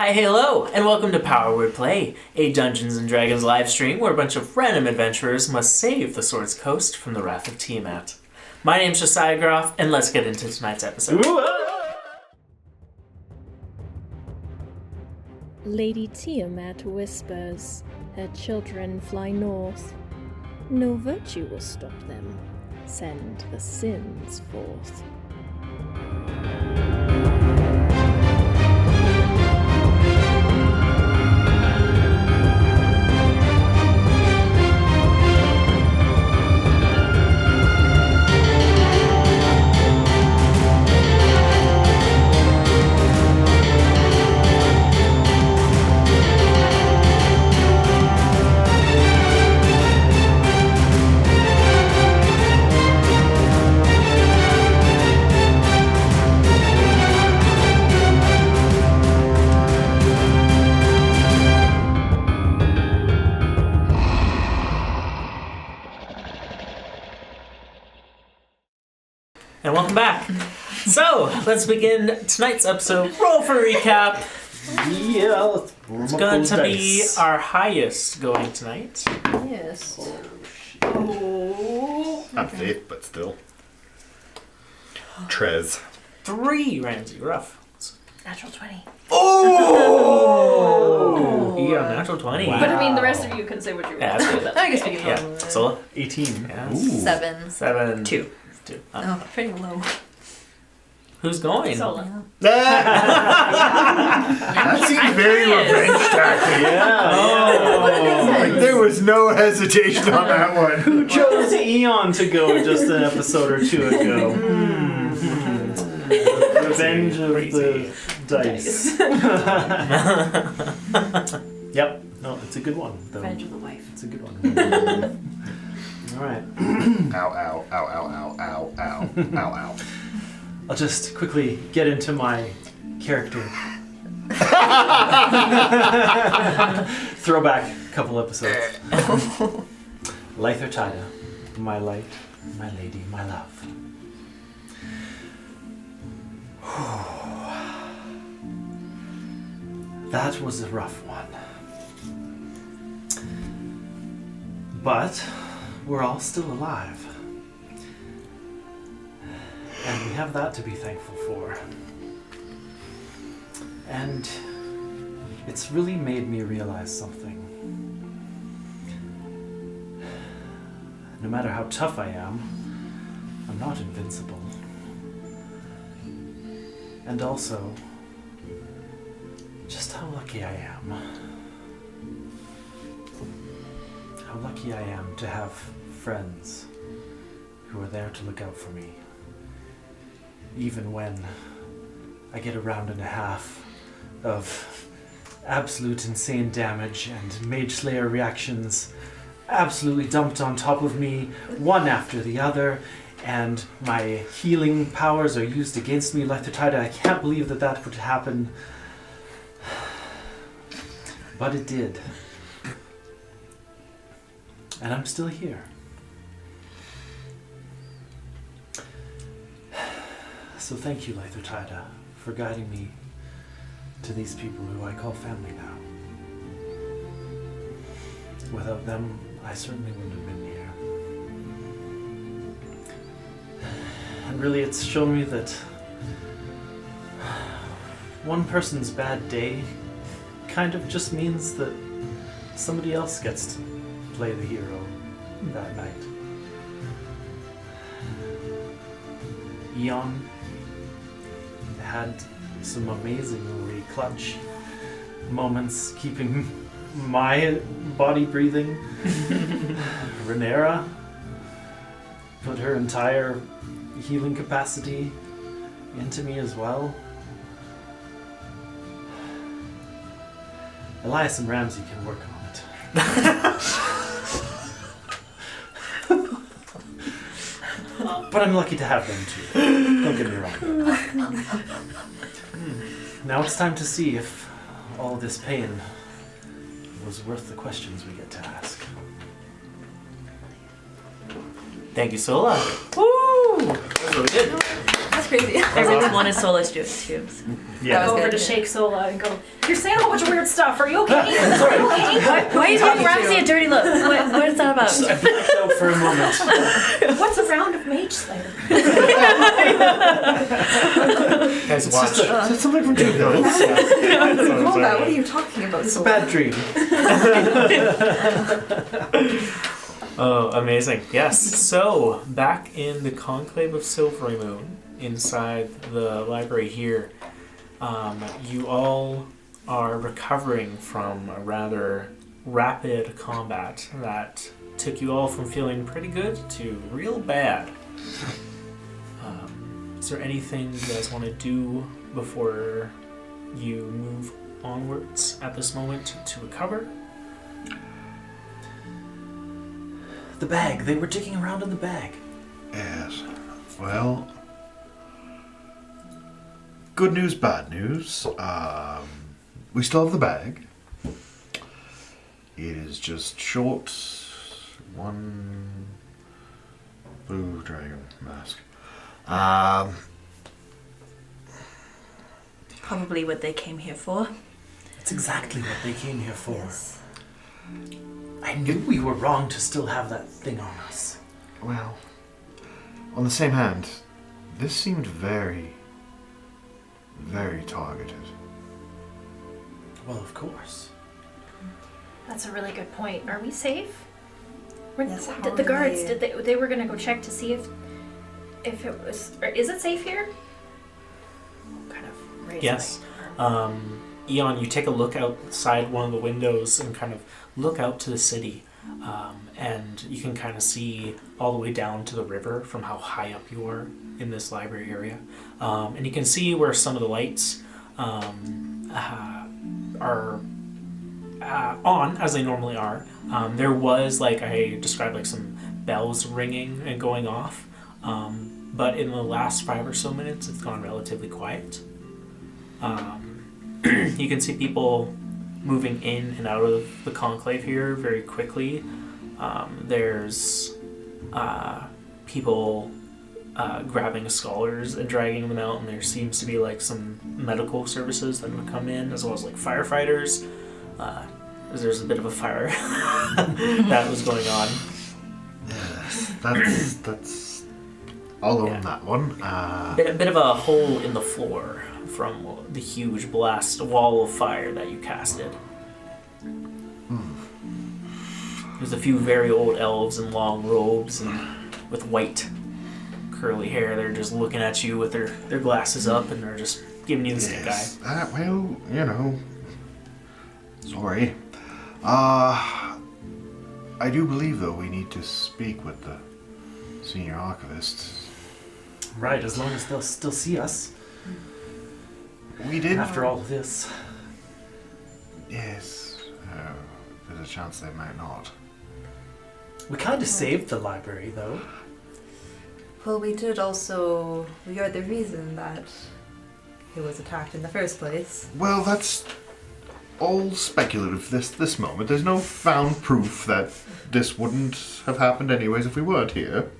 Hi, hello, and welcome to Power Word Play, a Dungeons & Dragons live stream where a bunch of random adventurers must save the Swords Coast from the wrath of Tiamat. My name's Josiah, and let's get into tonight's episode. Lady Tiamat whispers, her children fly north. No virtue will stop them. Send the sins forth. And welcome back. So, let's begin tonight's episode. Roll for recap. Yeah, It's going to be our highest going tonight. Yes. Not fifth, but still. Trez. 3, Ramsey. Rough. Natural 20. Oh! You got a natural 20. Wow. But I mean, the rest of you can say what you Yeah, want. that's good. I guess we can. Yeah. Sola? 18. Yeah. Ooh. 7. 7. 2. 2. Oh, pretty low. Who's going? Sola. That seems very revenge tactic. Yeah. Like, there was no hesitation on that one. Who chose Eon to go just an episode or two ago? Revenge of the dice. Yep. No, it's a good one, though. Revenge of the wife. It's a good one. Alright. Ow, ow, ow, ow, ow, ow, ow, ow, ow. I'll just quickly get into my character. Throwback a couple episodes. Lyther Tida, my light, my lady, my love. That was a rough one. But we're all still alive. And we have that to be thankful for. And it's really made me realize something. No matter how tough I am, I'm not invincible. And also, just how lucky I am. How lucky I am to have friends who are there to look out for me. Even when I get a round and a half of absolute insane damage and Mage Slayer reactions absolutely dumped on top of me, one after the other, and my healing powers are used against me, Lyther Tida. I can't believe that that would happen. But it did. And I'm still here. So thank you, Lyther Tida, for guiding me to these people who I call family now. Without them, I certainly wouldn't have been here. And really, it's shown me that one person's bad day kind of just means that somebody else gets to play the hero that night. Eon had some amazingly clutch moments keeping my body breathing. Renera put her entire healing capacity into me as well. Elias and Ramsey can work on it. But I'm lucky to have them too. Don't get me wrong. Now it's time to see if all this pain was worth the questions we get to ask. Thank you, Sola. Woo! That's really good. That's crazy. I really wanted Sola to do it too. So. Yeah. Go over to shake Sola and go, you're saying a whole bunch of weird stuff. Are you okay? Are you okay? Why are you giving Ramsey a dirty look? What is that about? I blacked out for a moment. What's a round of Mage Slayer? Guys, It's watch. just it's something from Two Girls. Hold that. What are you talking about? It's a bad dream. Oh, amazing. Yes. So, back in the Conclave of Silvery Moon, inside the library here, you all are recovering from a rather rapid combat that took you all from feeling pretty good to real bad. Is there anything you guys want to do before you move onwards at this moment to recover? The bag. They were digging around in the bag. Yes. Well, good news, bad news. We still have the bag. It is just short one blue dragon mask. Probably what they came here for. That's exactly what they came here for. Yes. I knew we were wrong to still have that thing on us. Well, on the same hand, this seemed very, very targeted. Well, of course. That's a really good point. Are we safe? Were- Yes, how did the are guards, they- did they were gonna go check to see if it was, or is it safe here? Kind of raise Yes. my arm. Eon, you take a look outside one of the windows and kind of look out to the city. And you can kind of see all the way down to the river from how high up you are in this library area. And you can see where some of the lights are on, as they normally are. There was, like I described, like some bells ringing and going off. But in the last 5 or so minutes, it's gone relatively quiet. You can see people moving in and out of the conclave here very quickly. There's people grabbing scholars and dragging them out, and there seems to be like some medical services that would come in, as well as like firefighters. There's a bit of a fire that was going on. Yes, that's all on that one. A bit of a hole in the floor from the huge blast wall of fire that you casted. There's a few very old elves in long robes and with white curly hair. They're just looking at you with their glasses up, and they're just giving you the stink eye. Well, you know. Sorry. I do believe, though, we need to speak with the Senior Archivist. Right, as long as they'll still see us. We did. After all of this. Yes. There's a chance they might not. We kind of saved the library, though. Well, we did also. We are the reason that it was attacked in the first place. Well, that's all speculative this moment. There's no found proof that this wouldn't have happened anyways if we weren't here.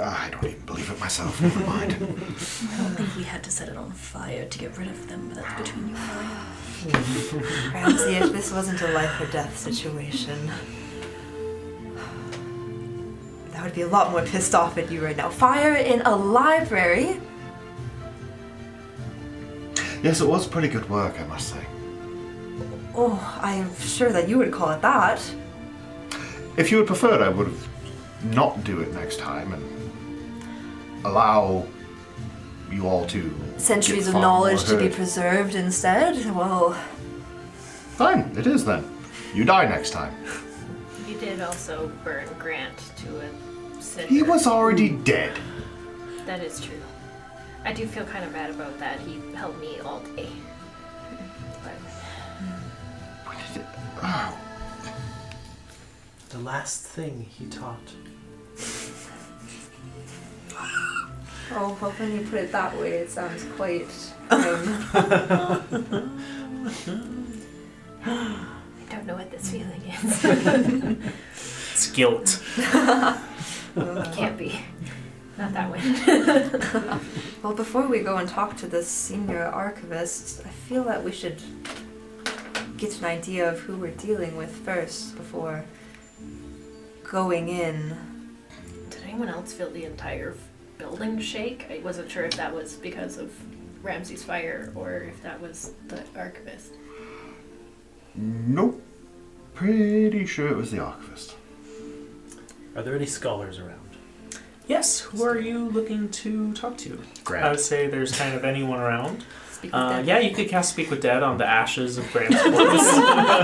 I don't even believe it myself. Never mind. I don't think we had to set it on fire to get rid of them, but that's between you and I. Ramsey, if this wasn't a life or death situation, I would be a lot more pissed off at you right now. Fire in a library? Yes, it was pretty good work, I must say. Oh, I'm sure that you would call it that. If you had preferred, I would have not do it next time and allow you all to Centuries get of far more knowledge to be heard. preserved instead? Well, Fine, it is then. You die next time. You did also burn Grant to a cinder. He was already dead. That is true. I do feel kind of bad about that. He held me all day. But Oh, The last thing he taught. oh, well, when you put it that way, it sounds quite. I don't know what this feeling is. It's guilt. Can't be. Not that way. Well, before we go and talk to the Senior Archivist, I feel that we should get an idea of who we're dealing with first before going in. Did anyone else feel the entire building shake? I wasn't sure if that was because of Ramsey's fire or if that was the Archivist. Nope. Pretty sure it was the Archivist. Are there any scholars around? Yes, who are you looking to talk to? Grant. I would say there's kind of anyone around. Speak with them. Yeah, you could cast Speak with Dead on the ashes of Grant's corpse.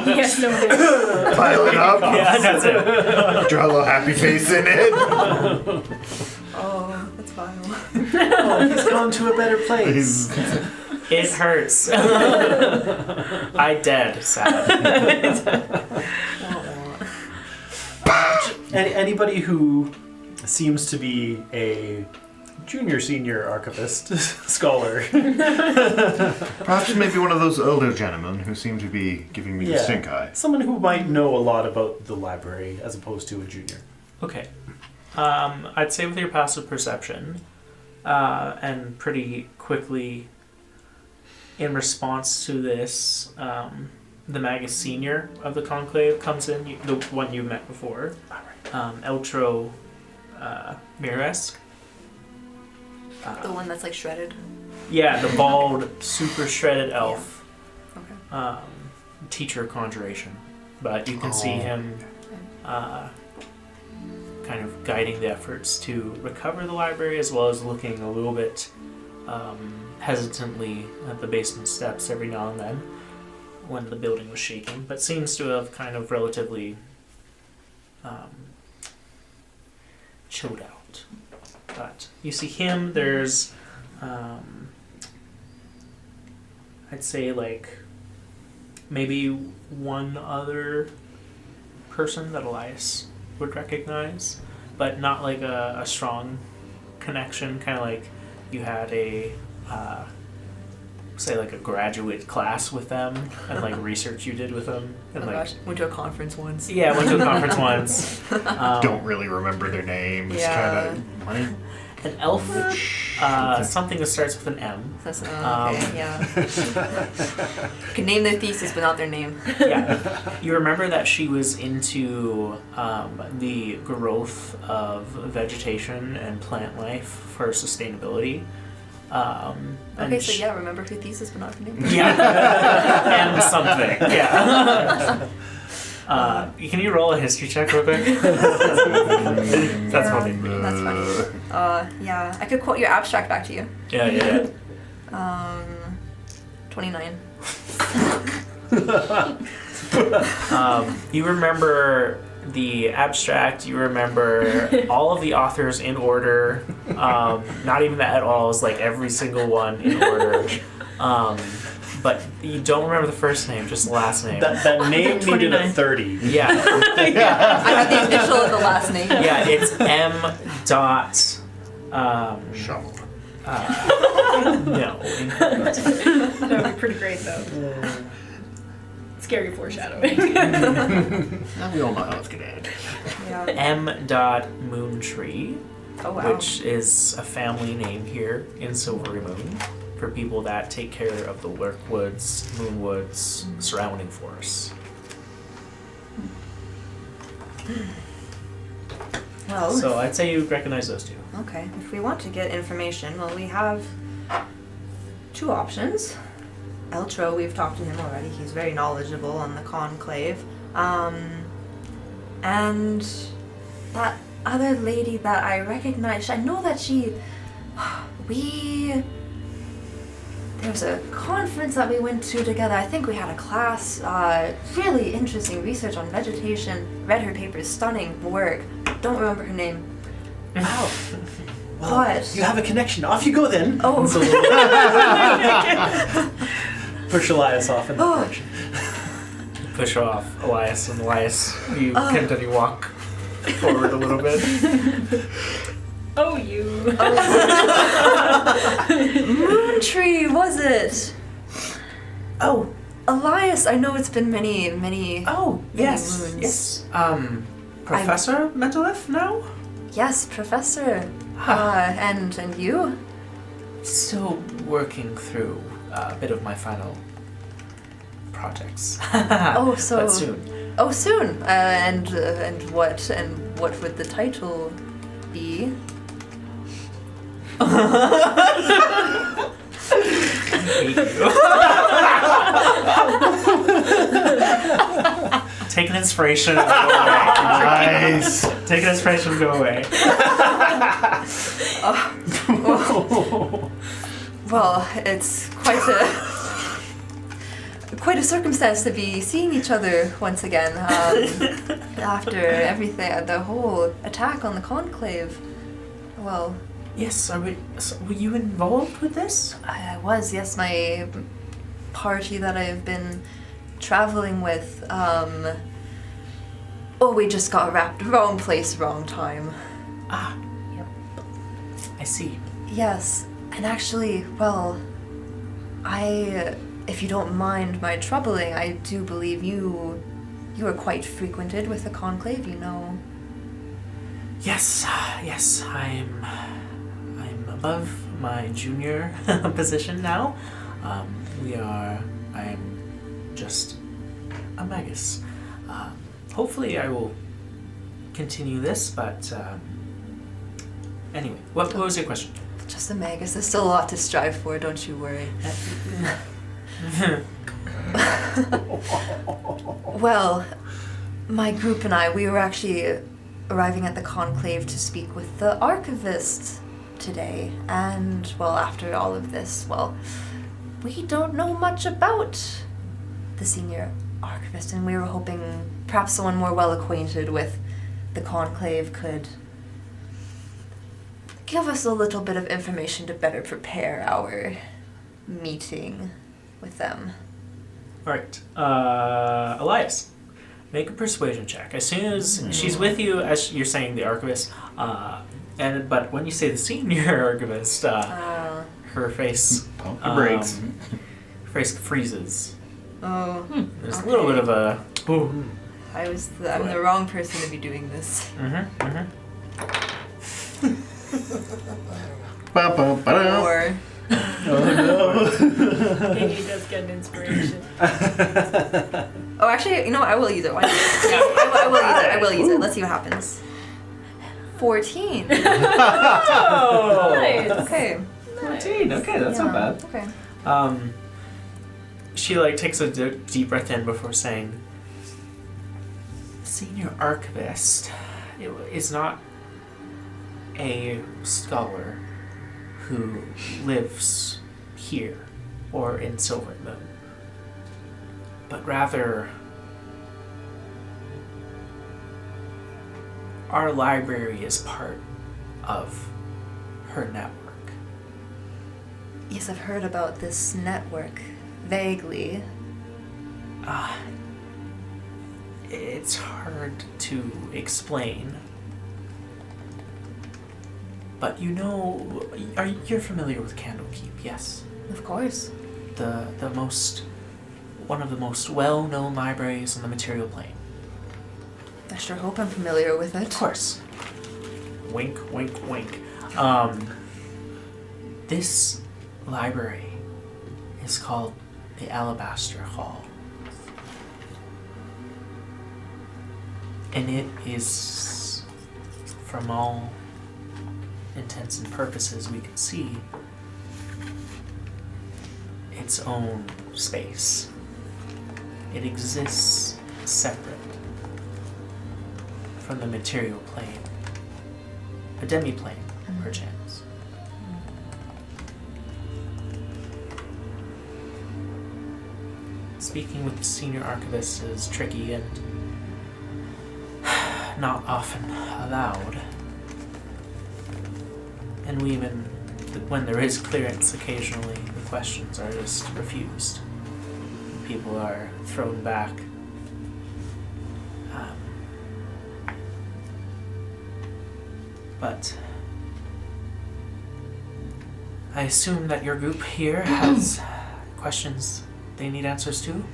Yes, no, there. Pile it up. Yeah, that's it. Draw a little happy face in it. Oh, that's vile. Oh, he's gone to a better place. It hurts. I dead, sad. Anybody who seems to be a senior archivist scholar. Perhaps maybe one of those older gentlemen who seem to be giving me the stink eye. Someone who might know a lot about the library as opposed to a junior. Okay. I'd say with your passive perception, and pretty quickly in response to this, the Magus Senior of the Conclave comes in, the one you met before, Eltro Miresk. The one that's like shredded. Yeah, the bald, super shredded elf. Okay. Teacher of Conjuration. But you can see him kind of guiding the efforts to recover the library, as well as looking a little bit hesitantly at the basement steps every now and then when the building was shaking, but seems to have kind of relatively chilled out. But you see him, there's I'd say like maybe one other person that Elias would recognize, but not like a strong connection, kind of like you had a say like a graduate class with them and like research you did with them and Oh like gosh, went to a conference once. yeah, went to a conference once. Don't really remember their names. Yeah. Kind of. An elf, something that starts with an M. That's, okay, yeah. You can name their thesis, but not their name. Yeah, you remember that she was into the growth of vegetation and plant life for sustainability. Okay, so yeah, remember her thesis, but not her name. Yeah, and something. Yeah. Can you roll a history check real quick? That's funny. That's funny. Yeah, I could quote your abstract back to you. Yeah. 29. You remember the abstract, you remember all of the authors in order, not even that at all, it's like every single one in order, but you don't remember the first name, just the last name. That name needed a 30. Yeah. I had the initial of the last name. Yeah, it's M. Dot. Shovel. No. That would be pretty great though. Scary foreshadowing. Now we all know how it's gonna end. Yeah. M. Dot Moontree, Oh wow. which is a family name here in Silvery Moon for people that take care of the Lurkwoods, Moonwoods, surrounding forests. Well, So I'd say you recognize those two. okay. If we want to get information, well, we have two options. Eltro, we've talked to him already. He's very knowledgeable on the conclave. And that other lady that I recognize, I know that there was a conference that we went to together. I think we had a class, really interesting research on vegetation. Read her papers, stunning work. Don't remember her name. Wow. Well, But- you have a connection. Off you go then. Oh. So push Elias off in that Oh. direction. Push off Elias, and Elias, you continue walk forward a little bit. Oh, you. Moontree, was it? Oh, Elias, I know it's been many Oh, yes, Professor Mentalith now? Yes, Professor. Ah. And you? Still working through a bit of my final projects. Oh, so But soon. Oh, soon. And what? And what would the title be? I hate you. Take an inspiration and go away. Nice. Take an inspiration and go away. Well, it's quite a circumstance to be seeing each other once again after everything, the whole attack on the conclave. Well, Yes, were you involved with this? I was, yes, my party that I've been traveling with, we just got wrapped, wrong place, wrong time. Ah, Yep. I see. Yes, and actually, well, if you don't mind my troubling, I do believe you are quite frequented with the conclave, you know. Yes, I'm above my junior position now. I am just a magus. Hopefully I will continue this, but anyway, what was your question? Just a magus, there's still a lot to strive for, don't you worry. Well, my group and I, we were actually arriving at the conclave to speak with the archivist today. And, well, after all of this, well, we don't know much about the senior archivist, and we were hoping perhaps someone more well acquainted with the conclave could give us a little bit of information to better prepare our meeting with them. Alright, Elias, make a persuasion check. As soon as she's with you, as you're saying the archivist, but when you say the senior archivist, her face, Pump the brakes. her face freezes. Oh, There's a little bit of a, ooh. I'm the wrong person to be doing this. Ba-ba-ba-da. Or Maybe he does get an inspiration. oh, actually, you know what? I will use it. Why not? Yeah, I will use it. Let's see what happens. 14. Oh! Nice. Okay. 14, okay, that's not bad. Okay. She takes a deep breath in before saying, Senior Archivist is not a scholar who lives here or in Silver Moon, but rather our library is part of her network. Yes, I've heard about this network vaguely. It's hard to explain. But you're familiar with Candlekeep, yes? Of course. One of the most well-known libraries on the material plane. I sure hope I'm familiar with it. Of course. Wink, wink, wink. This library is called the Alabaster Hall. And it is, from all intents and purposes we can see, its own space. It exists separate from the material plane, a demi-plane, perchance. Speaking with the senior archivist is tricky and not often allowed. And when there is clearance, occasionally the questions are just refused. People are thrown back. But I assume that your group here has questions they need answers to?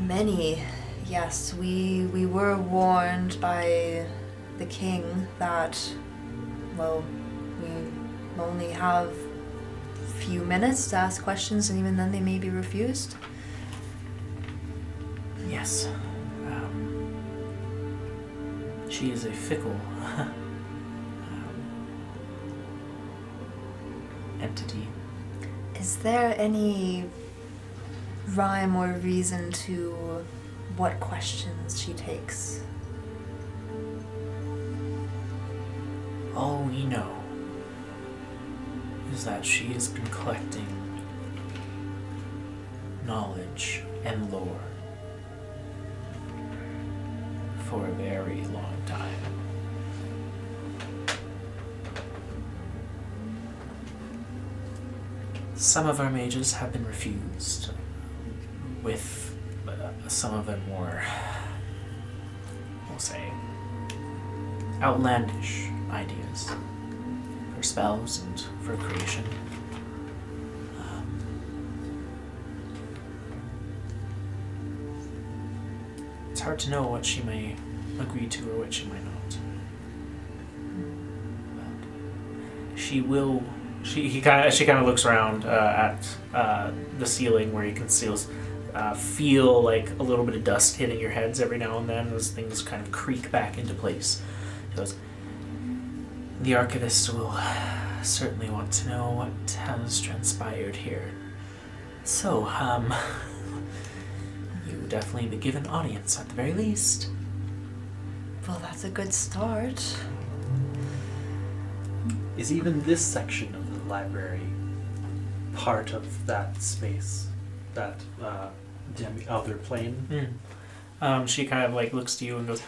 Many, yes. We were warned by the king that, well, we only have a few minutes to ask questions, and even then they may be refused? Yes. She is a fickle entity. Is there any rhyme or reason to what questions she takes? All we know is that she has been collecting knowledge and lore for a very long time. Some of our mages have been refused, with some of them more, we'll say, outlandish ideas for spells and for creation. It's hard to know what she may agree to or what she might not. But she will. She kind of looks around at the ceiling where you can feel like a little bit of dust hitting your heads every now and then as things kind of creak back into place. She goes, "The archivist will certainly want to know what has transpired here. So, you will definitely be given audience at the very least." Well, that's a good start. Is even this section of the library part of that space, that other plane? She kind of like looks to you and goes,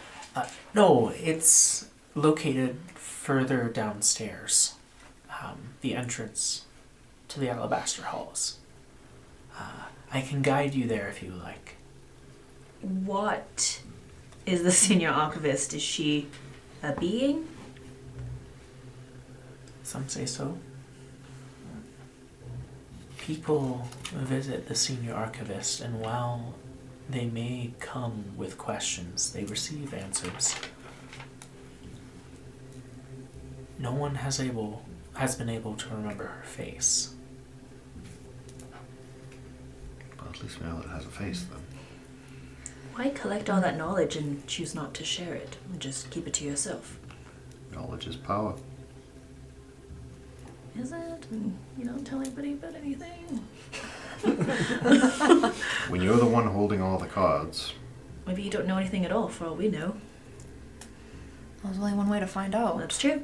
"No, it's located further downstairs. The entrance to the Alabaster Halls. I can guide you there if you like." What is the Senior Archivist? Is she a being? Some say so. People visit the Senior Archivist, and while they may come with questions, they receive answers. No one has been able to remember her face. Well, at least we know it has a face, then. Why collect all that knowledge and choose not to share it? And just keep it to yourself? Knowledge is power. Is it? And you don't tell anybody about anything? When you're the one holding all the cards, Maybe you don't know anything at all, for all we know. There's only one way to find out. That's true.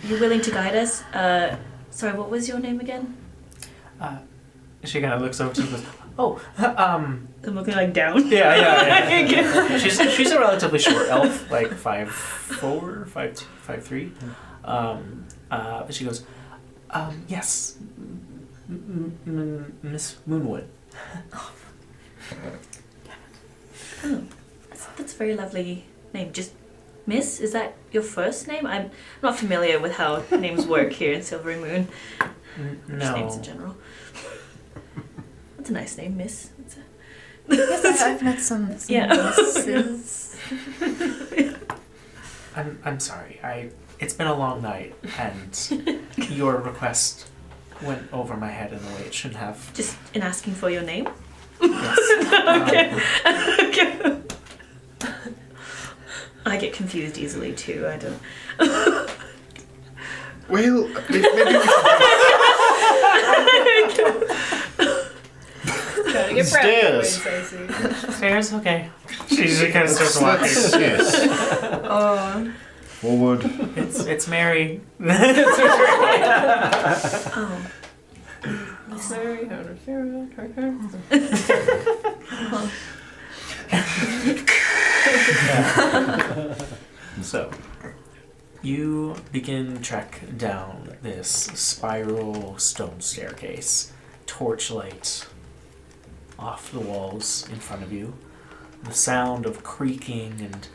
You're willing to guide us? Sorry, what was your name again? She kind of looks over to you and goes, "Oh, I'm looking like down. yeah. She's a relatively short elf, like 5'4", 5'3". But she goes, yes, Miss Moonwood." Oh, that's a very lovely name. Just Miss? Is that your first name? I'm not familiar with how names work here in Silvery Moon. Just names in No. general. That's a nice name, Miss. Yes, I've met some Yeah. misses. I'm sorry. It's been a long night, and your request went over my head in a way it shouldn't have. Just in asking for your name? Yes. Okay. I get confused easily too. I don't. well, maybe we should Trying to get Stairs. practice, I see. Stairs, okay. She just kind of starts walking. Yes. Oh. Forward. It's Mary. Oh. Sorry, how to Sarah, So, you begin trek down this spiral stone staircase, torchlight off the walls in front of you, the sound of creaking and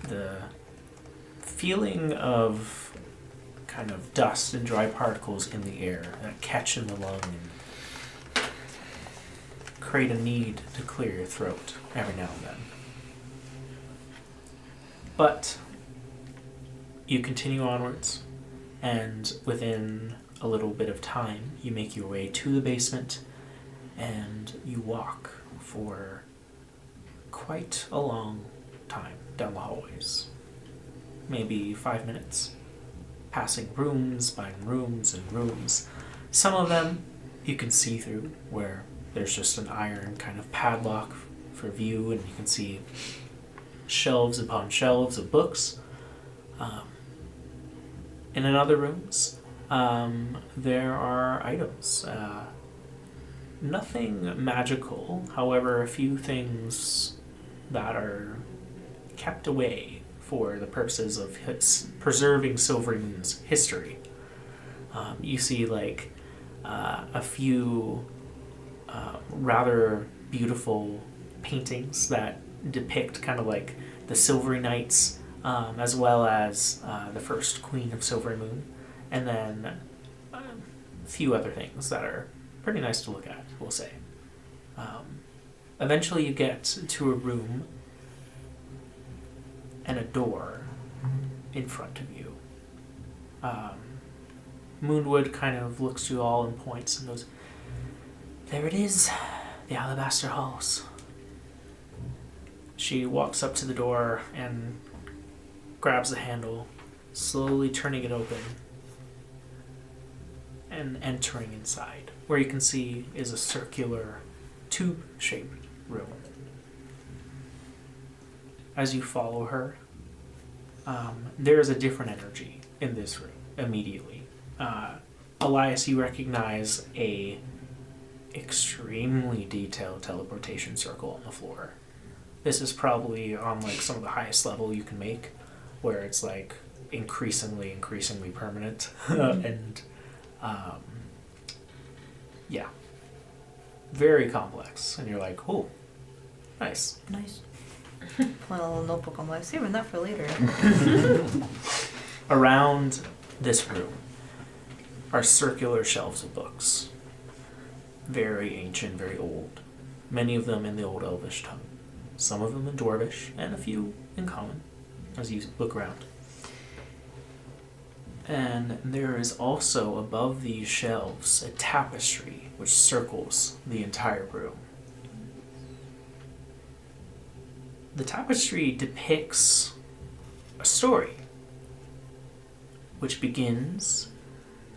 the feeling of kind of dust and dry particles in the air that catch in the lung and create a need to clear your throat. every now and then. But you continue onwards, and within a little bit of time, you make your way to the basement, and you walk for quite a long time down the hallways. Maybe 5 minutes. Passing rooms, buying rooms and rooms. Some of them you can see through, where there's just an iron kind of padlock for view, and you can see shelves upon shelves of books. And in other rooms, there are items. Nothing magical, however, a few things that are kept away for the purposes of preserving Silvery Moon's history. You see, like, a few rather beautiful paintings that depict kind of like the Silvery Knights, as well as the first Queen of Silvery Moon, and then a few other things that are pretty nice to look at, we'll say. Eventually you get to a room and a door in front of you. Moonwood kind of looks to you all and points and goes, "There it is, the Alabaster Halls." She walks up to the door and grabs the handle, slowly turning it open and entering inside. Where you can see is a circular, tube-shaped room. As you follow her, there is a different energy in this room immediately. Elias, you recognize a extremely detailed teleportation circle on the floor. This is probably on like some of the highest level you can make, where it's like increasingly permanent. And yeah, very complex. And you're like, oh, nice. Nice. Put a little notebook on my saving that for later. Around this room are circular shelves of books. Very ancient, very old. Many of them in the Old Elvish tongue. Some of them in Dwarvish, and a few in Common, as you look around. And there is also, above these shelves, a tapestry which circles the entire room. The tapestry depicts a story, which begins,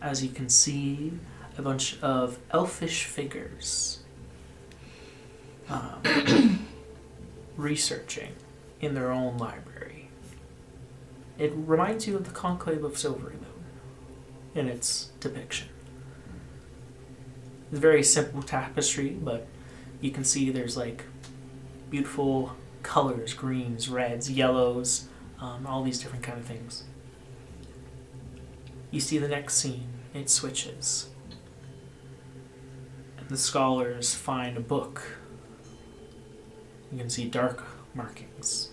as you can see, a bunch of elfish figures researching in their own library. It reminds you of the Conclave of Silvery Moon in its depiction. It's a very simple tapestry, but you can see there's like beautiful colors, greens, reds, yellows, all these different kind of things. You see the next scene, it switches. And the scholars find a book. You can see dark markings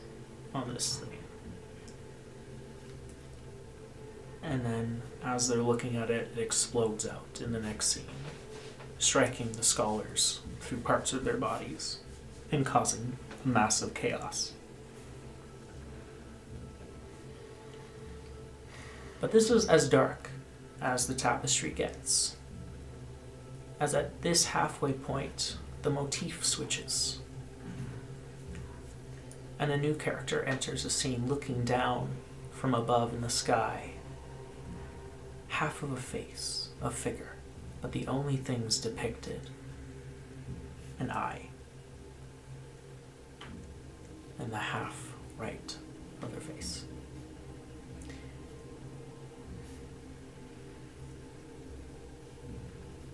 on this thing. And then, as they're looking at it, it explodes out in the next scene, striking the scholars through parts of their bodies and causing massive chaos. But this is as dark as the tapestry gets, as at this halfway point, the motif switches. And a new character enters the scene looking down from above in the sky. Half of a face, a figure, but the only things depicted, an eye, and the half right of their face.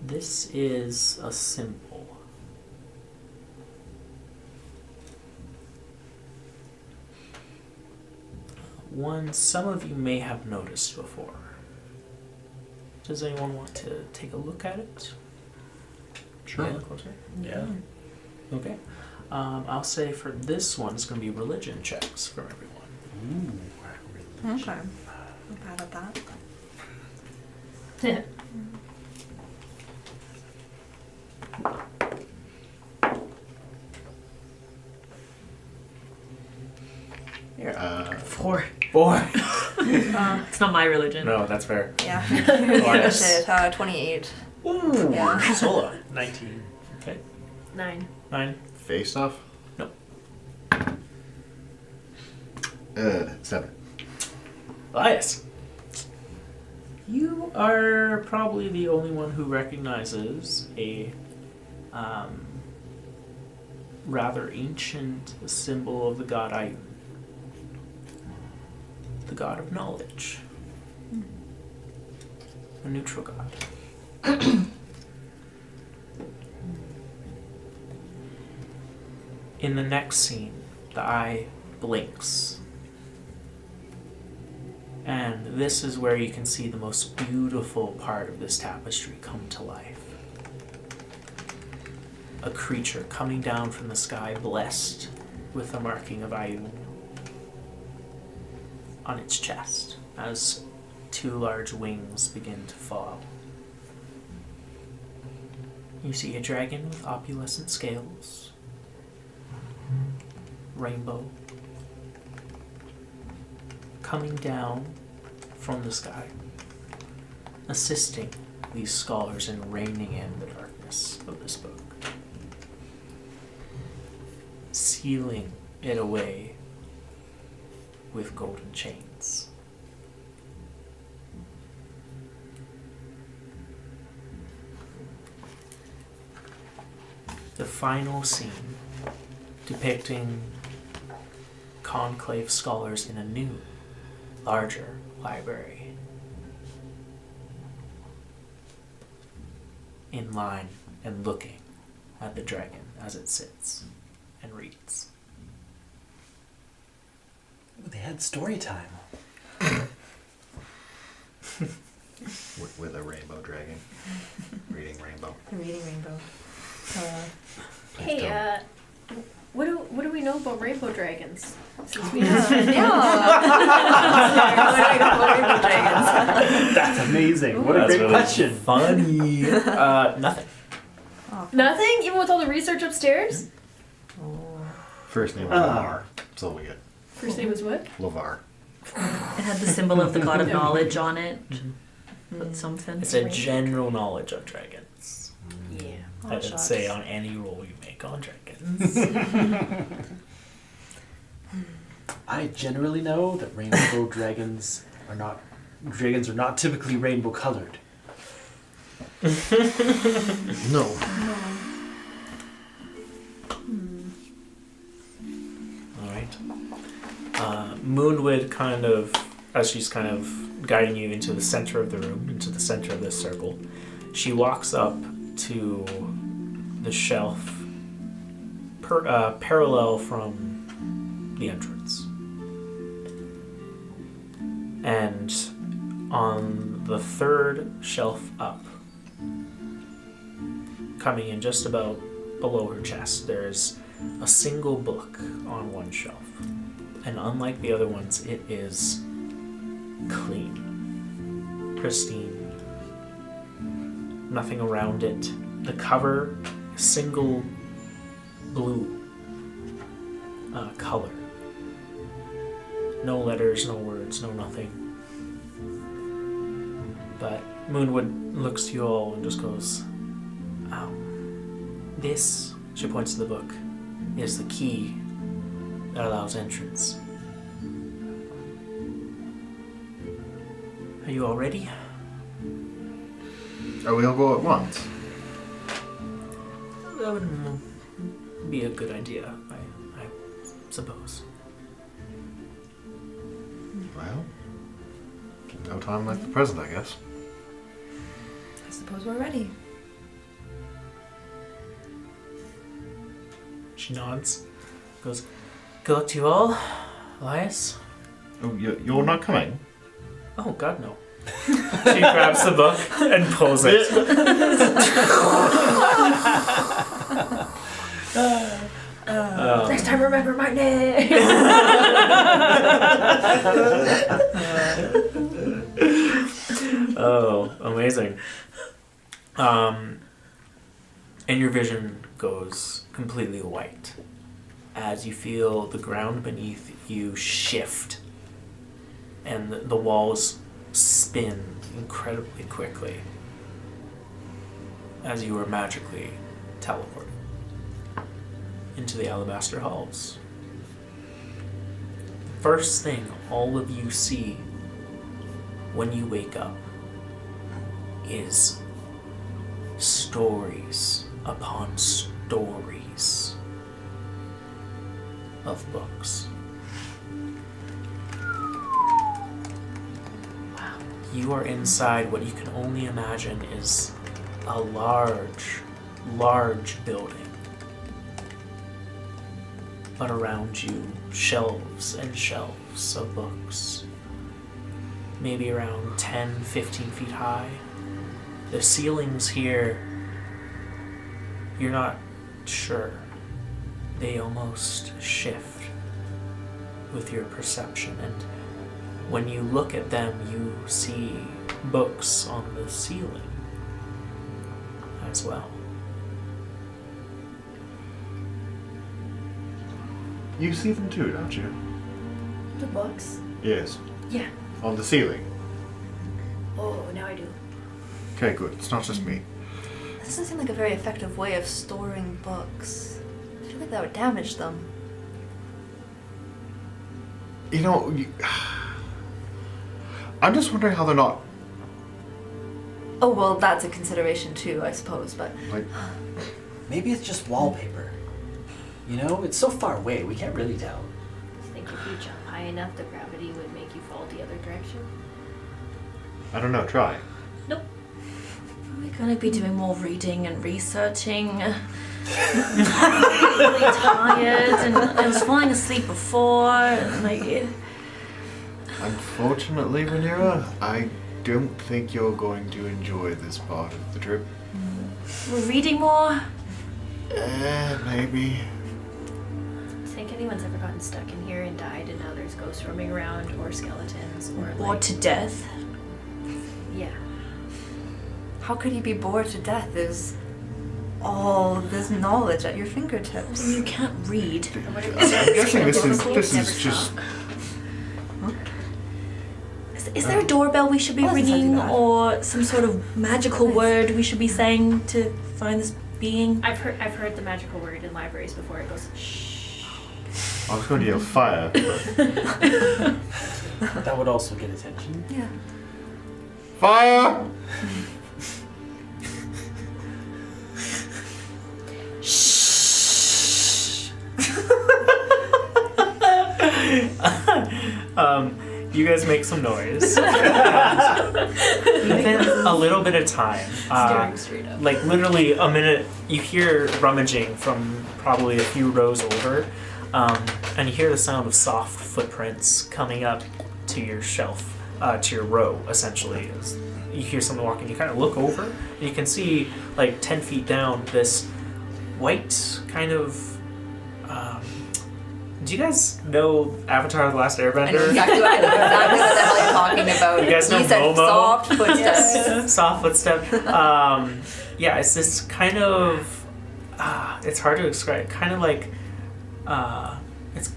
This is a symbol. One some of you may have noticed before. Does anyone want to take a look at it? Sure. Yeah, closer? Yeah. Okay. I'll say for this one, it's going to be religion checks from everyone. Ooh, Okay. Not bad at that. Boy. It's not my religion. No, that's fair. Yeah. Nice. Shit, 28. Ooh. Yeah. Sola. 19. Okay. 9. 9. Face stuff? No. 7. Elias. You are probably the only one who recognizes a rather ancient symbol of the god Ayun. The god of knowledge. A neutral god. In the next scene, the eye blinks. And this is where you can see the most beautiful part of this tapestry come to life. A creature coming down from the sky, blessed with the marking of Ayun on its chest, as 2 large wings begin to fall. You see a dragon with opalescent scales, rainbow, coming down from the sky, assisting these scholars in reining in the darkness of this book, sealing it away with golden chains. The final scene, depicting conclave scholars in a new, larger library, in line and looking at the dragon as it sits and reads. Ooh, they had story time. With a rainbow dragon. Reading rainbow. Reading rainbow. Hey, what do we know about rainbow dragons? Since we Yeah. Rainbow dragons. That's amazing. What a That's great really question. Funny. Nothing. Nothing? Even with all the research upstairs? First name was Lavar. That's all we get. First name was what? Lavar. It had the symbol of the god of knowledge on it. Mm-hmm. But something. It's a general knowledge of dragons. Yeah. I would say on any roll you make on dragons. I generally know that rainbow dragons are not typically rainbow colored. No. Alright. Moonwood kind of, as she's kind of guiding you into the center of the room, into the center of this circle, she walks up to the shelf parallel from the entrance. And on the 3rd shelf up, coming in just about below her chest, there's a single book on one shelf. And unlike the other ones, it is clean, pristine, nothing around it. The cover, a single blue color. No letters, no words, no nothing. But Moonwood looks to you all and just goes, this, she points to the book, is the key that allows entrance. Are you all ready? Or we'll go at once. That would be a good idea, I suppose. Well, no time like the present, I guess. I suppose we're ready. She nods, goes, good luck to you all. Elias? Oh, you're not coming? Oh, God, no. She grabs the book and pulls it. Next time, remember my name. Oh, amazing. And your vision goes completely white as you feel the ground beneath you shift and the walls spin incredibly quickly as you are magically teleported into the alabaster halls. The first thing all of you see when you wake up is stories upon stories of books. Wow. You are inside what you can only imagine is a large, large building. But around you, shelves and shelves of books. Maybe around 10, 15 feet high. The ceilings here, you're not sure. They almost shift with your perception. And when you look at them, you see books on the ceiling as well. You see them too, don't you? The books? Yes. Yeah. On the ceiling. Oh, now I do. Okay, good. It's not just me. This doesn't seem like a very effective way of storing books. I feel like that would damage them. You know, I'm just wondering how they're not, Oh, well, that's a consideration too, I suppose, but... like, Maybe it's just wallpaper. You know, it's so far away, we can't really tell. I think if you jump high enough, the gravity would make you fall the other direction. I don't know, try. Nope. We're gonna be doing more reading and researching. I'm really tired, and I was falling asleep before, and like... Unfortunately, Rhaenyra, I don't think you're going to enjoy this part of the trip. We're reading more? Maybe. Think anyone's ever gotten stuck in here and died, and now there's ghosts roaming around, or skeletons, or Bored like... to death? Yeah. How could you be bored to death? There's all this knowledge at your fingertips. You can't read. I'm guessing this is just... Is there a doorbell we should be Oh, this is ringing, something bad. or some sort of magical Nice. word we should be saying to find this being? I've heard the magical word in libraries before. It goes shh. I was going to yell fire, but... That would also get attention. Yeah. Fire! You guys make some noise. Within a little bit of time, Staring straight up. like literally a minute, you hear rummaging from probably a few rows over, and you hear the sound of soft footprints coming up to your shelf, to your row, essentially. You hear someone walking, you kind of look over, and you can see, like 10 feet down, this white kind of... do you guys know Avatar: The Last I know Airbender? exactly what the hell you're talking about. You guys know He said Momo? soft footsteps. Soft footstep. Yeah, it's this kind of... it's hard to describe. Kind of like... it's...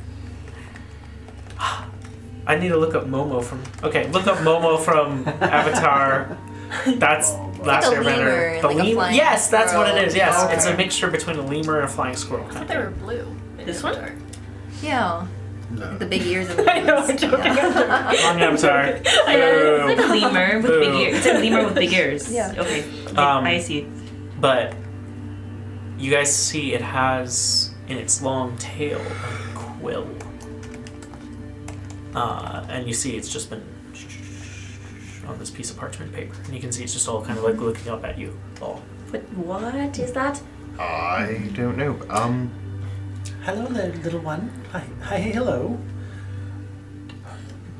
I need to look up Momo from... Okay, look up Momo from Avatar. That's Last like a lemur Airbender. and The like a lemur? flying Yes, that's what it is. Yes, squirrel. it's a mixture between a lemur and a flying squirrel. I thought they were blue. in This one? Avatar. Yeah. No. The big ears and the I know, I'm wings. joking. Yeah. Wrong Avatar. It's like a lemur with big Boo. ears. It's a lemur with big ears. Yeah. Okay. I see. But you guys see it has in its long tail a quill. And you see it's just been on this piece of parchment paper. And you can see it's just all kind of like looking up at you all. But what is that? I don't know. Hello there, little one. Hi, hello.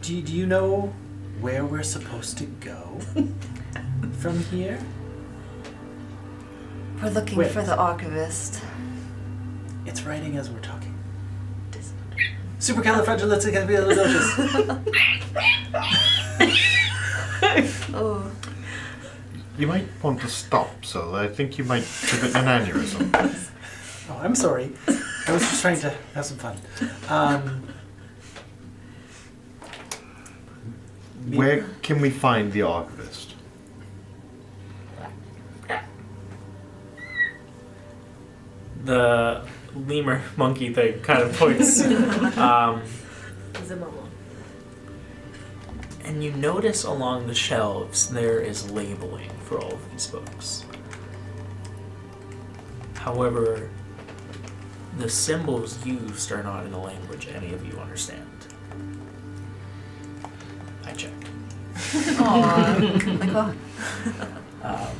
Do you know where we're supposed to go from here? We're looking Wait. for the archivist. It's writing as we're talking. Supercalifragilisticexpialidocious. Oh. You might want to stop, so I think you might give it an aneurysm. Oh, I'm sorry. I was just trying to have some fun. Where can we find the archivist? The lemur monkey thing kind of points. Zimomo. And you notice along the shelves there is labeling for all of these books. However, the symbols used are not in a language any of you understand. I checked. Aww. Like, oh.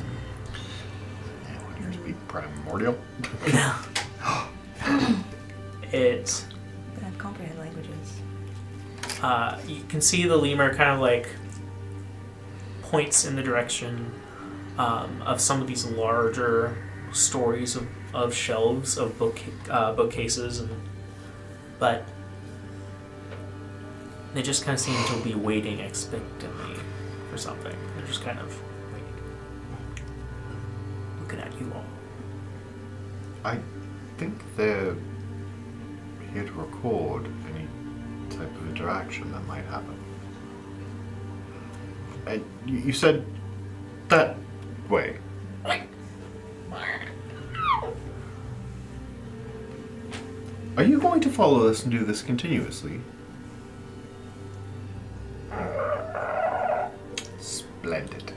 Anyone here speak primordial? It. But I comprehend languages. You can see the lemur kind of like points in the direction of some of these larger stories of shelves of bookcases, but they just kind of seem to be waiting expectantly for something. They're just kind of waiting, looking at you all. I think they're here to record any type of interaction that might happen. And you said that way. Are you going to follow us and do this continuously? Splendid.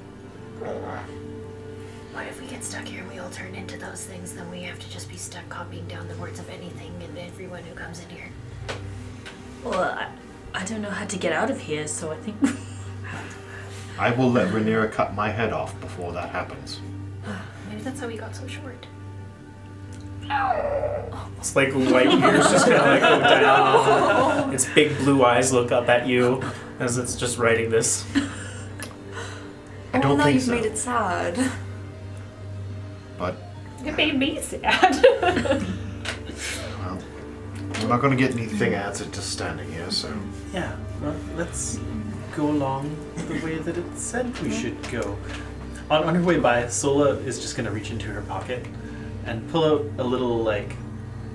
What if we get stuck here and we all turn into those things? Then we have to just be stuck copying down the words of anything and everyone who comes in here. Well, I don't know how to get out of here, so I think... I will let Rhaenyra cut my head off before that happens. Maybe that's how we got so short. It's like white ears just kind of like go down. Its big blue eyes look up at you as it's just writing this. I don't now think you've so. made it sad. But, It made me sad. well, we're not going to get anything answered just standing here, so... Yeah, well, let's go along the way that it said we should go. On her way by, Sola is just going to reach into her pocket and pull out a little, like,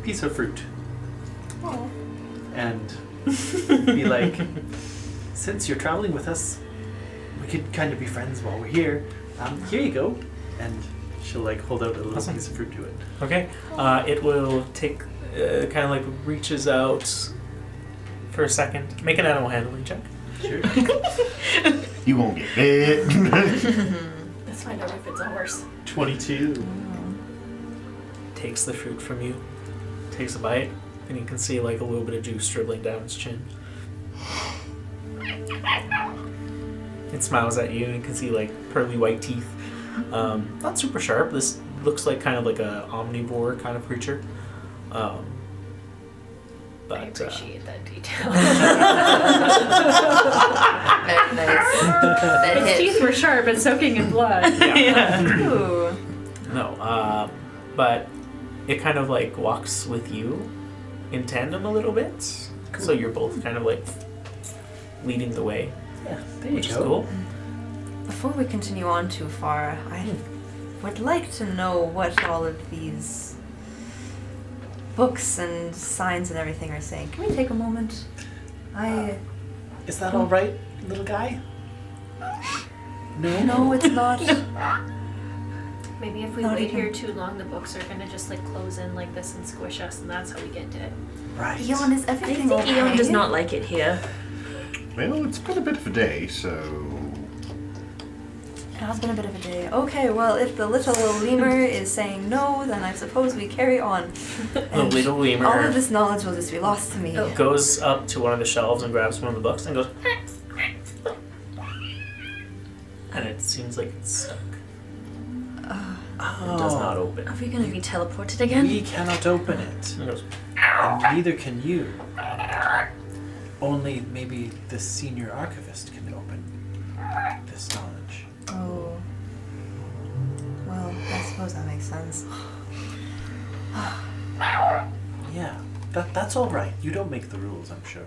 piece of fruit. Oh. And be like, since you're traveling with us, we could kind of be friends while we're here. Here you go. And she'll, like, hold out a little Awesome. piece of fruit to it. Okay. It will take, kind of like reaches out for a second. Make an animal handling check. Sure. You won't get it. Let's find out if it's a horse. 22. Takes the fruit from you. Takes a bite. And you can see like a little bit of juice dribbling down its chin. It smiles at you and you can see like pearly white teeth. Not super sharp. This looks like kind of like a omnivore kind of creature. But I appreciate that detail. Very nice. That Its hit. teeth were sharp and soaking in blood. Ooh. no, but it kind of like walks with you in tandem a little bit. Cool. So you're both kind of like leading the way, Yeah, there you which is go. cool. Before we continue on too far, I would like to know what all of these books and signs and everything are saying. Can we take a moment? Is that all right, little guy? No? No, it's not. Maybe if we Not wait even- here too long, the books are gonna just like close in like this and squish us, and that's how we get to it. Right. Eon, is I everything think okay? Eon does not like it here. Well, it's been a bit of a day, so... It has been a bit of a day. Okay, well, if the little lemur is saying no, then I suppose we carry on. The And little all lemur of this knowledge will just be lost to me. goes up to one of the shelves and grabs one of the books and goes, and it seems like it's stuck. It does not open. Are we going to be teleported again? We cannot open it. And it goes, And neither can you. Only maybe the Senior Archivist can open this knowledge. Oh. Well, I suppose that makes sense. Yeah, that's all right. You don't make the rules, I'm sure.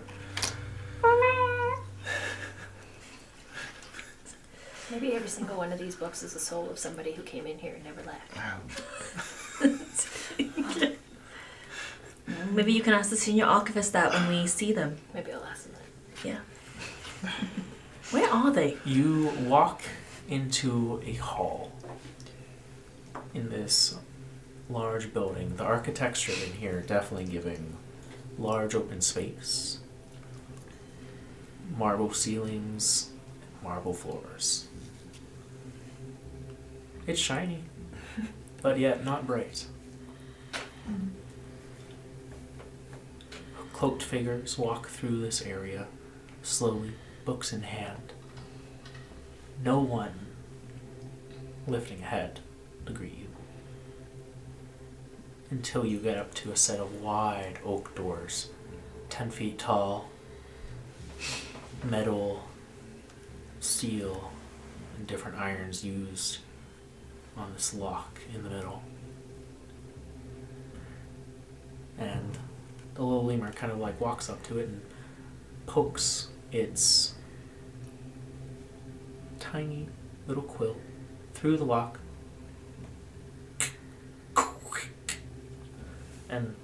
Maybe every single one of these books is the soul of somebody who came in here and never left. Maybe you can ask the Senior Archivist that when we see them. Maybe I'll ask them that. Yeah. Where are they? You walk into a hall in this large building. The architecture in here definitely giving large open space, marble ceilings, marble floors. It's shiny, but yet not bright. Cloaked figures walk through this area, slowly, books in hand. No one lifting a head to greet you. Until you get up to a set of wide oak doors, 10 feet tall, metal, steel, and different irons used on this lock in the middle. And the little lemur kind of like walks up to it and pokes its tiny little quill through the lock and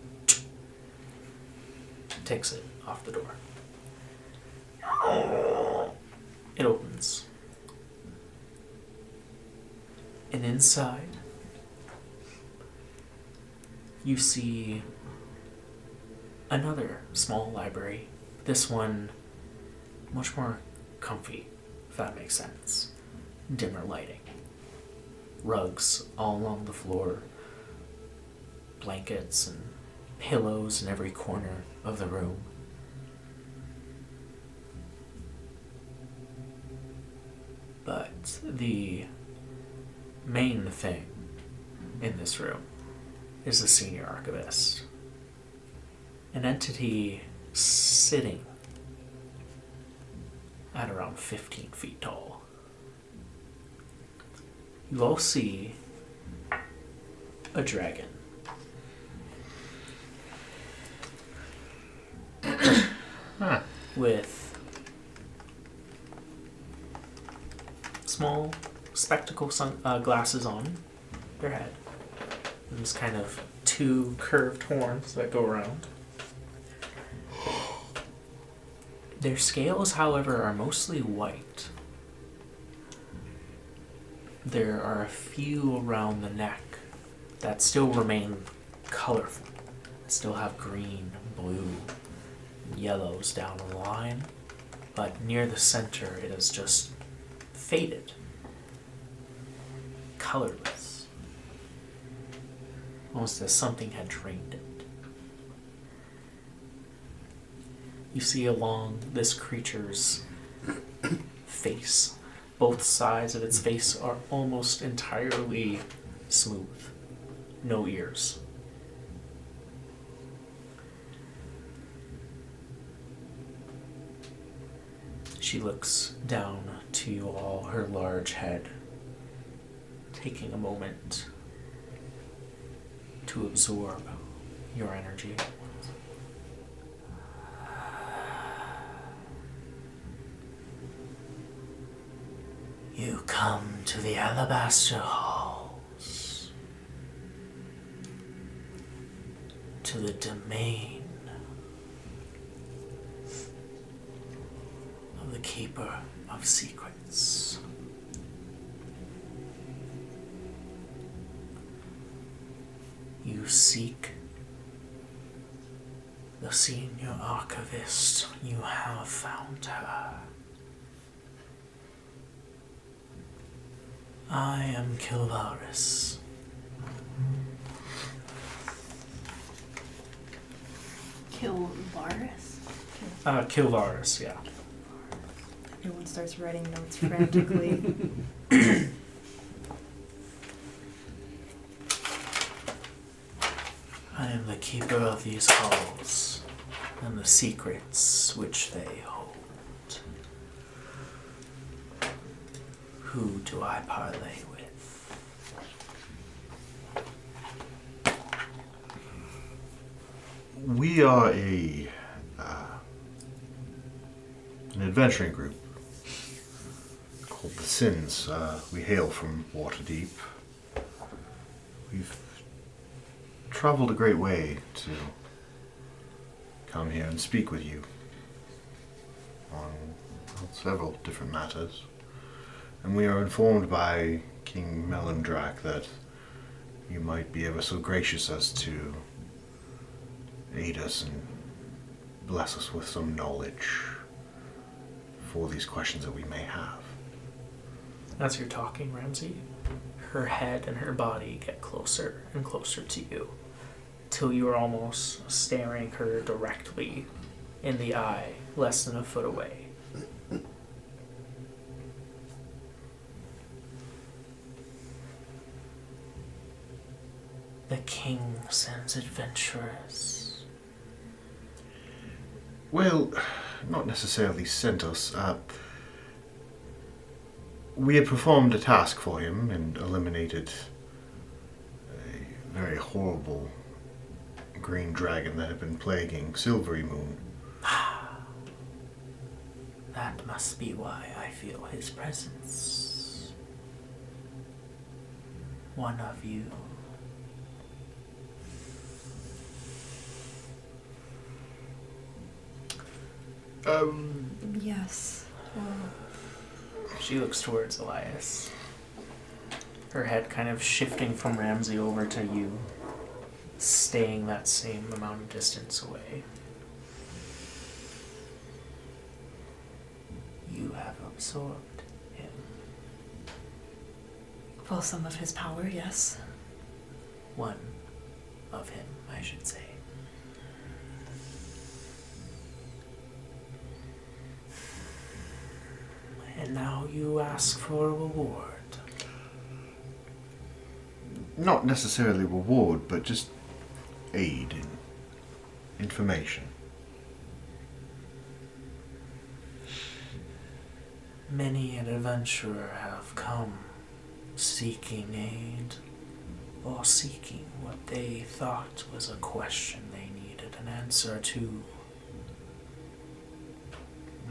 takes it off the door. It opens. And inside, you see another small library. This one much more comfy, if that makes sense. Dimmer lighting. Rugs all along the floor. Blankets and pillows in every corner of the room. But the main thing in this room is the Senior Archivist. An entity sitting at around 15 feet tall. You all see a dragon. With small spectacle glasses on their head. And just kind of two curved horns that go around. Their scales, however, are mostly white. There are a few around the neck that still remain colorful. Still have green, blue, yellows down the line, but near the center it is just faded, colorless, almost as something had drained it. You see along this creature's face, both sides of its face are almost entirely smooth, no ears. She looks down to you all, her large head, taking a moment to absorb your energy. You come to the Alabaster Halls, to the domain of the Keeper of Secrets. You seek the Senior Archivist. You have found her. I am Kilvaris. Kilvaris? Kilvaris, yeah. Everyone starts writing notes frantically. I am the keeper of these halls and the secrets which they hold. Who do I parlay with? We are an adventuring group called the Sins. We hail from Waterdeep. We've traveled a great way to come here and speak with you on several different matters. And we are informed by King Melendrak that you might be ever so gracious as to aid us and bless us with some knowledge for these questions that we may have. As you're talking, Ramsey, her head and her body get closer and closer to you, till you are almost staring her directly in the eye, less than a foot away. The king sends adventurers. Well, not necessarily sent us. We had performed a task for him and eliminated a very horrible green dragon that had been plaguing Silvery Moon. That must be why I feel his presence. One of you. Yes. She looks towards Elias. Her head kind of shifting from Ramsey over to you, staying that same amount of distance away. You have absorbed him. Well, some of his power, yes. One of him, I should say. And now you ask for a reward. Not necessarily reward, but just aid in information. Many an adventurer have come seeking aid, or seeking what they thought was a question they needed an answer to.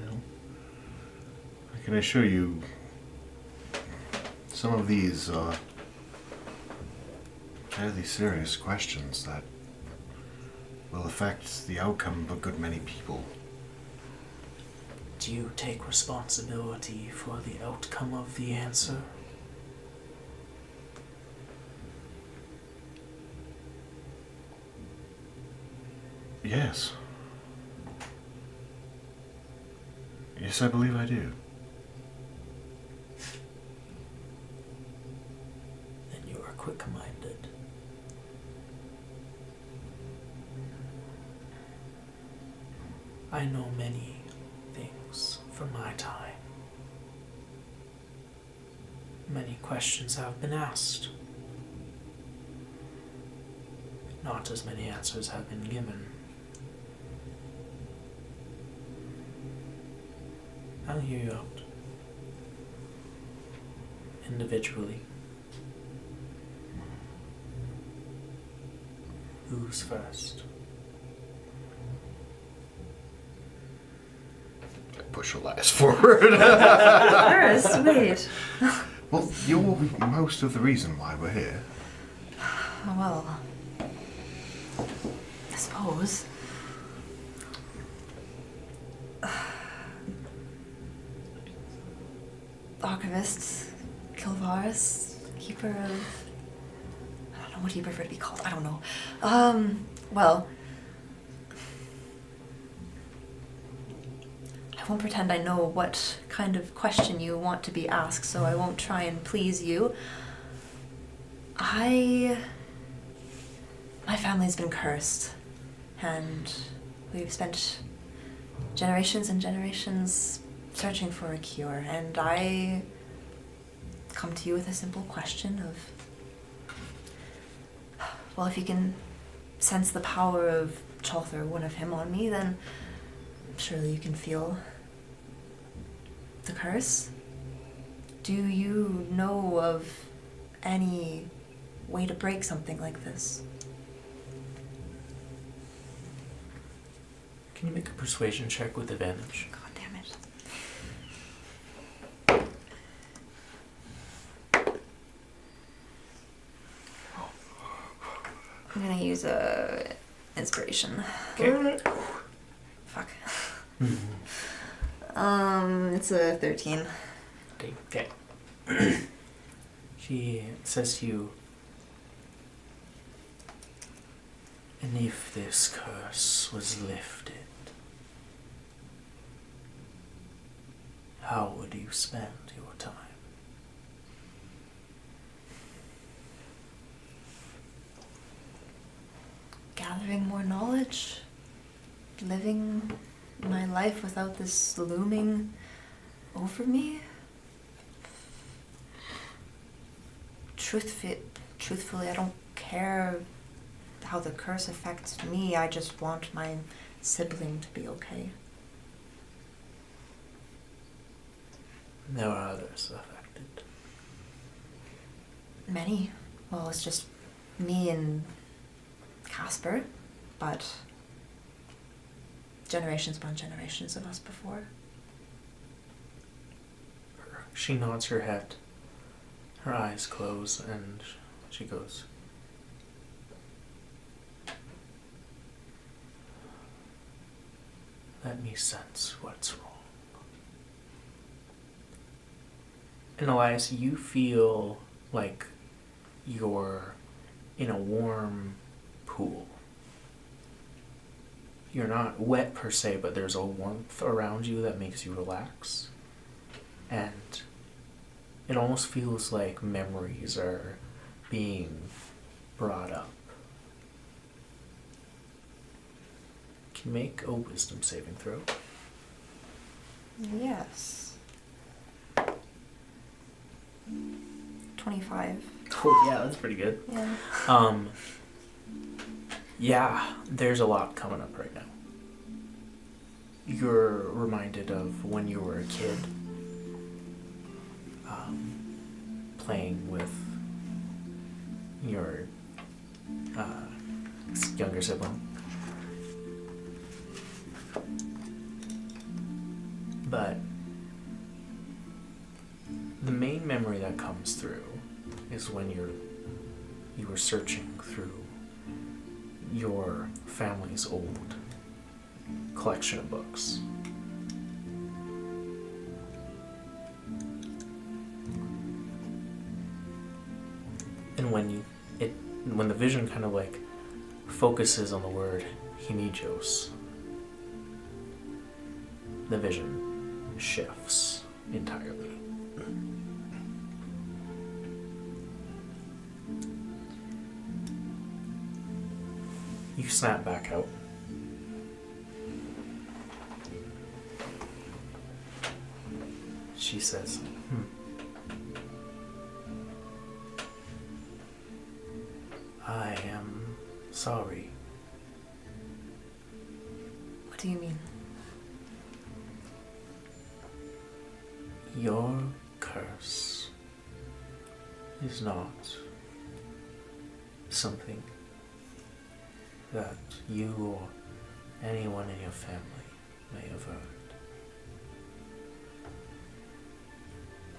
Well, I can assure you, some of these are fairly serious questions that will affect the outcome of a good many people. Do you take responsibility for the outcome of the answer? Yes. Yes, I believe I do. Then you are quick-minded. I know many things from my time. Many questions have been asked. Not as many answers have been given. I'll hear you out. Individually. Who's first? Push Elias forward. First, wait. Well, you're most of the reason why we're here. Well, I suppose. Archivist, Kilvaris, keeper of... I don't know, what do you prefer to be called? I don't know. Well... I won't pretend I know what kind of question you want to be asked, so I won't try and please you. My family's been cursed, and we've spent generations and generations searching for a cure, and I come to you with a simple question of, well, if you can sense the power of Chalther, one of him, on me, then surely you can feel the curse. Do you know of any way to break something like this? Can you make a persuasion check with advantage? God damn it. I'm gonna use a inspiration. Okay. Fuck. It's a 13. Okay. She says to you, and if this curse was lifted, how would you spend your time? Gathering more knowledge. Living my life without this looming over me. Truthfully, I don't care how the curse affects me. I just want my sibling to be okay. There are others affected. Many. Well, it's just me and Casper, but generations upon generations of us before. She nods her head. Her eyes close and she goes, let me sense what's wrong. And Elias, you feel like you're in a warm pool. You're not wet per se, but there's a warmth around you that makes you relax. And it almost feels like memories are being brought up. Can you make a wisdom saving throw? Yes. 25. Oh yeah, that's pretty good. Yeah. Yeah, there's a lot coming up right now. You're reminded of when you were a kid, playing with your younger sibling. But the main memory that comes through is when you were searching through your family's old collection of books. And when the vision kind of like focuses on the word Himijos, the vision shifts entirely. You snap back out. She says, I am sorry. What do you mean? Your curse is not something that you or anyone in your family may have earned.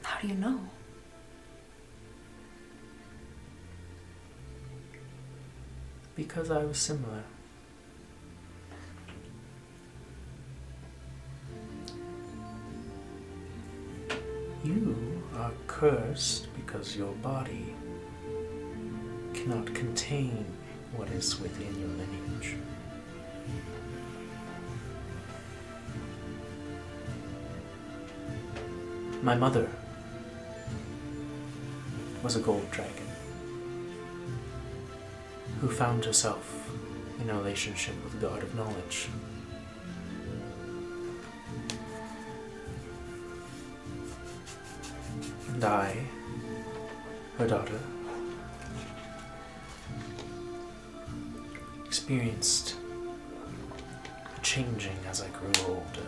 How do you know? Because I was similar. You are cursed because your body cannot contain what is within your lineage. My mother was a gold dragon who found herself in a relationship with the God of Knowledge. And I, her daughter, experienced a changing as I grew older.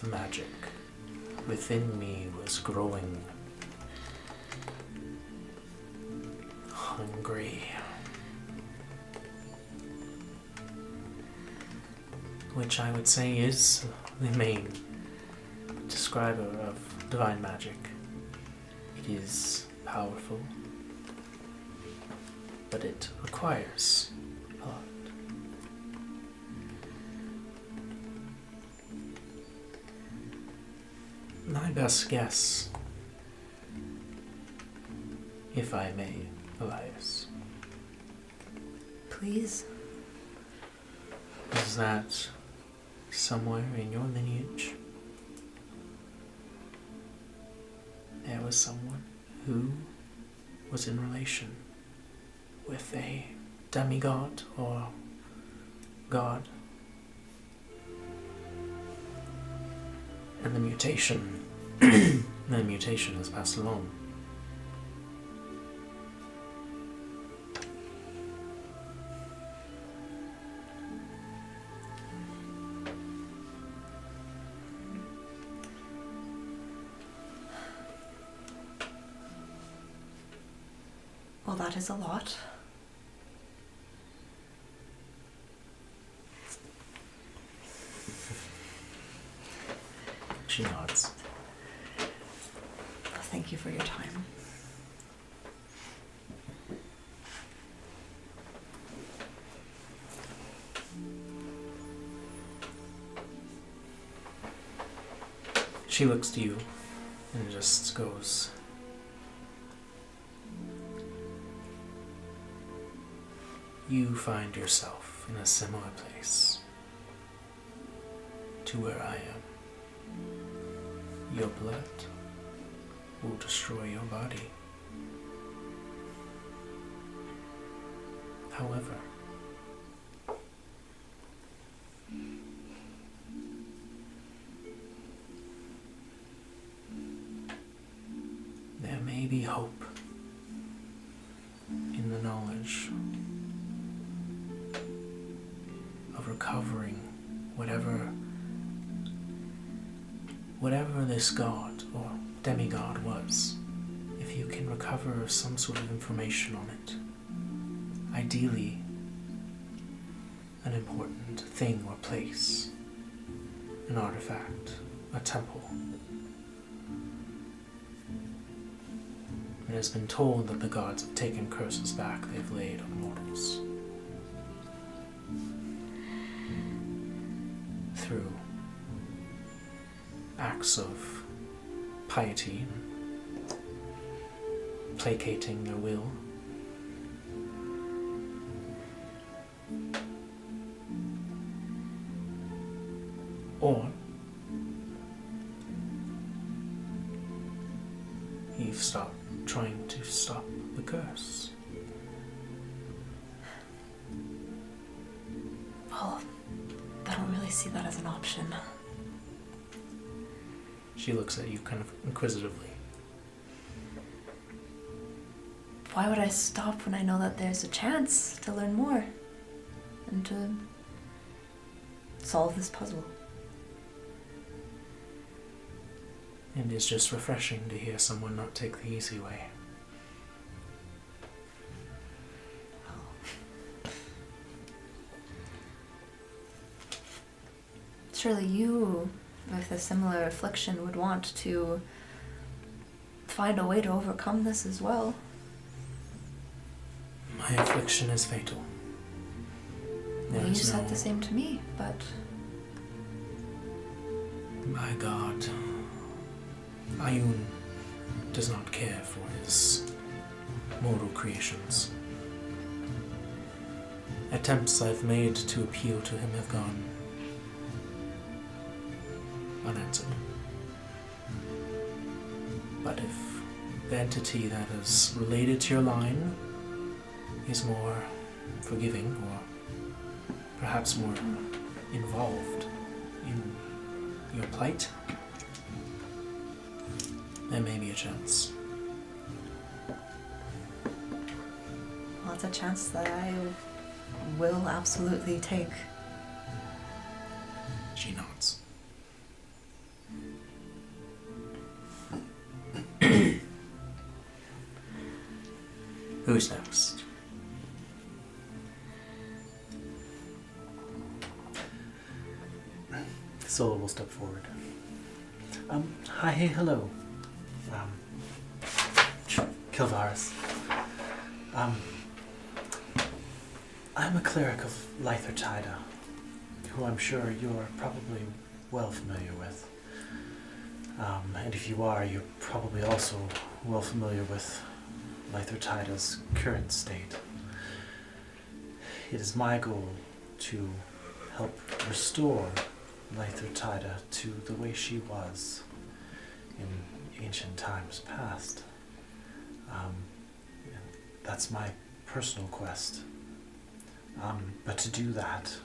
The magic within me was growing hungry, which I would say is the main describer of divine magic. It is powerful. but it requires a lot. My best guess, if I may, Elias, Please. is that somewhere in your lineage there was someone who was in relation with a demigod or god, and the mutation has passed along. Well, that is a lot. She nods. Thank you for your time. She looks to you and just goes, you find yourself in a similar place to where I am. Your blood will destroy your body. However, there may be hope in the knowledge of recovering whatever this god or demigod was. If you can recover some sort of information on it, ideally an important thing or place, an artifact, a temple. It has been told that the gods have taken curses back they've laid on mortals. Through acts of piety, placating their will. Or you've stopped trying to stop the curse. Well, I don't really see that as an option. She looks at you kind of inquisitively. Why would I stop when I know that there's a chance to learn more and to solve this puzzle? And it's just refreshing to hear someone not take the easy way. Surely you, with a similar affliction, would want to find a way to overcome this as well. My affliction is fatal. Well, you said the same to me, but... My God, Ayun does not care for his mortal creations. Attempts I've made to appeal to him have gone unanswered. But if the entity that is related to your line is more forgiving or perhaps more involved in your plight, there may be a chance. Well, it's a chance that I will absolutely take. She nods. Who's next? Solo will step forward. Hi, hey, hello. Kilvaris. I'm a cleric of Lyther Tida, who I'm sure you're probably well familiar with. And if you are, you're probably also well familiar with Lyther Tida's current state. It is my goal to help restore Lyther Tida to the way she was in ancient times past. That's my personal quest. But to do that,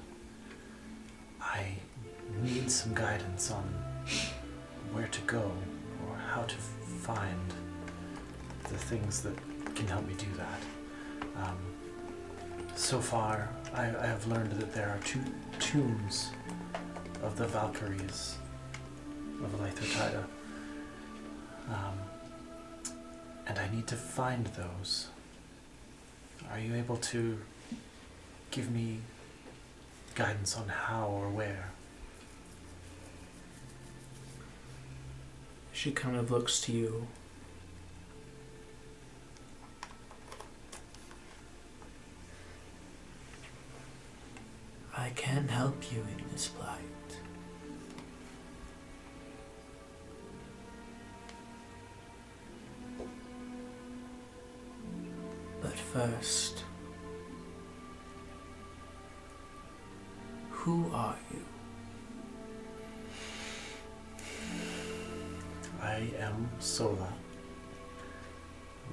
I need some guidance on where to go or how to find the things that can help me do that. So far, I have learned that there are 2 tombs of the Valkyries of Lyther Tida. And I need to find those. Are you able to give me guidance on how or where? She kind of looks to you. I can help you in this plight. But first, who are you? I am Sola,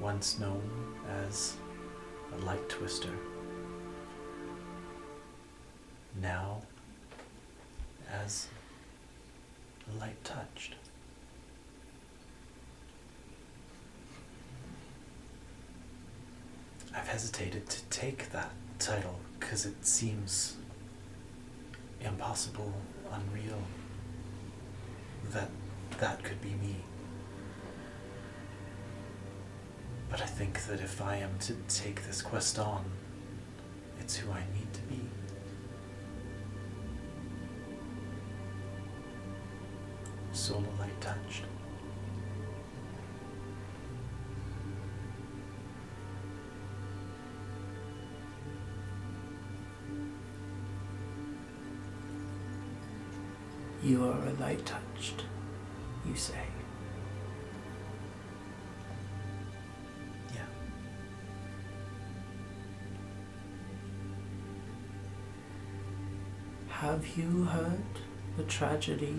once known as a light twister. Now as a light touched. I've hesitated to take that title because it seems impossible, unreal, that that could be me. But I think that if I am to take this quest on, it's who I need to be. Solar light touched. You are a light touched, you say. Yeah. Have you heard the tragedy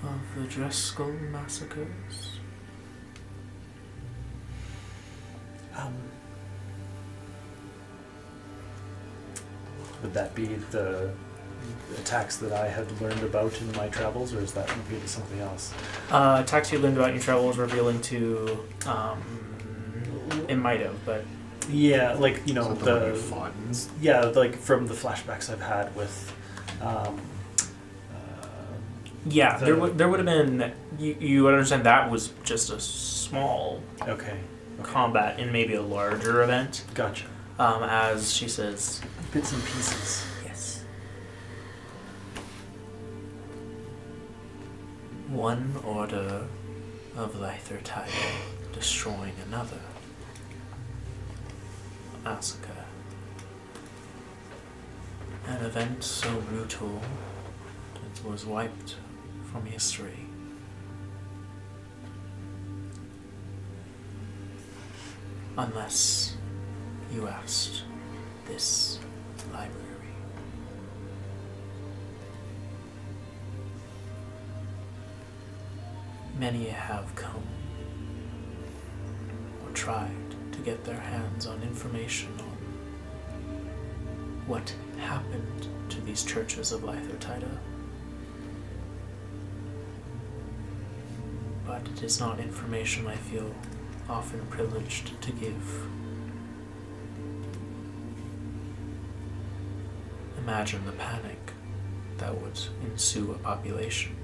of the Driscoll massacres? Would that be the attacks that I had learned about in my travels, or is that really something else? Attacks you learned about in your travels revealing to, it might have, but... Yeah, like, you know, Yeah, like from the flashbacks I've had with, Yeah, there would have been... You would understand that was just a small okay. combat in maybe a larger event. Gotcha. As she says... Bits and pieces. Yes. One order of Lyther Tida destroying another. Massacre. An event so brutal it was wiped from history. Unless you asked this library. Many have come or tried to get their hands on information on what happened to these churches of Lyther Tida. But it is not information I feel often privileged to give. Imagine the panic that would ensue a population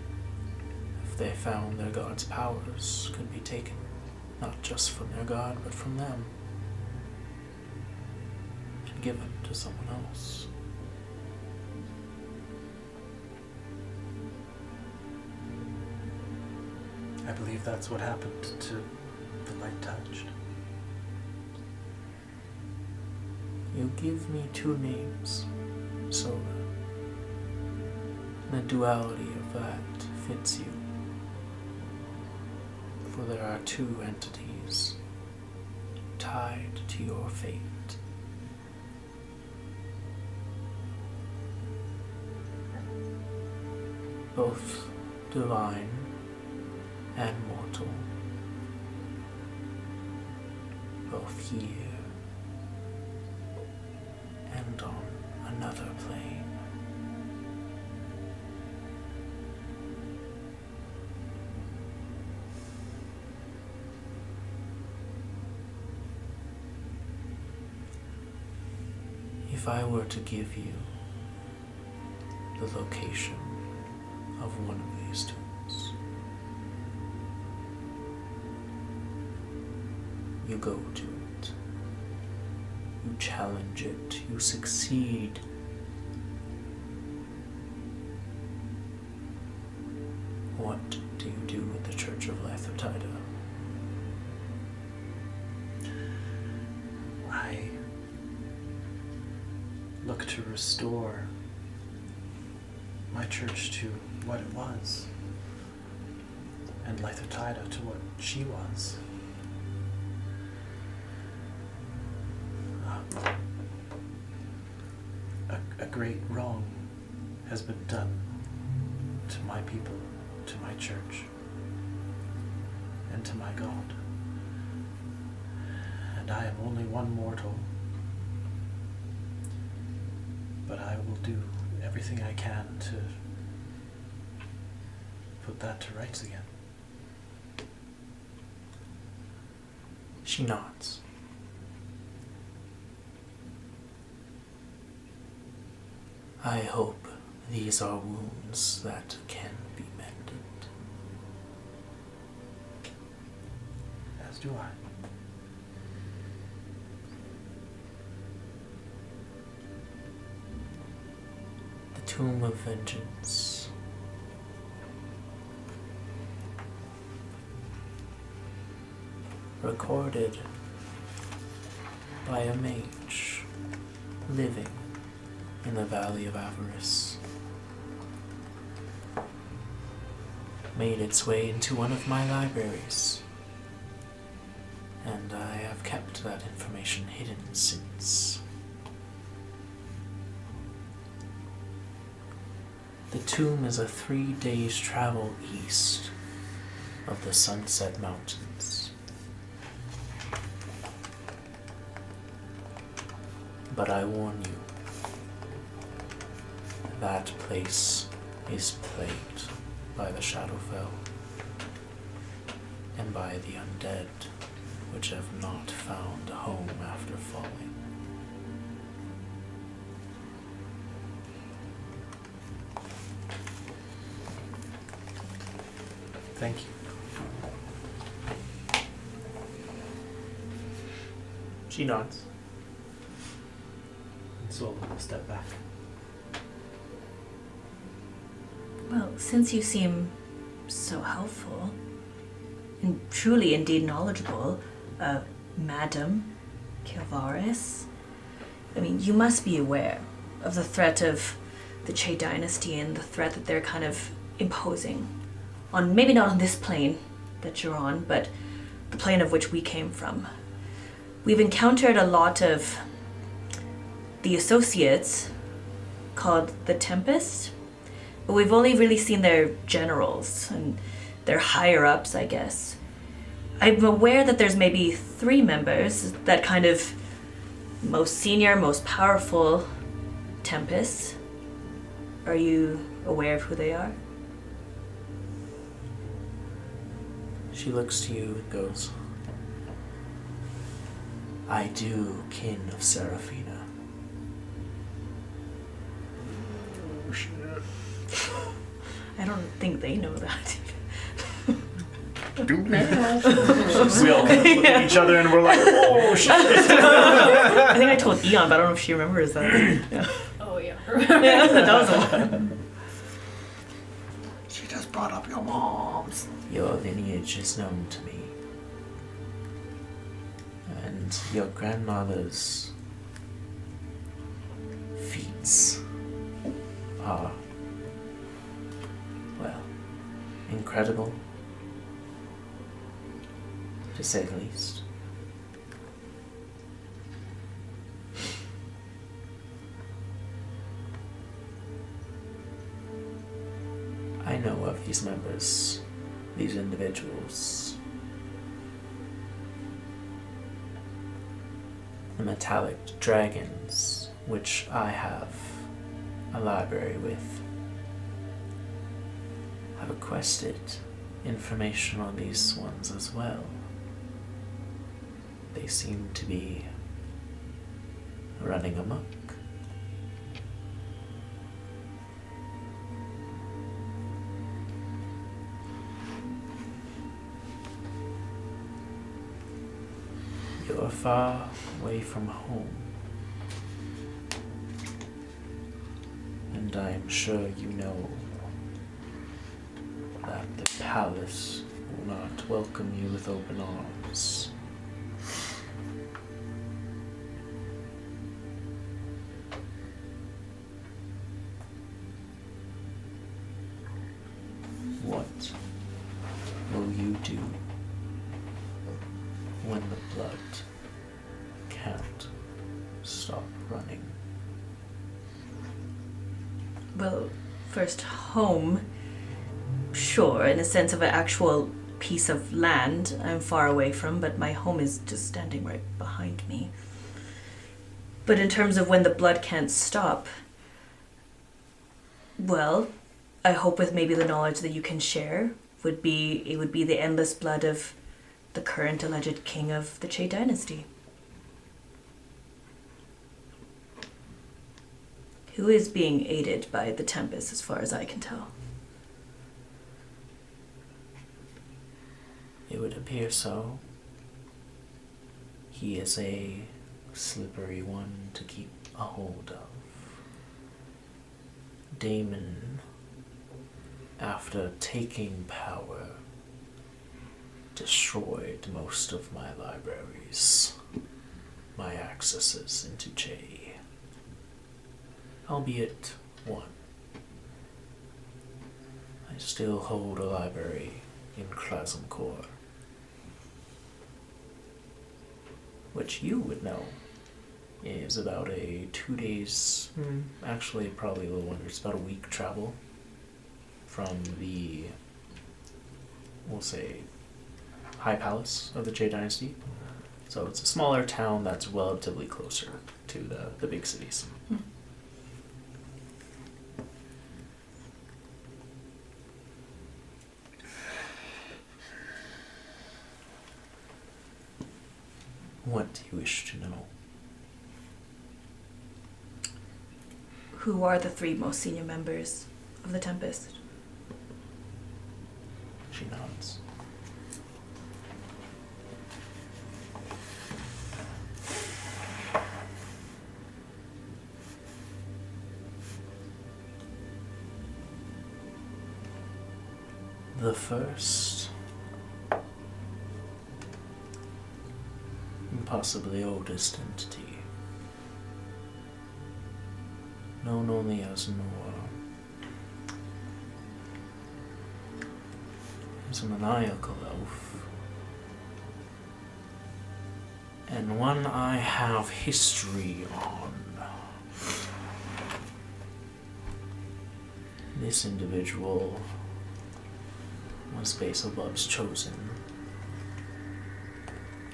if they found their god's powers could be taken, not just from their god, but from them, and given to someone else. I believe that's what happened to the light touched. You give me two names, so the duality of that fits you. For there are two entities tied to your fate. Both divine and mortal. Both here and on another plane. If I were to give you the location of one of these tombs, you go to it, you challenge it, you succeed. What do you do with the Church of Lythotida? I look to restore my church to what it was, and Lythotida to what she was. A great wrong has been done to my people, to my church, and to my God. And I am only one mortal, but I will do everything I can to put that to rights again. She nods. I hope these are wounds that can be mended. As do I. The Tomb of Vengeance. Recorded by a mage living in the Valley of Avarice. Made its way into one of my libraries, and I have kept that information hidden since. The tomb is a 3 days travel east of the Sunset Mountains. But I warn you, that place is plagued by the Shadowfell and by the undead, which have not found a home after falling. Thank you. She nods. And so we'll step back. Well, since you seem so helpful and truly indeed knowledgeable, Madam Kilvaris, I mean, you must be aware of the threat of the Che dynasty and the threat that they're kind of imposing on, maybe not on this plane that you're on, but the plane of which we came from. We've encountered a lot of the associates called the Tempest, but we've only really seen their generals and their higher-ups, I guess. I'm aware that there's maybe 3 members, that kind of most senior, most powerful Tempest. Are you aware of who they are? She looks to you and goes, I do, kin of Seraphina. Oh, shit. I don't think they know that. Do now. We all look at each other and we're like, oh shit. I think I told Eon, but I don't know if she remembers that. Yeah. Oh yeah. Yeah, that was the one. She just brought up your moms. Your lineage is known to me. And your grandmother's feats are, well, incredible, to say the least. I know of these members, these individuals. The metallic dragons, which I have a library with, have requested information on these ones as well. They seem to be running amok. You're far away from home, and I am sure you know that the palace will not welcome you with open arms. What will you do when the blood can't stop running? Well, first, home. Sure, in a sense of an actual piece of land I'm far away from, but my home is just standing right behind me. But in terms of when the blood can't stop, well, I hope with maybe the knowledge that you can share it would be the endless blood of the current alleged king of the Che dynasty, who is being aided by the Tempest as far as I can tell. It would appear so. He is a slippery one to keep a hold of. Damon, after taking power, destroyed most of my libraries, my accesses into Che, albeit one. I still hold a library in Clasm Core, which you would know is about a 2 days, actually probably a little under, it's about a week travel from the, we'll say, High Palace of the Che Dynasty. So it's a smaller town that's relatively closer to the big cities. What do you wish to know? Who are the three most senior members of the Tempest? She nods. The first, and possibly oldest entity, known only as Nora, is a maniacal elf, and one I have history on. This individual was Basilbub's chosen,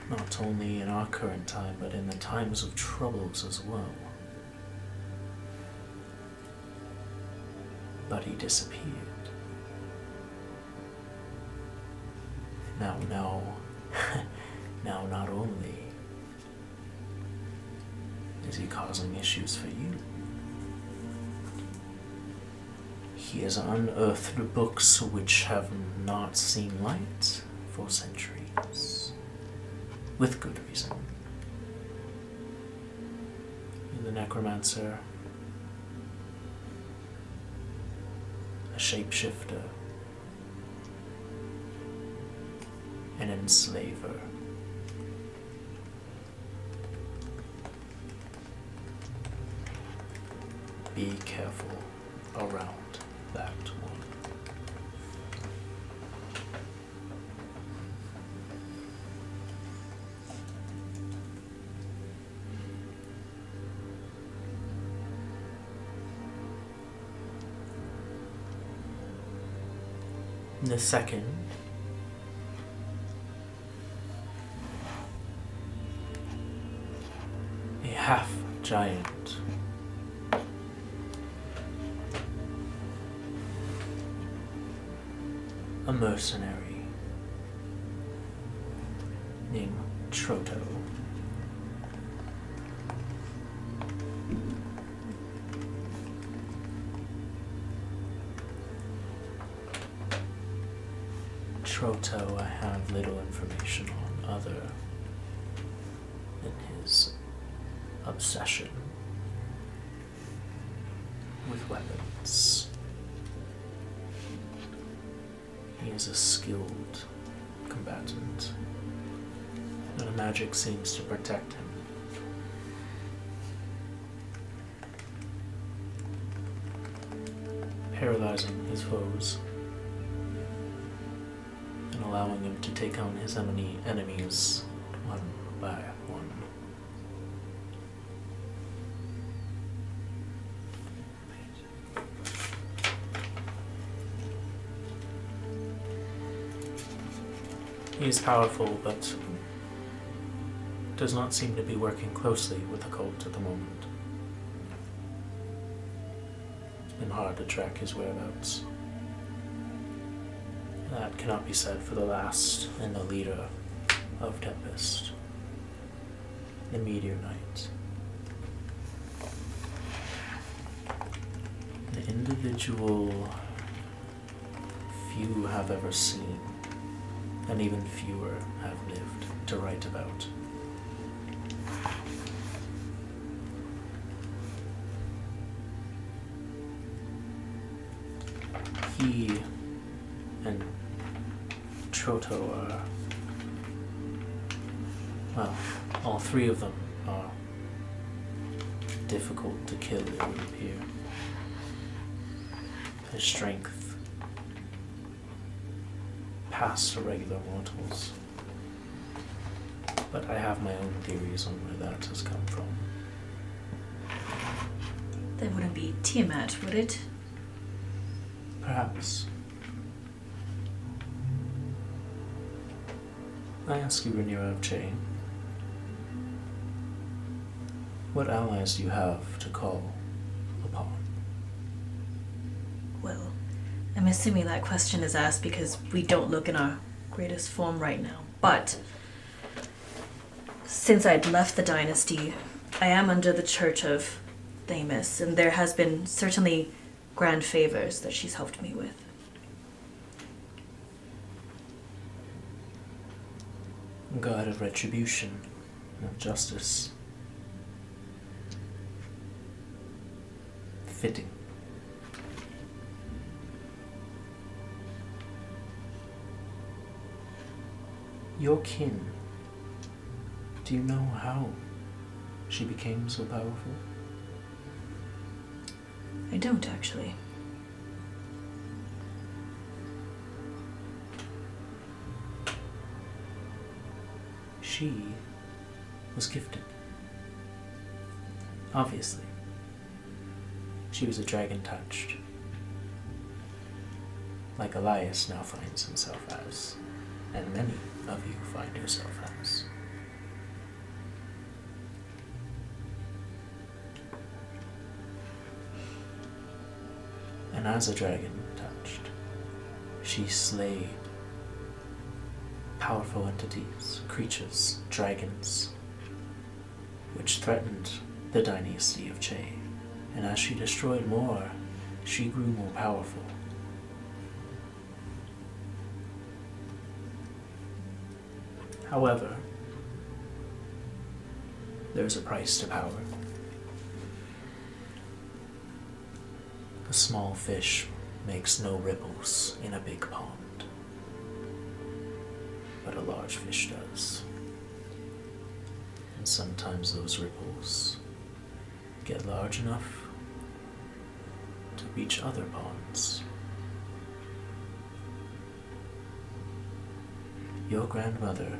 not only in our current time, but in the times of troubles as well. But he disappeared. Now, not only is he causing issues for you, he has unearthed books which have not seen light for centuries, with good reason. The Necromancer, a shapeshifter, an enslaver. Be careful around that one. The second a half giant, a mercenary named Troto. Troto, I have little information on other than his obsession with weapons. He is a skilled combatant, and magic seems to protect him. Paralyzing his foes and allowing him to take on his enemies one by one. He is powerful, but does not seem to be working closely with the cult at the moment. It's been hard to track his whereabouts. That cannot be said for the last and the leader of Tempest, the Meteor Knight. An individual few have ever seen, and even fewer have lived to write about. He and Troto are, well, all three of them are difficult to kill, it would appear. His strength past regular mortals. But I have my own theories on where that has come from. That wouldn't be Tiamat, would it? Perhaps. I ask you when you're out of chain, what allies do you have to call upon? Well, I'm assuming that question is asked because we don't look in our greatest form right now. But since I'd left the dynasty, I am under the Church of Thamus, and there has been certainly grand favors that she's helped me with. God of retribution, of justice. Fitting. Your kin, do you know how she became so powerful? I don't, actually. She was gifted. Obviously. She was a dragon touched. Like Elias now finds himself as, and many of you find yourself as. And as a dragon touched, she slayed powerful entities, creatures, dragons, which threatened the dynasty of Che. And as she destroyed more, she grew more powerful. However, there's a price to power. A small fish makes no ripples in a big pond, but a large fish does. And sometimes those ripples get large enough to reach other bonds. Your grandmother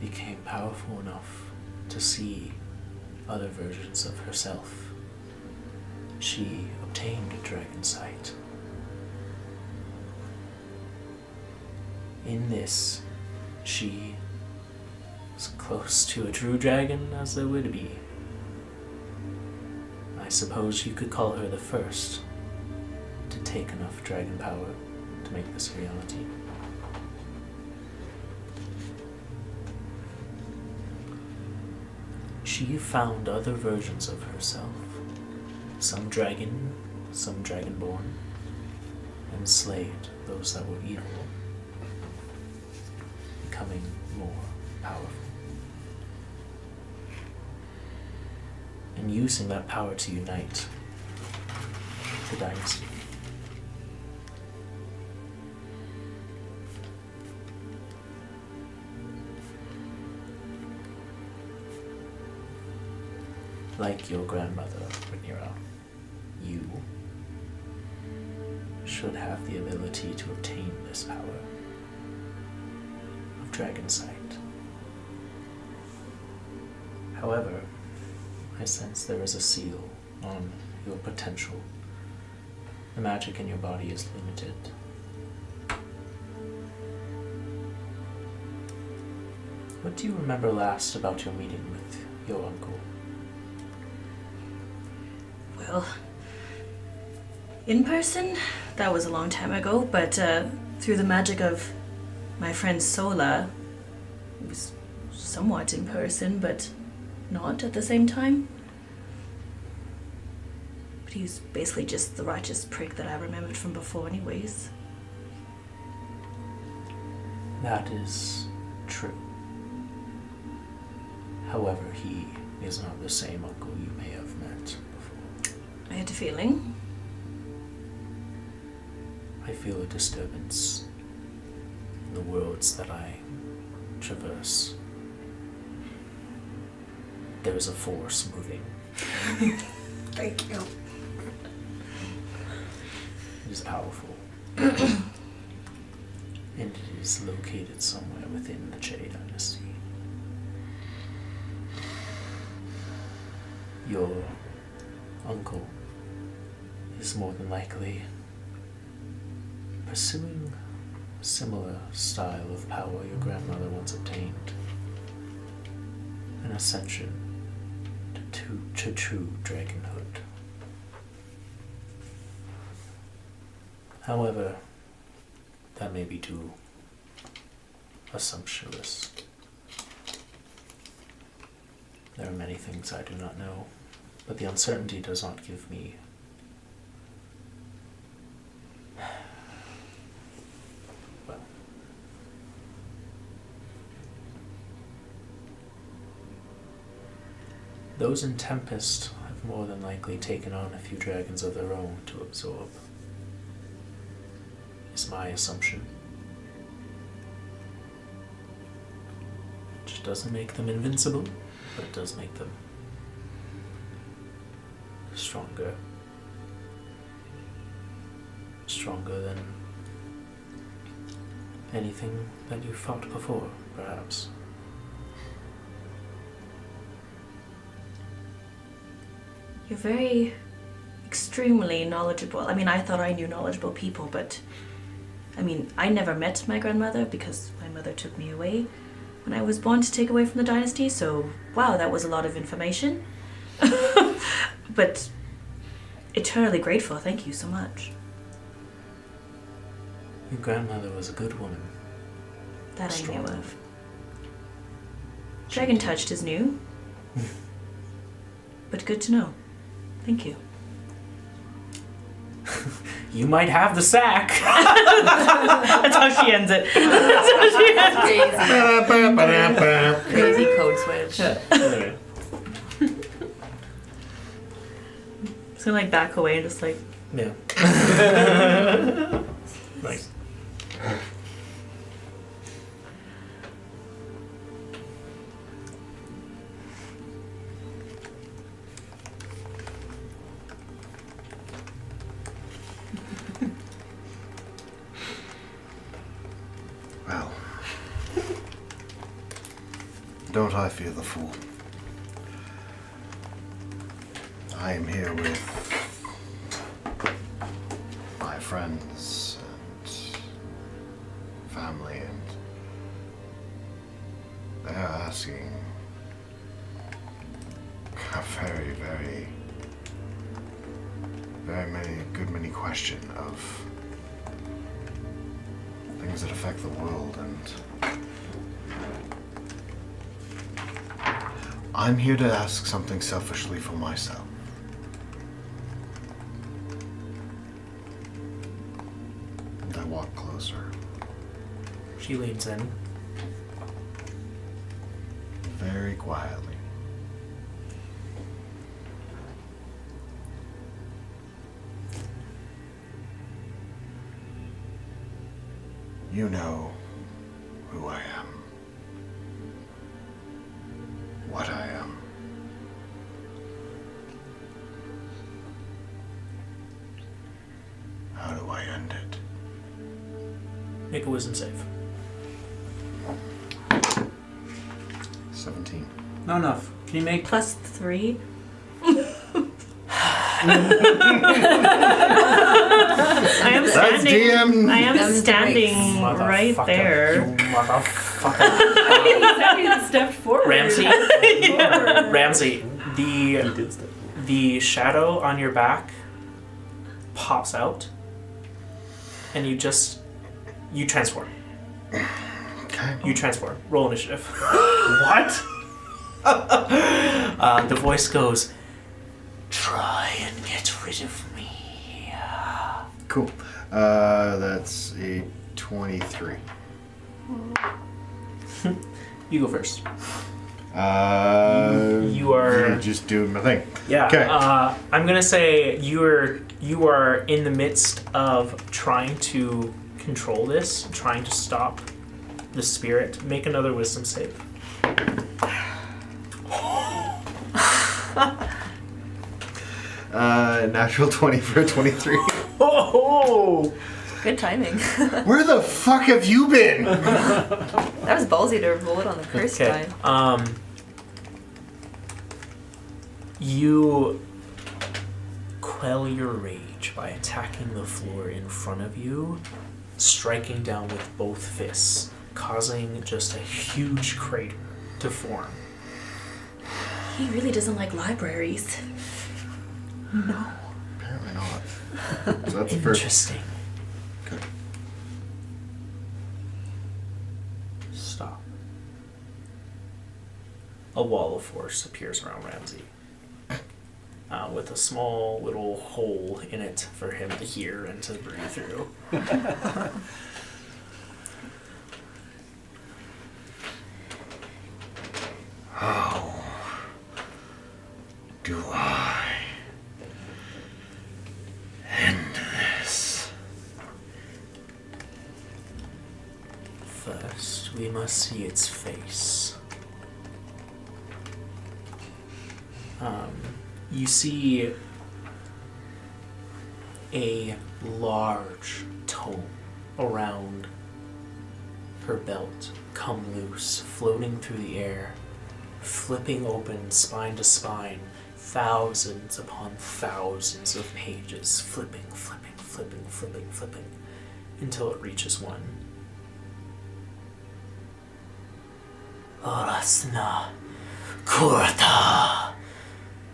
became powerful enough to see other versions of herself. She obtained a dragon sight. In this, she was close to a true dragon as there would be. I suppose you could call her the first to take enough dragon power to make this a reality. She found other versions of herself, some dragon, some dragonborn, and slayed those that were evil, becoming more powerful. And using that power to unite the dynasty. Like your grandmother, Rhaenyra, you should have the ability to obtain this power of dragon sight. However, I sense there is a seal on your potential. The magic in your body is limited. What do you remember last about your meeting with your uncle? Well, in person, that was a long time ago, but through the magic of my friend Sola, it was somewhat in person, but not at the same time. But he was basically just the righteous prick that I remembered from before anyways. That is true. However, he is not the same uncle you may have met before. I had a feeling. I feel a disturbance in the worlds that I traverse. There is a force moving. Thank you. It is powerful. And it is located somewhere within the Che dynasty. Your uncle is more than likely pursuing a similar style of power your grandmother once obtained. An ascension to true dragonhood. However, that may be too assumptuous. There are many things I do not know, but the uncertainty does not give me well. Those in Tempest have more than likely taken on a few dragons of their own to absorb, is my assumption. Which doesn't make them invincible, but it does make them stronger. Stronger than anything that you fought before, perhaps. You're very extremely knowledgeable. I mean, I thought I knew knowledgeable people, but I mean, I never met my grandmother because my mother took me away when I was born to take away from the dynasty, so wow, that was a lot of information. But eternally grateful, thank you so much. Your grandmother was a good woman. That Strong. I knew of. Dragon Touched is new. But good to know. Thank you. You might have the sack. That's how she ends it. That's how she ends it. Crazy code switch. Anyway. It's gonna like back away and just like Yeah. Nice. don't I feel the fool? I am here with my friends and family, and they're asking a very many questions of things that affect the world, and I'm here to ask something selfishly for myself. And I walk closer. She leans in. Very quietly. You know who I am. What I am. How do I end it? Make a wisdom save. 17. Not enough. Can you make +3. I am That's standing. DM. I am Them's the standing right Motherfucker. there. You motherfucker. He stepped forward. Ramsey, the shadow on your back pops out, and you transform. Okay. You transform. Roll initiative. what? The voice goes, "Try and get rid of me." Cool. That's a 23. You go first. You are- You're just doing my thing. Yeah. Okay. I'm gonna say you are in the midst of trying to control this, trying to stop the spirit. Make another wisdom save. Natural 20 for a 23. Oh! Good timing. Where the fuck have you been? That was ballsy to roll it on the curse Okay. die. You quell your rage by attacking the floor in front of you, striking down with both fists, causing just a huge crater to form. He really doesn't like libraries. Apparently not. So that's the first. Interesting. Okay. Stop. A wall of force appears around Ramsey, with a small little hole in it for him to hear and to breathe through. How do I end this? First, we must see its face. You see a large tome around her belt come loose, floating through the air, flipping open spine to spine, thousands upon thousands of pages, flipping, until it reaches one. Orasna Kurata.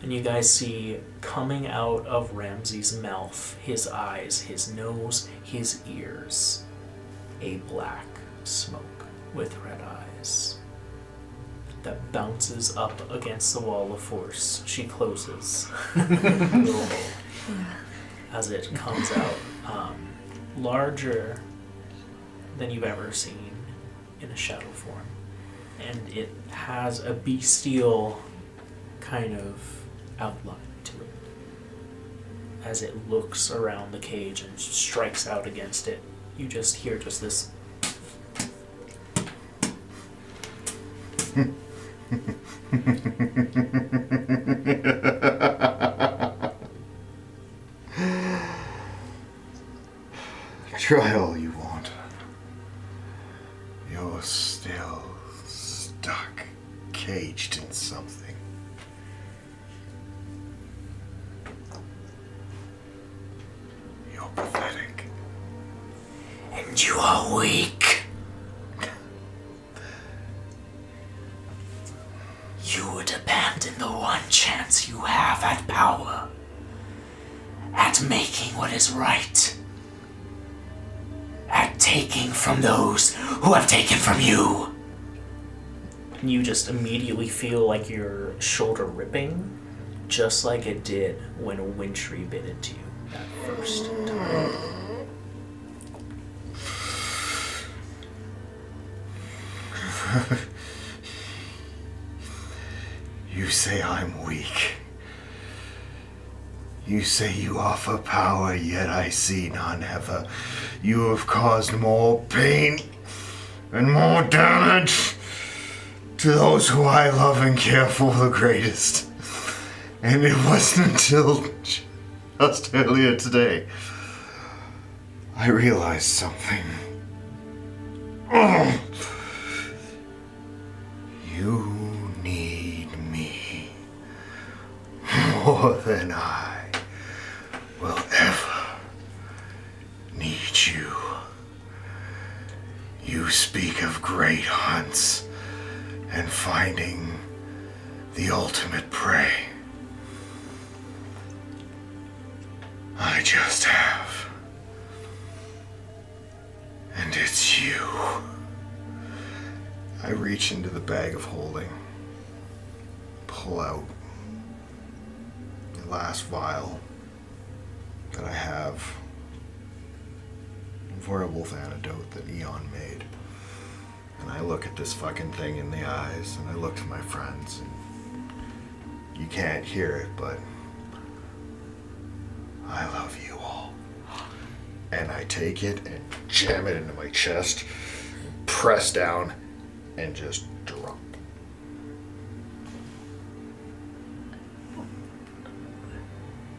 And you guys see coming out of Ramsey's mouth, his eyes, his nose, his ears, a black smoke with red eyes that bounces up against the wall of force. She closes as it comes out, larger than you've ever seen in a shadow form. And it has a bestial kind of outline to it. As it looks around the cage and strikes out against it, you just hear just this. Try all you want. You're still stuck, caged in something. You're pathetic. And you are weak. You would abandon the one chance you have at power, at making what is right, at taking from those who have taken from you. And you just immediately feel like your shoulder ripping, just like it did when a wintry bit into you that first time. You say I'm weak. You say you offer power, yet I see none ever. You have caused more pain and more damage to those who I love and care for the greatest. And it wasn't until just earlier today I realized something. You need me more than I will ever need you. You speak of great hunts and finding the ultimate prey. I just have. And it's you. I reach into the bag of holding, pull out the last vial that I have, a werewolf antidote that Eon made. And I look at this fucking thing in the eyes, and I look to my friends, and you can't hear it, but I love you all. And I take it and jam it into my chest, press down, and just drop.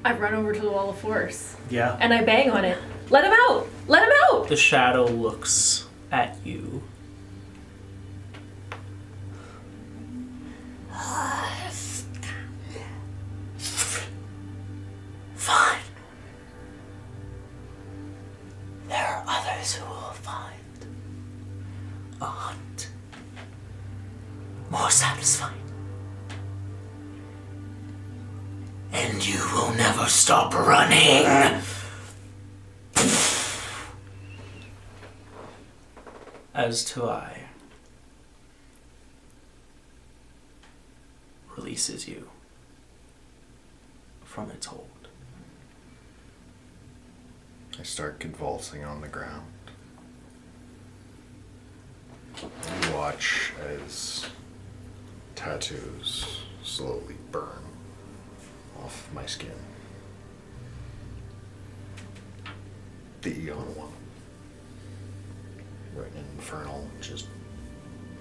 I run over to the wall of force. Yeah. And I bang on it. Let him out! Let him out! The shadow looks at you. Fine. There are others who will find a hunt more satisfying. And you will never stop running. As to I releases you from its hold. I start convulsing on the ground. You watch as tattoos slowly burn off my skin. The Eon one. Right in Infernal just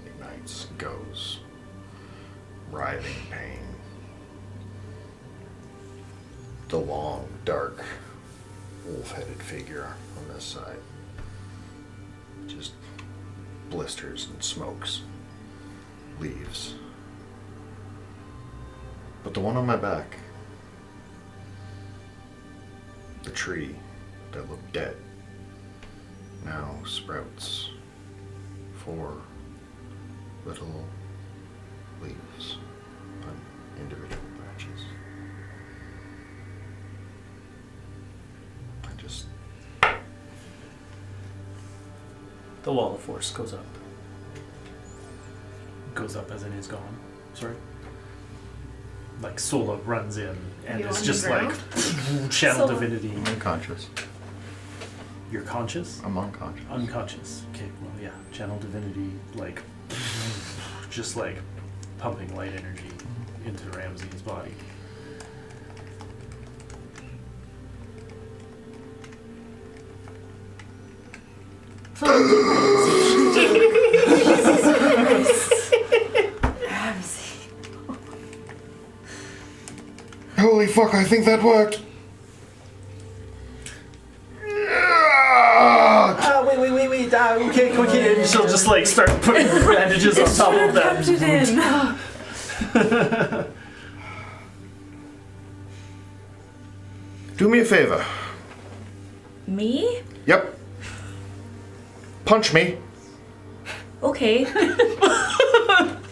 ignites, goes. Writhing pain. The long, dark, wolf-headed figure on this side just blisters and smokes, leaves. But the one on my back, the tree that looked dead, now sprouts 4 little leaves on individual branches. I just... The wall of force goes up. Goes up as in is gone. Sorry. Like Sola runs in and You is on just the like channel Sola. divinity. I'm unconscious. You're conscious? I'm unconscious. Unconscious. Okay, well yeah. Channel divinity like just like pumping light energy into Ramsey's body. Holy fuck, I think that worked! Wait. Okay, quick in. She'll just like start putting bandages on top of them. Kept it in. Do me a favor. Me? Yep. Punch me. Okay.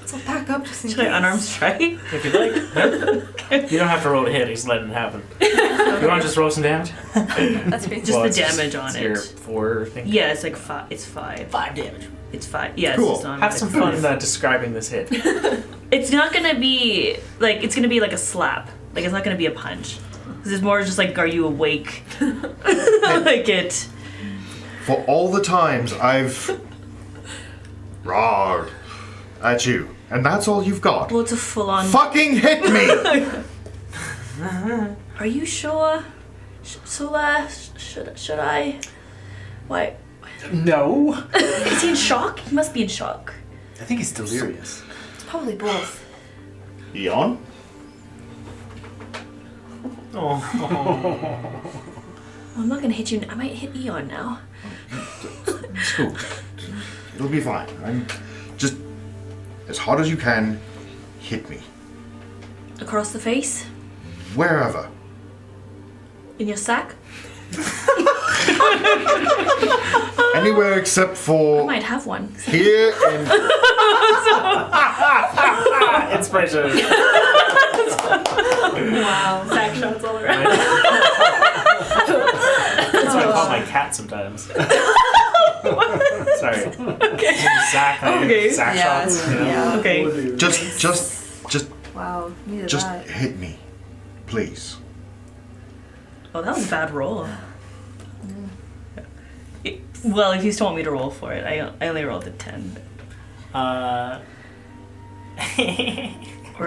So back up just in Should I case. unarmed strike? If you'd like. You don't have to roll to hit, just let it happen. You want to just roll some damage? That's great. Just the it's damage on your it. 4 thing. Yeah, it's like 5. It's 5. 5 damage. It's 5. Yeah, Cool. it's just on Have some fun describing this hit. It's not gonna be like it's gonna be like a slap. Like it's not gonna be a punch. This is more just like, are you awake? Like it. For all the times I've roared at you, and that's all you've got. Well, it's a full-on. Fucking hit me! Are you sure? Sola, should I? Why? No. Is he in shock? He must be in shock. I think he's delirious. It's probably both. Eon? Oh. Well, I'm not gonna hit you. I might hit Eon now. It's cool. It'll be fine. I'm just as hard as you can. Hit me. Across the face? Wherever. In your sack? Anywhere except I for might have one. here and Inspiration. Wow. Sack shots all around. That's what I call my cat sometimes. Sorry. Okay. Zach, Okay. Zach Yeah, shots. You know? yeah. Okay. just Wow, neither just that. hit me, please. Oh, that was a bad roll. Well, if you still want me to roll for it, I only rolled a 10. Or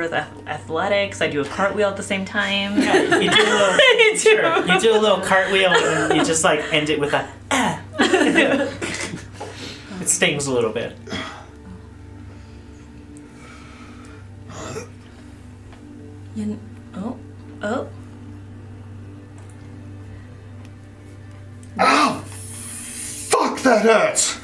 with athletics, I do a cartwheel at the same time. Yeah, you do a little. Sure. You do a little cartwheel and you just like end it with a. It stings a little bit. Oh. Ow! Fuck, that hurts!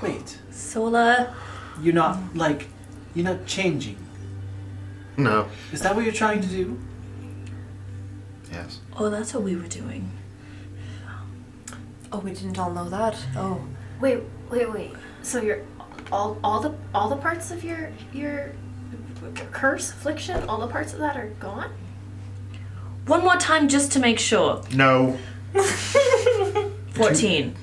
Wait. Sola. You're not changing. No. Is that what you're trying to do? Yes. Oh, that's what we were doing. Oh, we didn't all know that. Oh. Wait. So you're all the parts of your curse, affliction, all the parts of that are gone? One more time just to make sure. No. 14.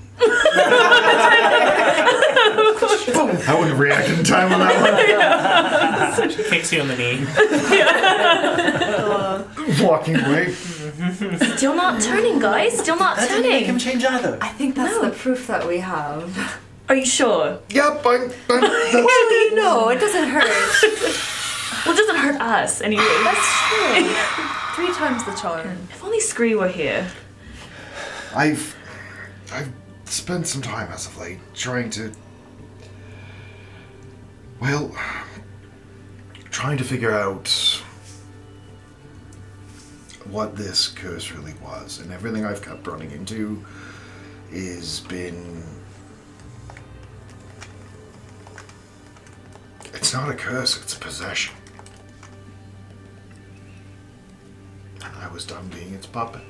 I wouldn't have reacted in time on that She kicks you in the knee. one. Walking away. Still not turning, guys. Still not That didn't make him turning. change either. I think that's No. the proof that we have. Are you sure? Yep, that's No, it doesn't hurt. Well, it doesn't hurt us anyway. That's true. 3 times the charm. If only Scree were here. I've spent some time as of late trying to figure out what this curse really was, and everything I've kept running into is been... It's not a curse, it's a possession. And I was done being its puppet.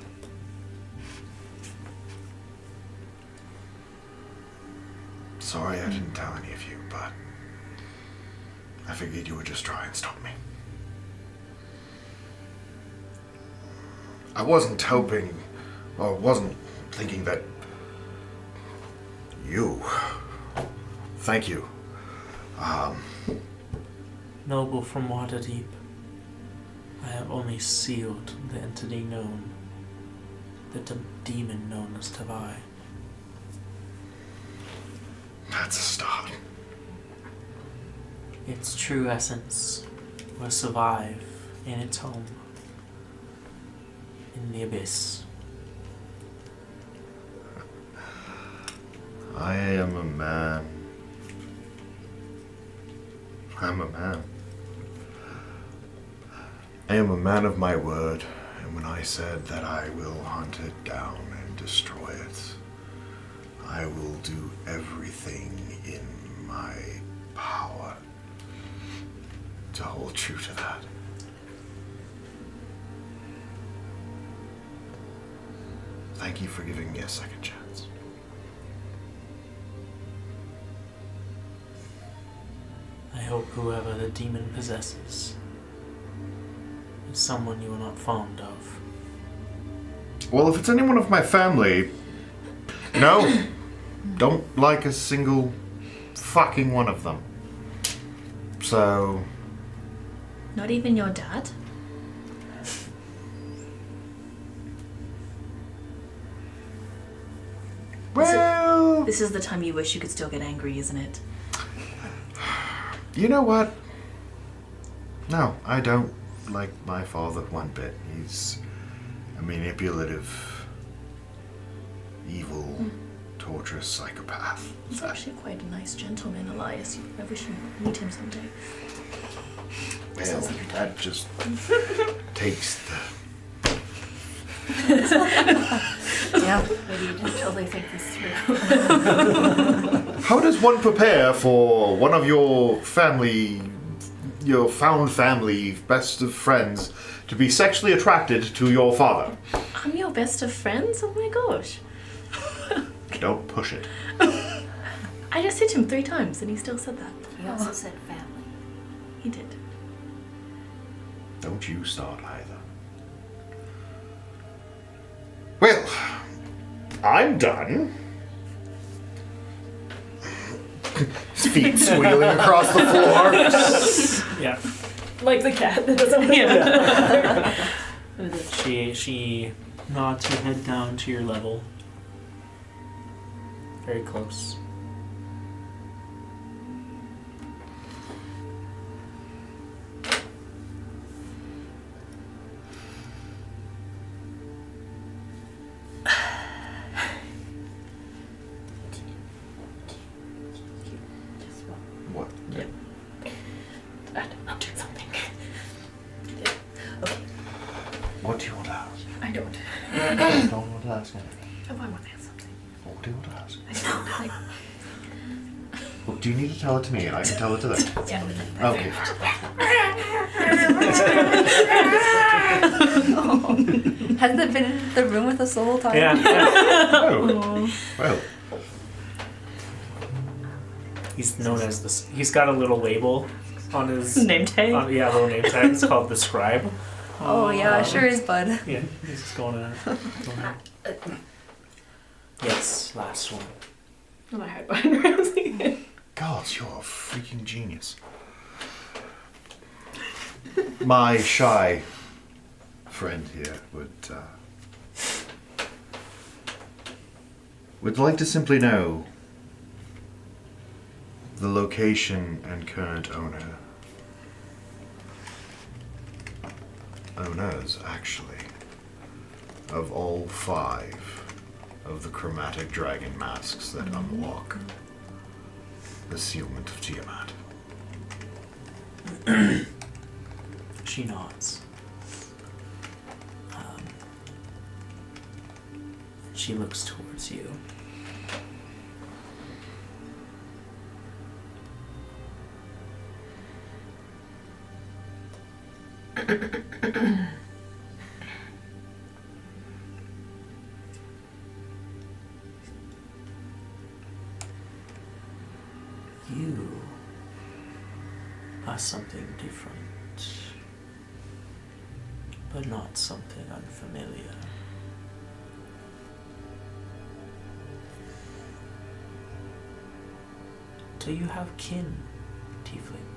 Sorry I didn't tell any of you, but I figured you would just try and stop me. I wasn't hoping, or wasn't thinking that you... Thank you. Noble from Waterdeep, I have only sealed the entity known, the demon known as Tavai. That's a start. Its true essence will survive in its home, in the abyss. I am a man. I'm a man. I am a man of my word, and when I said that I will hunt it down and destroy it, I will do everything in my power to hold true to that. Thank you for giving me a second chance. I hope whoever the demon possesses is someone you are not fond of. Well, if it's anyone of my family, no, don't like a single fucking one of them. So, Not even your dad? well, This is the time you wish you could still get angry, isn't it? you know what? No, I don't like my father one bit. He's a manipulative, evil, torturous psychopath. He's actually quite a nice gentleman, Elias. I wish you meet him someday. Well, that just takes the... Yeah. Maybe you didn't totally think this through. How does one prepare for one of your family, your found family, best of friends, to be sexually attracted to your father? I'm your best of friends? Oh my gosh. Don't push it. I just hit him 3 times and he still said that. He also said family. He did. Don't you start either. Well, I'm done. His feet squealing across the floor. Yeah. Like the cat that doesn't She nods her head down to your level. Very close. What? Yep. I'll do something. What do you want to ask? I don't. I don't want to ask anything. Oh, I want to ask something. What do you want to ask? I don't. Well, do you need to tell it to me and I can tell it to them? Yeah. Okay. Hasn't it been in the room with us the whole time? Yeah. Oh. Well, He's known as this. He's got a little label on his Name tag? yeah, a little name tag. It's called the Scribe. Oh yeah, sure is, bud. Yeah, he's just going to. Yes, last one. And I hide behind Ramsey. God, you're a freaking genius. My shy friend here would like to simply know the location and current owners, actually, of all 5 of the chromatic dragon masks that unlock the sealment of Tiamat. She nods. She looks towards you. You are something different, but not something unfamiliar. Do you have kin, Tiefling?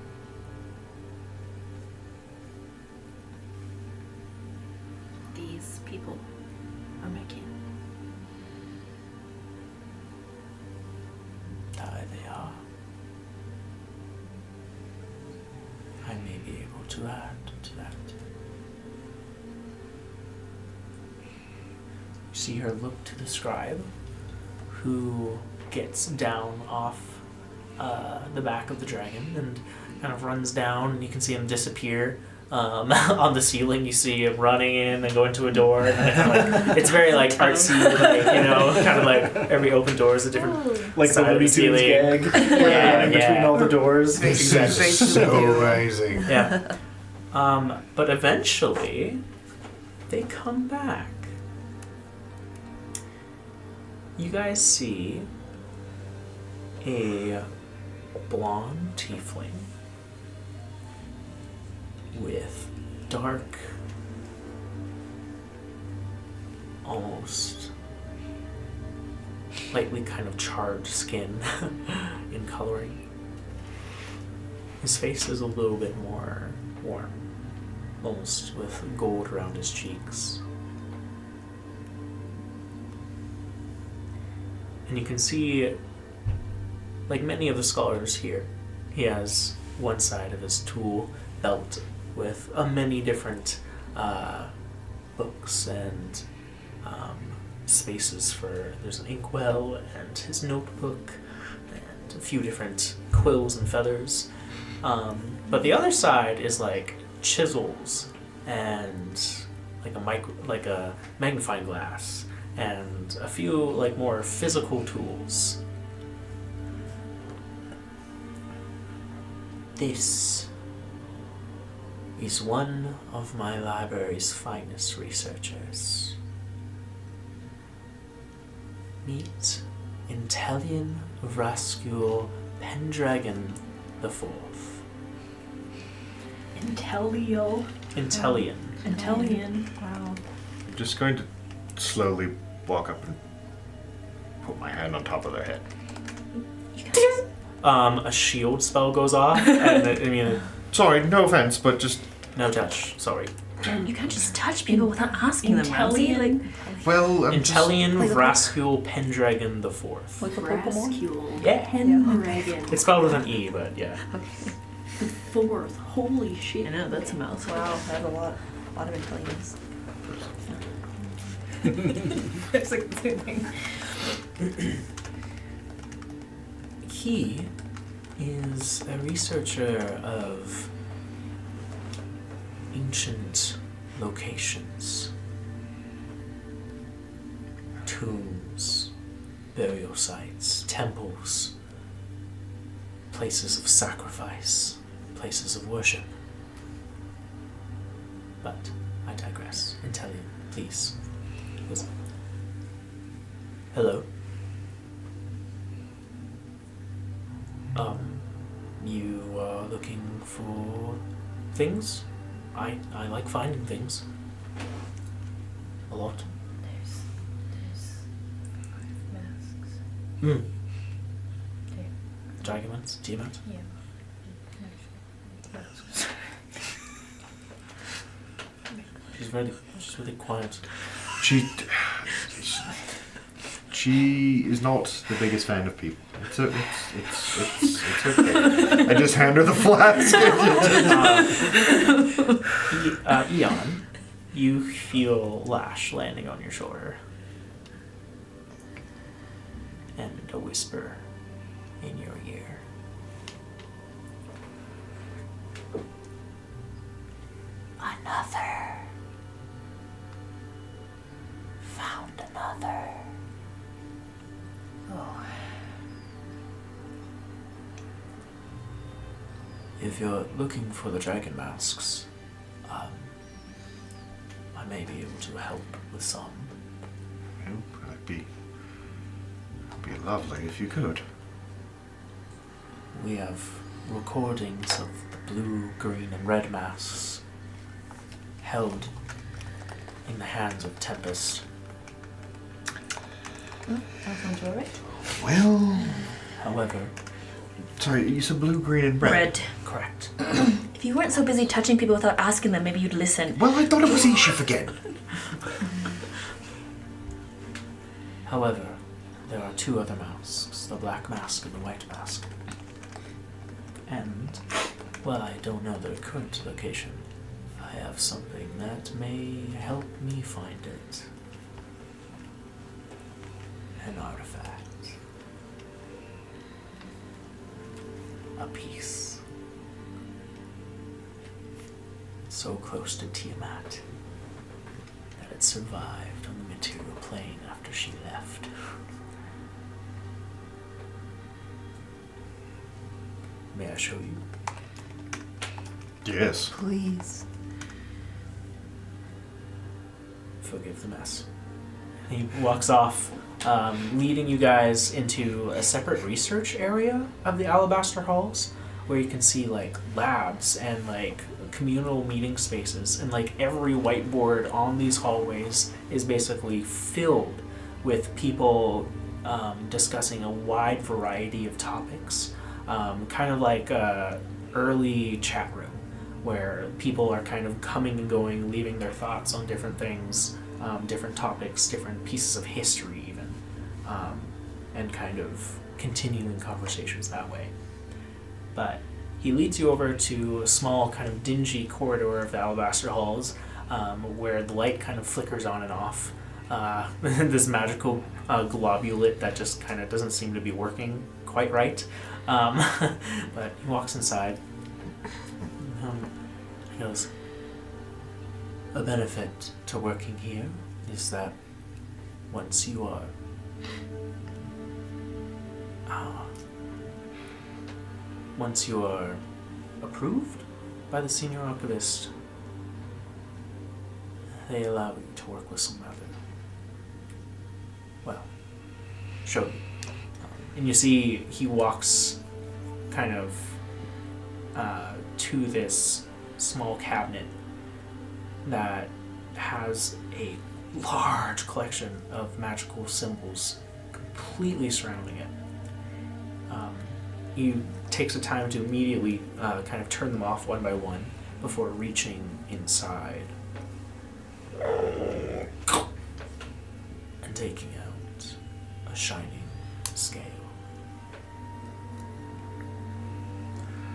These people are my kin. Aye, they are. I may be able to add to that. You see her look to the scribe, who gets down off the back of the dragon and kind of runs down, and you can see him disappear on the ceiling. You see him running in and going to a door. And it's very like artsy, like, kind of like every open door is a different Like the side of Looney the Tunes ceiling. gag. Yeah, In between all the doors. This Exactly. is so amazing. Yeah. But eventually, they come back. You guys see a blonde tiefling with dark, almost lightly kind of charred skin in coloring. His face is a little bit more warm, almost with gold around his cheeks. And you can see, like many of the scholars here, he has one side of his tool belt with many different books and spaces for, there's an inkwell and his notebook and a few different quills and feathers. But the other side is like chisels and like a magnifying glass and a few like more physical tools. This is one of my library's finest researchers. Meet Intellian Rascule Pendragon the Fourth. Intellian. Wow. I'm just going to slowly walk up and put my hand on top of their head. A shield spell goes off, and Sorry, no offense, but just... no touch. Sorry. You can't just touch people without asking them, Ramsey. Like, Well, I'm Intellian Rascule Pendragon the Fourth. Like a Pokemon? Rascule. Yeah. Pendragon. It's spelled with an E, but yeah. Okay. The fourth. Holy shit. I know, that's a mouthful. Wow, that's a lot of intelligence. It's like the same thing. He is a researcher of ancient locations, tombs, burial sites, temples, places of sacrifice, places of worship. But I digress. Intellian, please. Hello. You are looking for things? I like finding things. A lot. There's 5 masks. Hmm. There. Dragons? Tiamat? Yeah. She's really quiet. She is not the biggest fan of people. It's okay. I just hand her the flask. Eon, you feel lash landing on your shoulder. And a whisper in your ear. Another. Found another. Oh. If you're looking for the dragon masks, I may be able to help with some. Well, it'd be lovely if you could. We have recordings of the blue, green, and red masks held in the hands of Tempest. That sounds alright. Well, However, sorry, you said blue, green, and red. Red. correct. If you weren't so busy touching people without asking them, maybe you'd listen. Well, I thought it was Isha again. However, there are 2 other masks, the black mask and the white mask. And, while I don't know their current location, I have something that may help me find it. An artifact. A piece. So so close to Tiamat that it survived on the material plane after she left. May I show you? Yes. Please. Forgive the mess. He walks off, leading you guys into a separate research area of the Alabaster Halls, where you can see like labs and like communal meeting spaces, and like every whiteboard on these hallways is basically filled with people discussing a wide variety of topics, kind of like a early chat room where people are kind of coming and going, leaving their thoughts on different things, different topics, different pieces of history even, and kind of continuing conversations that way. But he leads you over to a small kind of dingy corridor of the Alabaster Halls, where the light kind of flickers on and off. This magical globulate that just kind of doesn't seem to be working quite right. But he walks inside. He goes, a benefit to working here is that once you are approved by the Senior Archivist, they allow you to work with some other, well, show you. And you see he walks kind of to this small cabinet that has a large collection of magical symbols completely surrounding it. He takes the time to immediately kind of turn them off one by one before reaching inside and taking out a shining scale.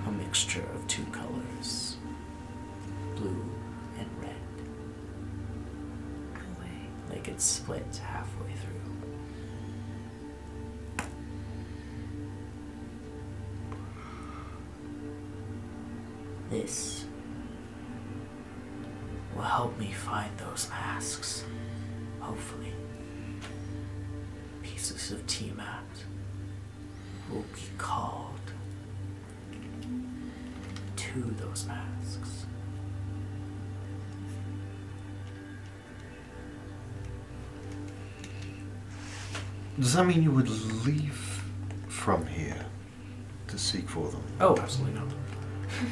A mixture of two colors, blue and red. No way. Like it's split halfway through. This will help me find those masks, hopefully. Pieces of Tiamat will be called to those masks. Does that mean you would leave from here to seek for them? Oh, absolutely not.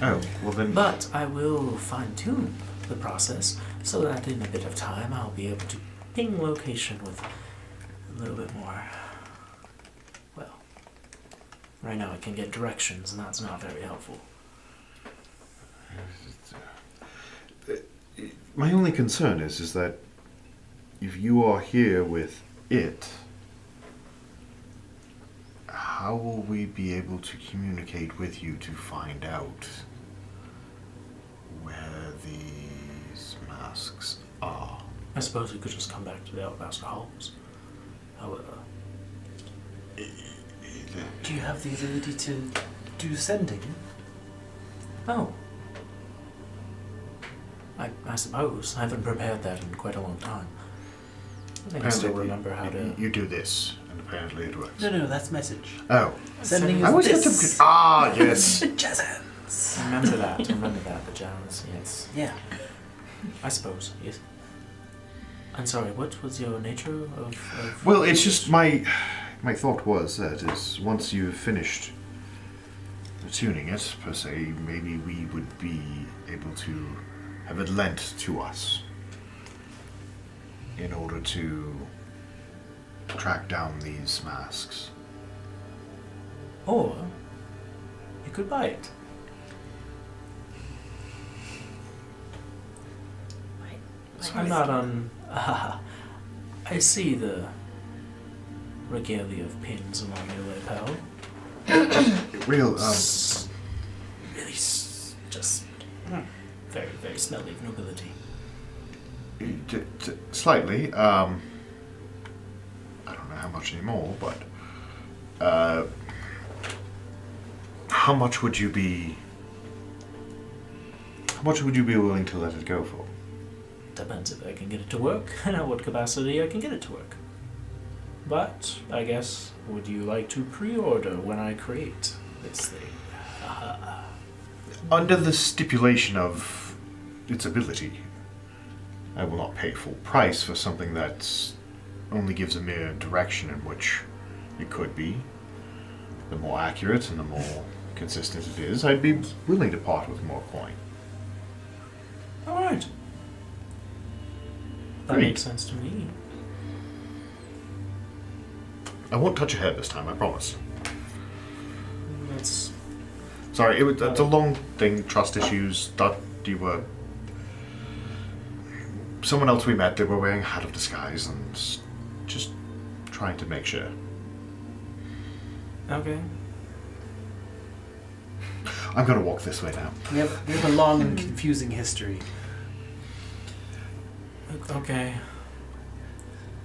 Oh, well then... But I will fine-tune the process so that in a bit of time I'll be able to ping location with a little bit more. Well, right now I can get directions and that's not very helpful. My only concern is that if you are here with it, how will we be able to communicate with you to find out where these masks are? I suppose we could just come back to the Alabaster Halls. However... Do you have the ability to do sending? Oh. I suppose. I haven't prepared that in quite a long time. I think I still remember how to... You do this, and apparently it works. No, that's message. Oh. Sending I is always get this. them... Ah, yes. Jazz hands. I remember that, the jazz, yes. Yeah. I suppose, yes. I'm sorry, what was your nature of... Well, it's just my thought was that is once you've finished tuning it, per se, maybe we would be able to have it lent to us in order to track down these masks. Or you could buy it. I'm not on... I see the regalia of pins along your lapel. Real, Really just very, very smelly of nobility. Slightly. I don't know how much anymore, but how much would you be How much would you be willing to let it go for? Depends if I can get it to work and at what capacity I can get it to work. But, I guess, would you like to pre-order when I create this thing? Under the stipulation of its ability, I will not pay full price for something that only gives a mere direction in which it could be. The more accurate and the more consistent it is, I'd be willing to part with more coin. Alright. That Great. makes sense to me. I won't touch your head this time, I promise. That's... Sorry, it's a long thing, trust issues, thought you were... Someone else we met, they were wearing a hat of disguise and just trying to make sure. Okay. I'm gonna walk this way now. We have a long and confusing history. Okay.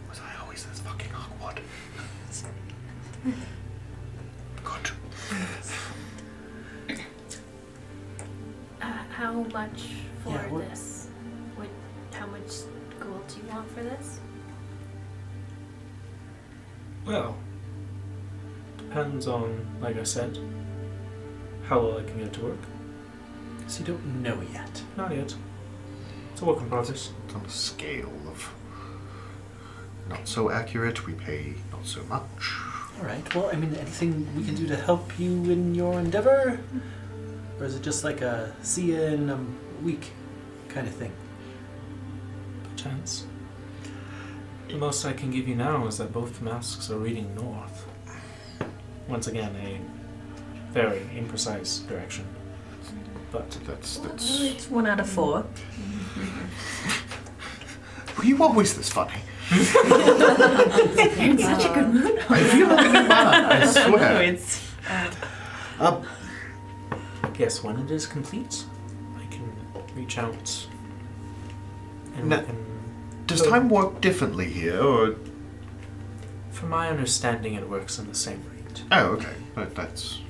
Was I always this fucking awkward? Good. How much for Yeah, what- this? How much gold do you want for this? Well, depends on, like I said, how well I can get it to work. So you don't know yet. Not yet. It's a work in progress. It's on a scale of not so accurate, we pay not so much. Alright, well, I mean, anything we can do to help you in your endeavor? Or is it just like a see you in a week kind of thing? Chance. The most I can give you now is that both masks are reading north. Once again, a very imprecise direction. But That's It's 1 out of 4. Were you always this funny? In such a good mood. I feel like a new man, I swear. It's yes, when it is complete, I can reach out and No. we can... Does time work differently here, or... From my understanding, it works in the same rate. Oh, okay. That's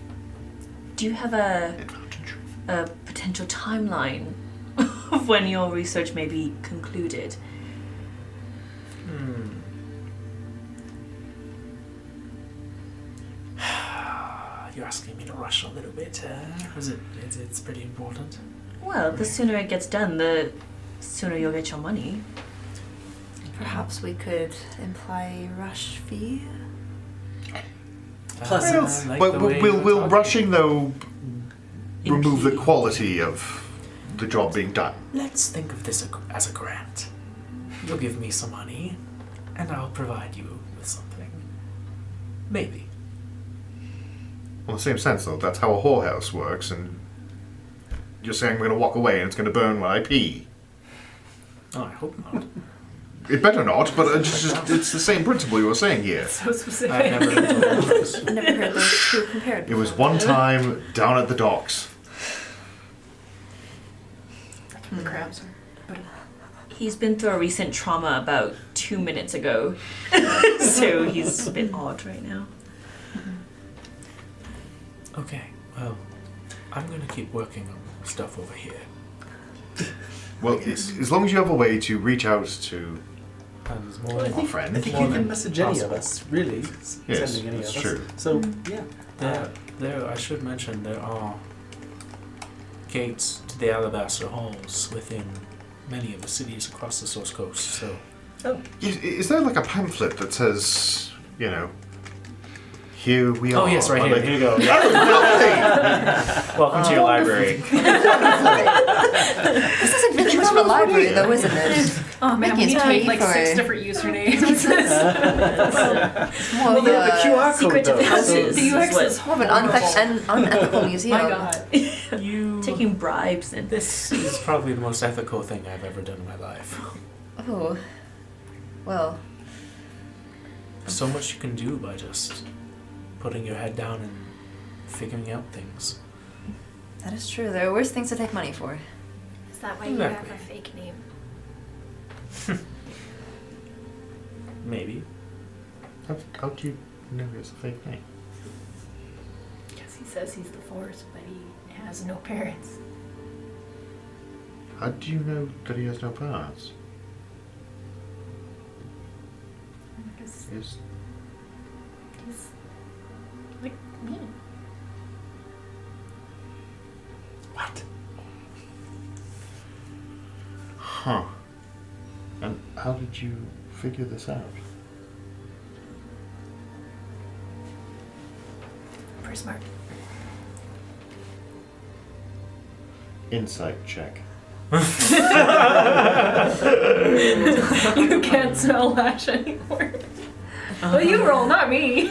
Do you have advantage. a potential timeline of when your research may be concluded? You're asking me to rush a little bit. It's pretty important. Well, the sooner it gets done, the sooner you'll get your money. Perhaps we could imply rush fee. Plus, I it's- like But the way will you're talking. rushing, though, remove the Impede. quality of the job being done? Let's think of this as a grant. You'll give me some money, and I'll provide you with something. Maybe. Well, in the same sense, though, that's how a whorehouse works, and you're saying we're going to walk away and it's going to burn when I pee. Oh, I hope not. It better not, but it's the same principle you were saying here. So specific. I've never been told this. I've never heard those two compared. It was before. one time down at the docks. That's where the crabs are. But He's been through a recent trauma about 2 minutes ago, so he's a bit odd right now. Okay, well, I'm gonna keep working on stuff over here. Well, as long as you have a way to reach out to And there's Well, more. I think, friend. I think More you can than message any of possible. us, really. Yes, Sending any that's of true. us. So, yeah. There, I should mention, there are gates to the Alabaster Halls within many of the cities across the Source Coast, so... Is there like a pamphlet that says, you know, here we are? Oh yes, right Or here. like- Here you go. Welcome to your library. This isn't really much of a library, though, isn't it? oh man, Mickey's we paid need like for 6 it. different usernames. More Well, of they have a a QR code, Secret though. to houses. The UX is what- is more of an unethical museum. My god. You... taking bribes and This is probably the most ethical thing I've ever done in my life. Oh, well, So much you can do by just putting your head down and figuring out things. that is true. There are worse things to take money for. Is that why you have Exactly. a fake name? Maybe. How do you know it's a fake name? Because he says he's the Force, but he has no parents. How do you know that he has no parts? Because Yes. he's like me. What? Huh. And how did you figure this out? Pretty smart. Insight check. You can't smell ash anymore. Well, you roll, not me.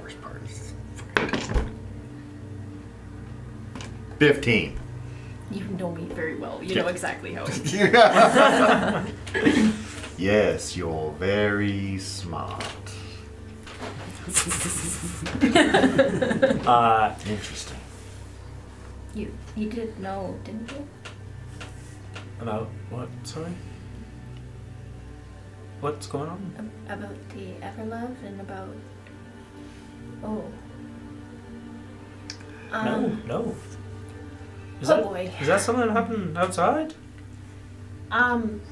Worst part is 15. You know me very well. You know exactly how it is. Yes, you're very smart. Interesting. You did know, didn't you? About what? Sorry? What's going on? About the Everlove and about... Oh. No. Is Oh that, boy. Is that something that happened outside?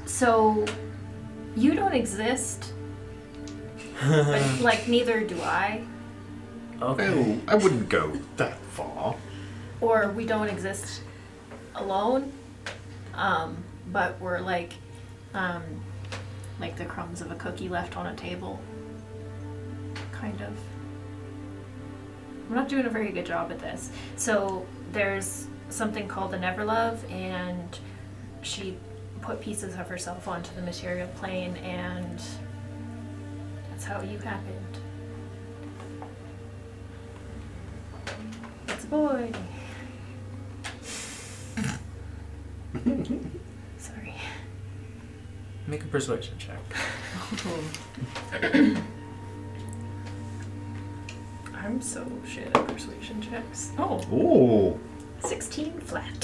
So... You don't exist, but, like, neither do I. Okay. Well, I wouldn't go that far. Or we don't exist alone, but we're like the crumbs of a cookie left on a table. Kind of. I'm not doing a very good job at this. So there's something called an Everlove, and she put pieces of herself onto the material plane, and that's how you happened. It's a boy. Sorry. Make a persuasion check. I'm so shit at persuasion checks. Oh, Ooh, 16 flat.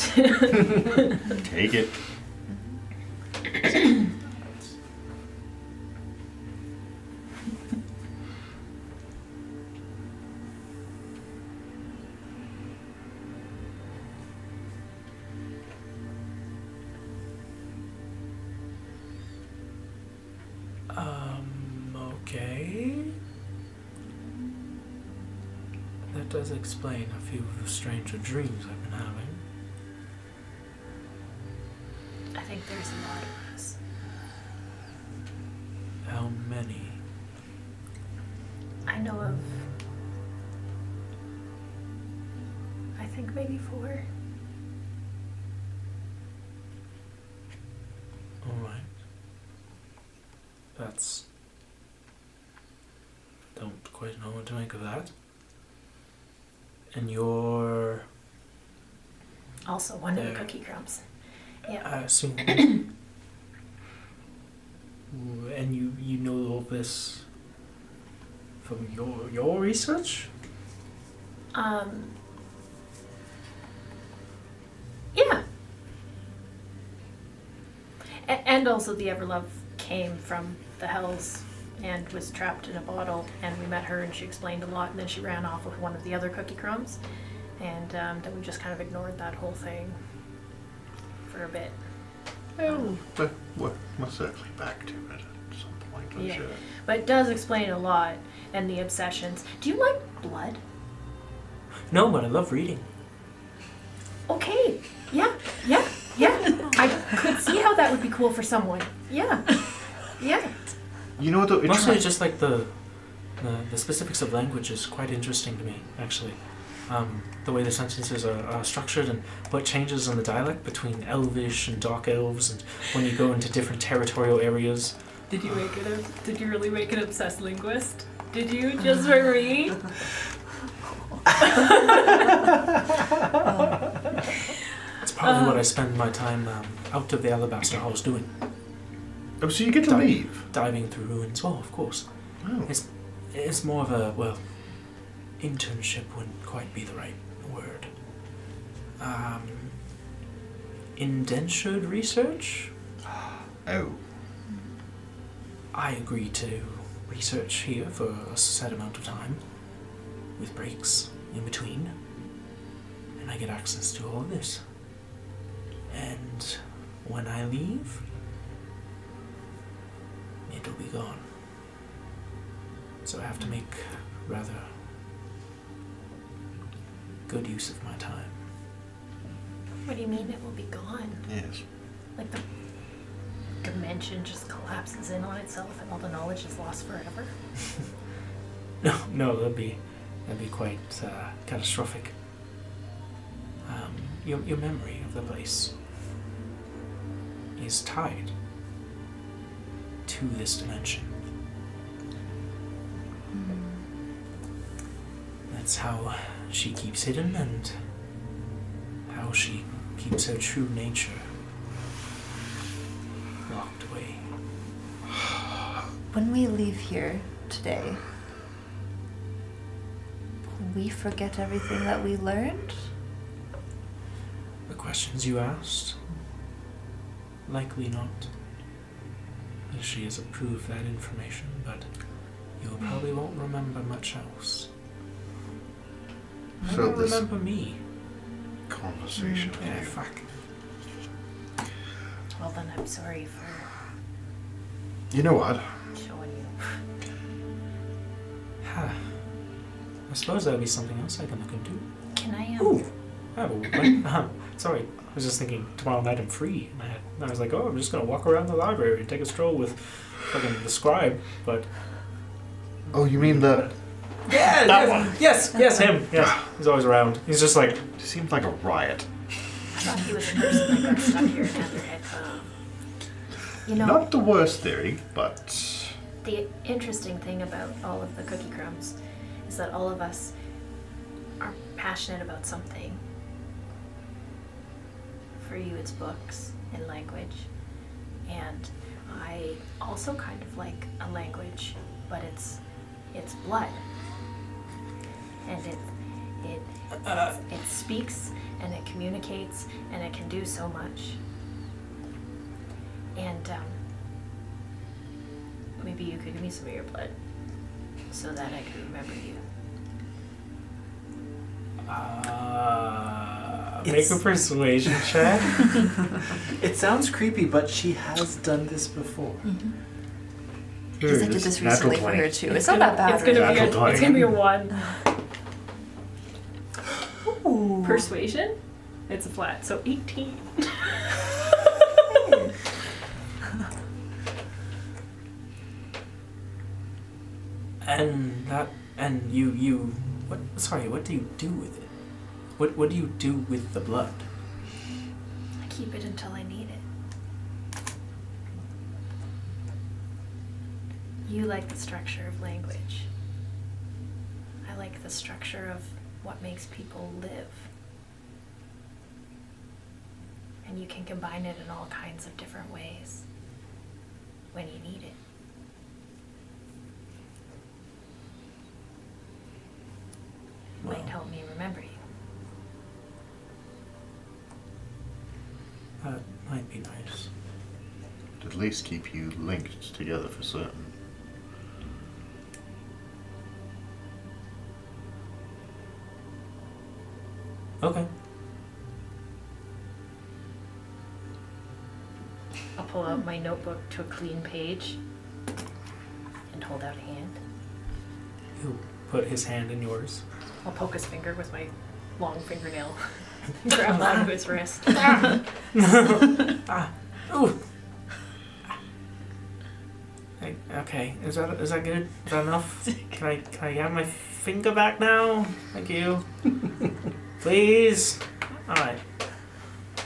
take it. Okay. That does explain a few of the stranger dreams I've been having. I think there's a lot of us. How many? I know of, I think maybe 4. Alright. That's... Don't quite know what to make of that. And you're... Also one of the There. cookie crumbs. Yeah. I assume... And you know all this from your research? Yeah. And also the Everlove came from the Hells and was trapped in a bottle, and we met her and she explained a lot, and then she ran off with one of the other cookie crumbs, and then we just kind of ignored that whole thing for a bit. Well, we're certainly back to it at some point, I'm Yeah. sure. But it does explain a lot, and the obsessions. Do you like blood? No, but I love reading. Okay. Yeah. I could see how that would be cool for someone. Yeah. You know what though? Mostly just like the specifics of language is quite interesting to me, actually. The way the sentences are structured and what changes in the dialect between Elvish and Dark Elves, and when you go into different territorial areas. Did you really make an obsessed linguist? Did you just for me? It's probably what I spend my time out of the Alabaster Halls doing. Oh, so you get to leave? Diving through ruins. Well, of course. Oh. It's more of a, well, internship wouldn't quite be the right word. Indentured research? Oh. I agree to research here for a set amount of time. with breaks in between, and I get access to all of this. And when I leave, it'll be gone. So I have to make rather good use of my time. What do you mean it will be gone? Yes. Like the dimension just collapses in on itself and all the knowledge is lost forever? No, that'd be quite catastrophic. Your memory of the place is tied to this dimension. That's how she keeps hidden and how she keeps her true nature locked away. When we leave here today, will we forget everything that we learned? The questions you asked? Likely not. As she has approved that information, but you probably won't remember much else. So don't this remember me. conversation. Yeah, fuck. Well then I'm sorry for You know what? showing you. Huh. I suppose that would be something else I can look into. Can I Ooh! I have a sorry, I was just thinking tomorrow night I'm free. And I was like, oh, I'm just gonna walk around the library and take a stroll with fucking the scribe, but... Oh, you mean the... Yeah, that one! Yes, him! Yes, he's always around. He's just like... It seemed like a riot. I thought he was the person that got stuck here and had their head cut off. You know, Not the worst theory, but... the interesting thing about all of the cookie crumbs is that all of us are passionate about something. For you, it's books and language. And I also kind of like a language, but it's blood. And it speaks and it communicates and it can do so much. And maybe you could give me some of your blood so that I could remember you. Make a persuasion check. It sounds creepy, but she has done this before. Because I did this recently for her too. It's not gonna- that bad. It's gonna really. be Natural it's gonna be a 1. Ooh. Persuasion? It's a flat, so 18. And you what do you do with it? What do you do with the blood? I keep it until I need it. You like the structure of language. I like the structure of what makes people live. And you can combine it in all kinds of different ways when you need it. It might help me remember you. That might be nice. At least keep you linked together for certain. Okay. I'll pull out my notebook to a clean page and hold out a hand. He'll put his hand in yours. I'll poke his finger with my long fingernail. Grab onto his wrist. Ooh. Okay, is that good? Is that enough? Can I have my finger back now? Thank you. Please. All right.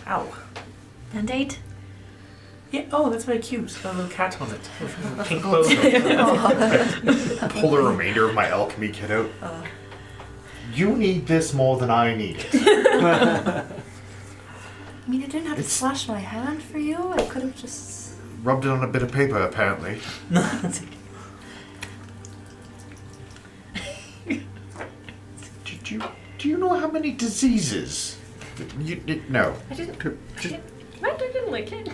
Ow. Band-aid? Yeah. Oh, that's very cute. Got a little cat on it. With a pink bow. Pull the remainder of my alchemy kit out. You need this more than I need it. I mean, I didn't have to It's- slash my hand for you. I could have just. Rubbed it on a bit of paper, apparently. Do you know how many diseases? No. I didn't. Just- I didn't lick it.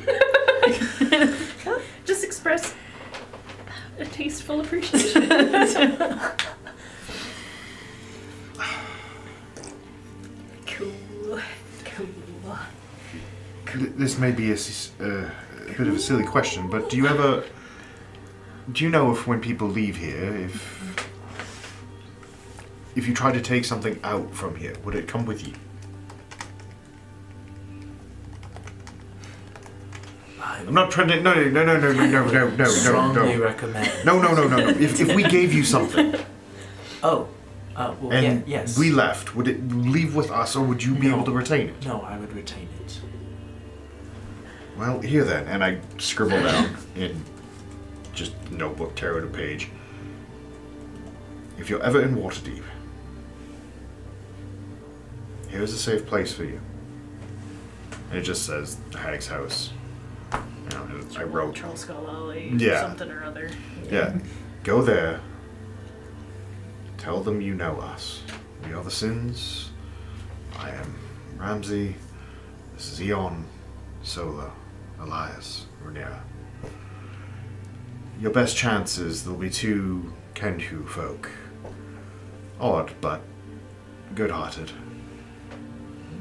Just express a tasteful appreciation. This may be a bit of a silly question, but do you know if when people leave here, if you try to take something out from here, would it come with you? I'm not trying to. No. Strongly recommend. No. If we gave you something. Oh. Well, And yes. we left, would it leave with us, or would you be able to retain it? No, I would retain it. Well, here then, and I scribble down in just notebook, tear out a page. If you're ever in Waterdeep, here's a safe place for you. And it just says the Hag's House. You know, and I wrote. Charles Skull Alley, Yeah. something or other. Yeah. Go there. Tell them you know us. We are the Sins. I am Ramsey. This is Eon, Sola, Elias, Rhaenyra. Your best chances, there'll be 2 Kenhu folk. Odd, but good-hearted.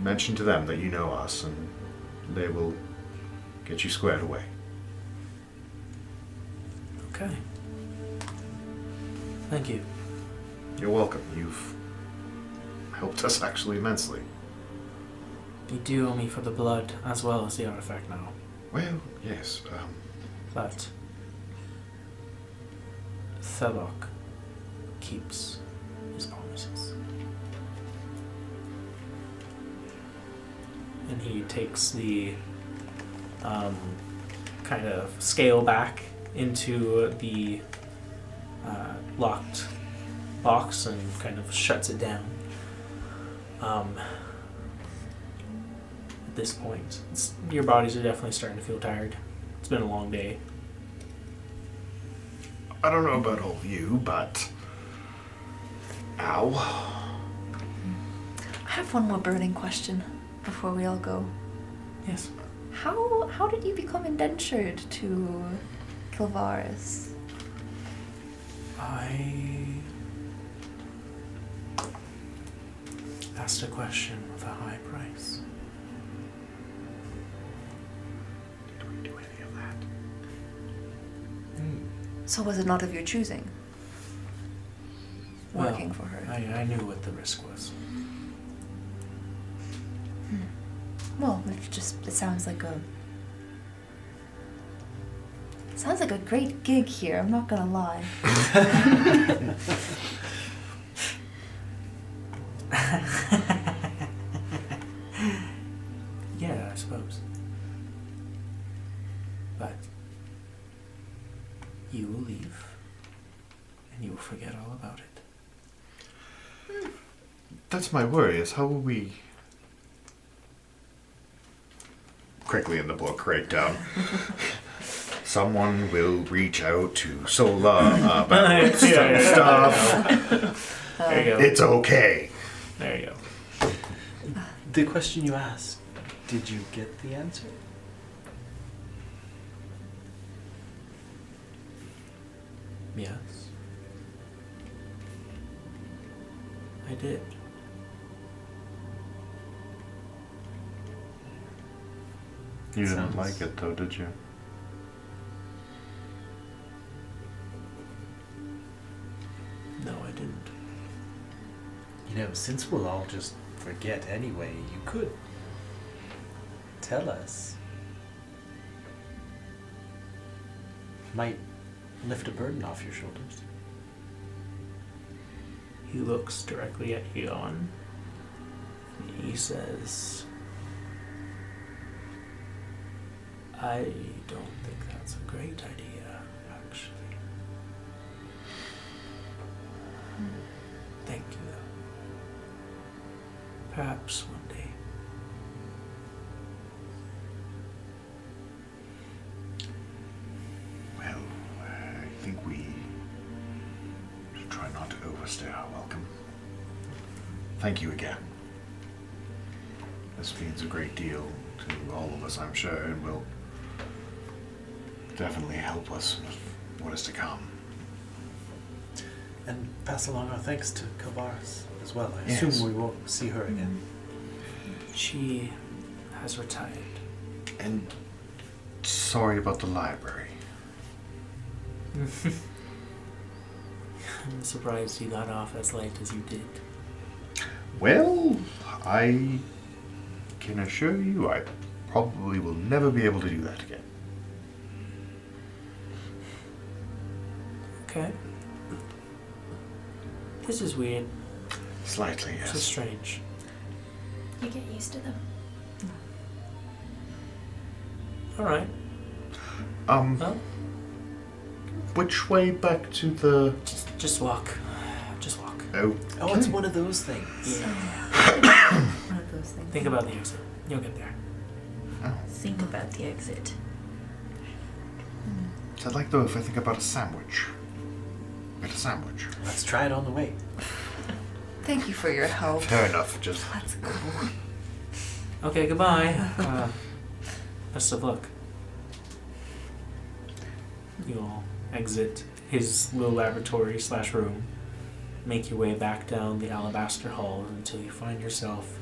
Mention to them that you know us, and they will get you squared away. Okay. Thank you. You're welcome. You've helped us actually immensely. You do owe me for the blood as well as the artifact now. Well, yes. But Thelok keeps his promises. And he takes the kind of scale back into the locked box and kind of shuts it down. At this point, your bodies are definitely starting to feel tired. It's been a long day. I don't know about all of you, but... Ow. I have one more burning question before we all go. Yes. How did you become indentured to Kilvaris? I asked a question with a high price. Did we do any of that? So was it not of your choosing? Well, Working for her. I knew what the risk was. Well, it sounds like a great gig here, I'm not gonna lie. Yeah, I suppose. But you will leave, and you will forget all about it. That's my worry, is how will we... Quickly in the book, right down. Someone will reach out to Sola about some stuff. There you go. It's okay. There you go. The question you asked, did you get the answer? Yes. I did. You didn't Sounds- like it though, did you? No, I didn't. You know, since we'll all just forget anyway, you could tell us. Might lift a burden off your shoulders. He looks directly at Eon. And he says, I don't think that's a great idea, actually. Thank you, though. Perhaps one day. Well, I think we should try not to overstay our welcome. Thank you again. This means a great deal to all of us, I'm sure, and will definitely help us with what is to come. And pass along our thanks to Kilvaris as well. I Yes. assume we won't see her again. She has retired. And sorry about the library. I'm surprised you got off as late as you did. Well, I can assure you I probably will never be able to do that again. Okay. This is weird. Slightly, This is yes. strange. You get used to them. Alright. Well, Which way back to the... just walk. Just walk. Oh, Oh, it's one of those things. One of those things. Think about the exit. You'll get there. Think about the exit. So I'd like though if I think about a sandwich. Get a sandwich. Let's try it on the way. Thank you for your help. Fair enough, just... Let's go. Okay, goodbye. Best of luck. You all exit his little laboratory / room. Make your way back down the alabaster hall until you find yourself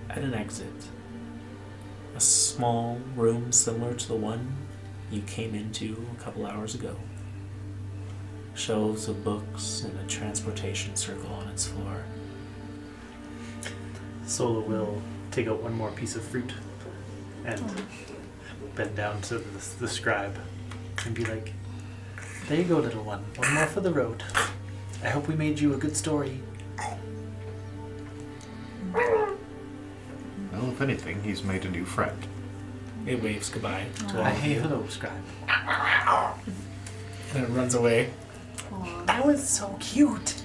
at an exit. A small room similar to the one you came into a couple hours ago. Shelves of books and a transportation circle on its floor. Solo will take out one more piece of fruit and bend down to the scribe and be like, "There you go, little one. One more for the road. I hope we made you a good story." Well, if anything, he's made a new friend. It waves goodbye to all Hey, of you. hello, scribe. And it runs away. Aw. That was so cute.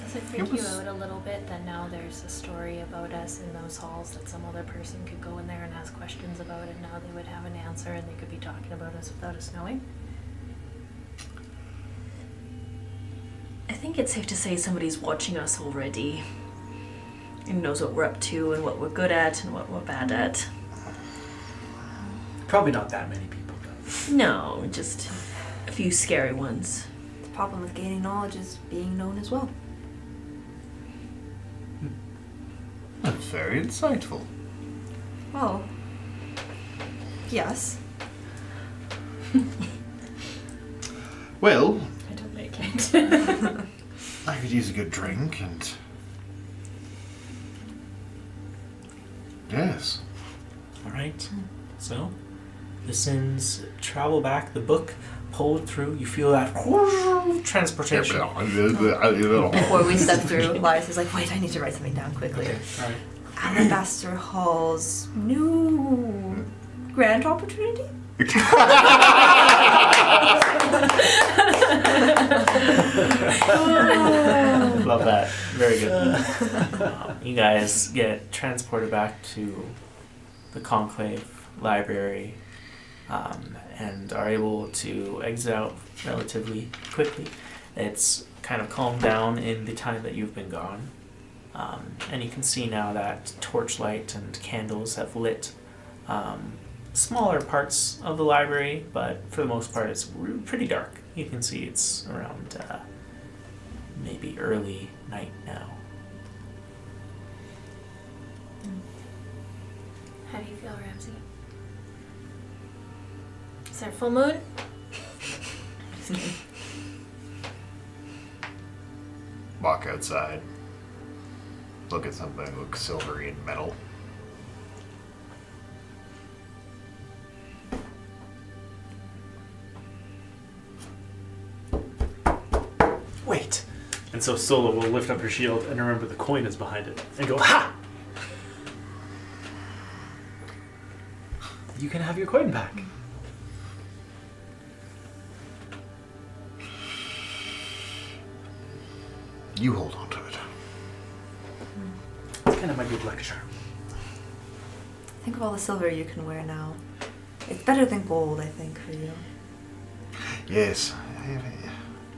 Does it freak you out a little bit that now there's a story about us in those halls that some other person could go in there and ask questions about it? Now they would have an answer and they could be talking about us without us knowing? I think it's safe to say somebody's watching us already and knows what we're up to and what we're good at and what we're bad at. Probably not that many people, though. No, just a few scary ones. The problem with gaining knowledge is being known as well. That's very insightful. Well, yes. Well, I don't make it. I could use a good drink and... Yes. Alright. So, the Sins travel back, the book pulled through, you feel that transportation. Before we step through, Lars is like, wait, I need to write something down quickly. Okay, alright. Alabaster Hall's new grant opportunity? Love that. Very good. You guys get transported back to the Conclave Library and are able to exit out relatively quickly. It's kind of calmed down in the time that you've been gone. And you can see now that torchlight and candles have lit smaller parts of the library, but for the most part it's pretty dark. You can see it's around maybe early night now. How do you feel, Ramsey? Is there a full moon? Walk outside. Look at something that looks silvery and metal. Wait. And so Solo will lift up her shield and remember the coin is behind it and go, "Ha! You can have your coin back." You hold on to it. It's kind of my good luck charm. Think of all the silver you can wear now. It's better than gold, I think, for you. Yes.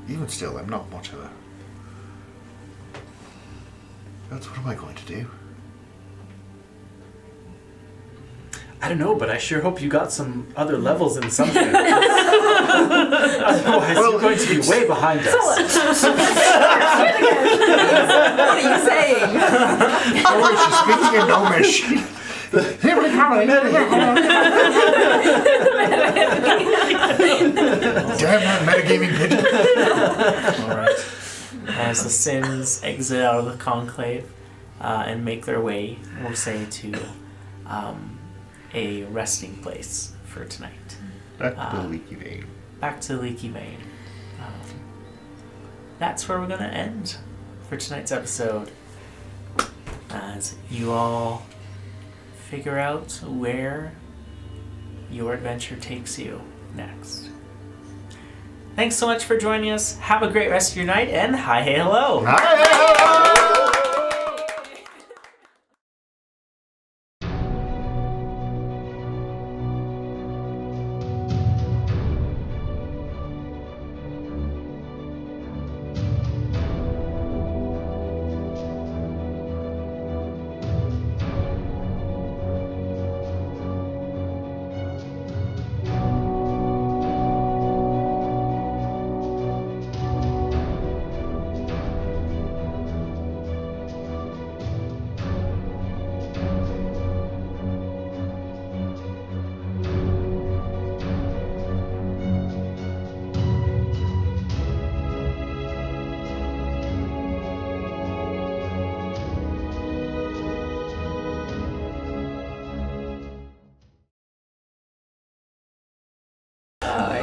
Even still, I'm not much of a... But what am I going to do? I don't know, but I sure hope you got some other levels in something. Otherwise, you're going to be way behind us. What are you saying? Oh, she's speaking in Gnomish. Damn that metagaming pigeon. Alright. As the Sins exit out of the conclave and make their way, we'll say, to a resting place for tonight. Back to the leaky vein. Back to the Leaky Vein. That's where we're going to end for tonight's episode. As you all figure out where your adventure takes you next. Thanks so much for joining us. Have a great rest of your night, and hi, hey, hello.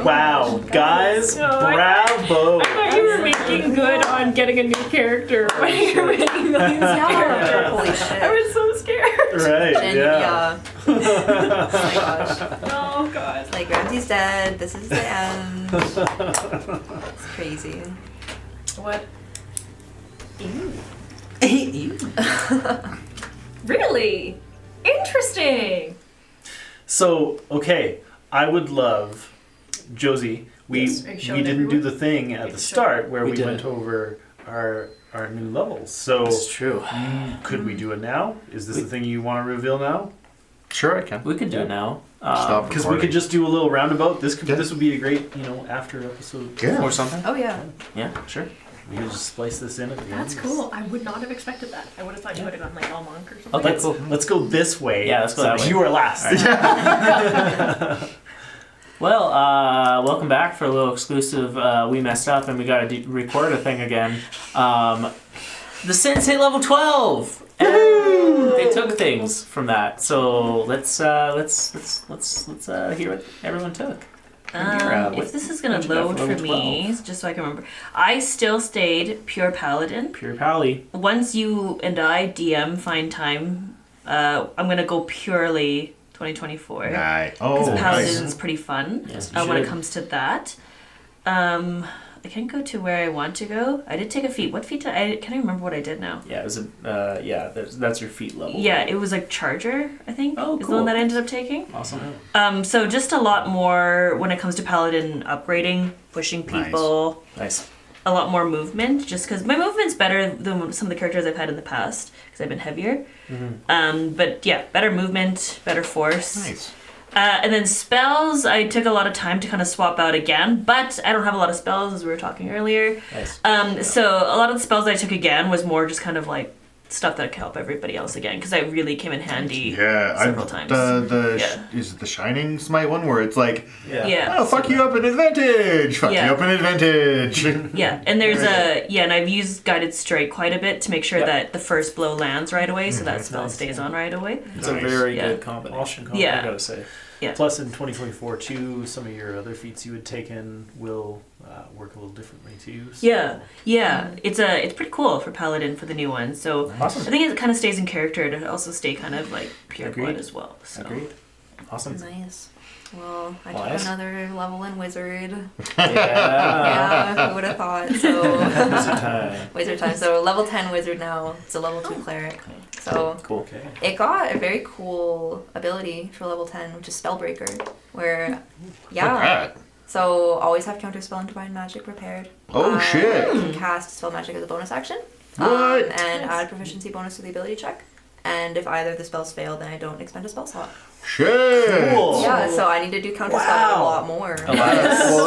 Wow, guys, bravo! I thought you were making good on getting a new character when you were making these characters. Holy shit. I was so scared. Right, yeah. Oh my gosh. Oh god. Like, Ramsey's dead. This is the end. It's crazy. What? You. Really? Interesting. So, okay, I would love, Josie, we Yes, are you showing didn't do everyone? the thing at the start where We we didn't. went over our new levels. So, That's true. could we do it now? Is this the thing you want to reveal now? Sure, I can. We could do it now. Stop. Because we could just do a little roundabout. This Yeah. would be a great, after episode Yeah. Or something. Oh, yeah. Yeah, sure. We could just splice this in at the end. That's cool. I would not have expected that. I would have thought you would have gone like all monk or something. Okay, Let's, cool. let's go this way. Yeah, let's go so that way. You are last. Well, welcome back for a little exclusive. We messed up and we got to record a thing again. The Sins hit level 12, and they took things from that. So let's hear what everyone took. If this is gonna what'd you got load for for level me, 12? just so I can remember, I still stayed pure paladin. Pure Pally. Once you and I DM find time, I'm gonna go purely 2024 Nice. because Oh, paladin's nice. pretty fun. Yes, you When it should. comes to that, I can't go to where I want to go. I did take a feat. What feat? I can't even remember what I did now. Yeah, it was that's your feet level. Yeah, it was like Charger, I think. Oh, is the one cool. that I ended up taking. Awesome. So just a lot more when it comes to paladin upgrading, pushing people, Nice. a lot more movement. Just because my movement's better than some of the characters I've had in the past because I've been heavier. But yeah, better movement, better force. Nice. And then spells, I took a lot of time to kind of swap out again, but I don't have a lot of spells as we were talking earlier. Nice. So a lot of the spells I took again was more just kind of like stuff that could help everybody else again because I really came in handy several times. Is it the Shining Smite one where it's like, Yeah. oh, fuck you up an advantage, fuck Yeah. you up an advantage. Yeah, and there's and I've used Guided Strike quite a bit to make sure that the first blow lands right away, so that spell stays on right away. It's a Nice. very Yeah. good combination. Yeah. I gotta say. Yeah. Plus, in 2024 too, some of your other feats you had taken will work a little differently too. So. Yeah, it's pretty cool for Paladin for the new one. So Awesome. I think it kind of stays in character to also stay kind of like pure Agreed. blood as well. So. Agreed. Awesome. Nice. Well, I Nice. took another level in Wizard. Yeah. Yeah, who would have thought? So, Wizard time. Wizard time. So, level 10 Wizard now. It's a level 2 Cleric. So, Cool. Okay. it got a very cool ability for level 10, which is Spellbreaker. Where, yeah. Like that. So, always have Counterspell and Divine Magic prepared. Oh, shit. You can cast Spell Magic as a bonus action. What? And add proficiency bonus to the ability check. and if either of the spells fail, then I don't expend a spell slot. Shit! Cool. Yeah, so I need to do counterspell a lot more. Well,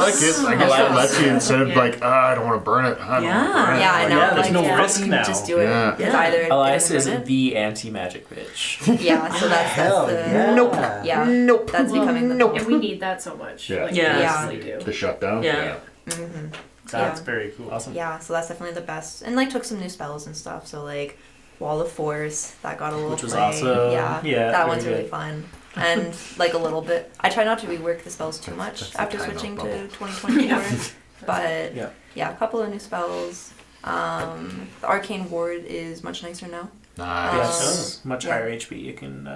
I guess that lets you, instead of like, I don't want to burn it. I don't want to burn it. Yeah, I know. Yeah, there's like, no yeah, risk now. Just do it. Yeah. Because either it Elias doesn't is burn it. the anti-magic bitch. Yeah, so that's Hell the... yeah. Nope. Yeah. Nope. That's becoming the... And we need that so much. Yeah. Like, Yeah. we Yeah. really do. The shutdown? Yeah. Mm-hmm. That's very cool. Awesome. Yeah, so that's definitely the best. And like took some new spells and stuff. So like Wall of Force, that got a little Which was play. awesome. Yeah, Yeah, that very one's really good. fun. And like a little bit. I try not to rework the spells too much That's the after time switching out to bubble. 2024. But Yeah. yeah, a couple of new spells. The Arcane Ward is much nicer now. Nice. Yes. Much yeah. higher HP. You can.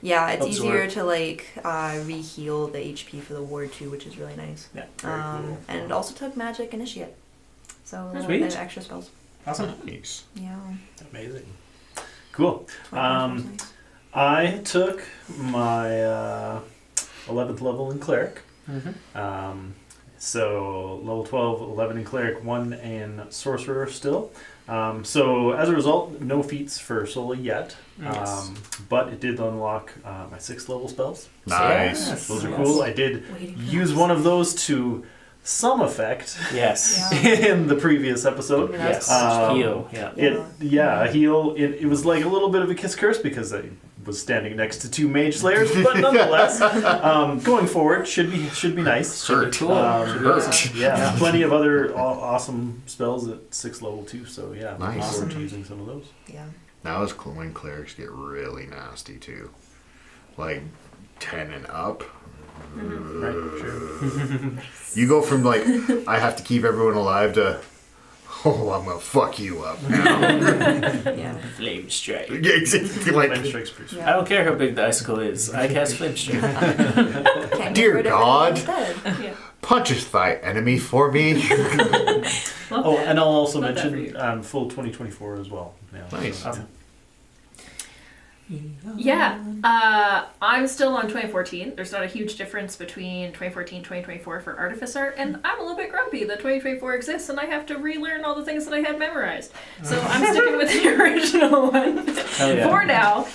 Yeah, it's Absorb. easier to like re-heal the HP for the ward too, which is really nice. Yeah. Very cool. And also took Magic Initiate. So a little Sweet. bit of extra spells. Awesome. Nice. Yeah. Amazing. Cool. 24 is nice. I took my 11th level in Cleric. Mm-hmm. So level 12, 11 in Cleric, 1 in Sorcerer still. So as a result, no feats for Sola yet. Yes. But it did unlock my 6th level spells. Nice. Yes. Those are Yes. cool. I did Waiting for use us. one of those to some effect Yes. Yeah. in the previous episode. Yeah. Yes. Um, Heal. Yeah. A heal. It was like a little bit of a kiss curse because I was standing next to 2 mage slayers, but nonetheless, going forward should be nice. Should be cool. Should be awesome. Yeah, plenty of other awesome spells at 6th level too. So yeah, looking Nice. forward to using some of those. Yeah. Now is when clerics get really nasty too. Like 10 and up. Right, sure. You go from like, I have to keep everyone alive to, oh, I'm gonna fuck you up now. Yeah. Flame strike. Yeah, exactly. Like, Flame strike's pretty sweet. I don't care how big the icicle is. I cast flame strike. Can't get Dear rid of it God. instead. Yeah. puncheth thy enemy for me. Love Oh, that. and I'll also Love that for mention you. full 2024 as well. Yeah, Nice. so, Awesome. Yeah, I'm still on 2014. There's not a huge difference between 2014 and 2024 for Artificer, and I'm a little bit grumpy that 2024 exists and I have to relearn all the things that I had memorized. So I'm sticking with the original one yeah. for now.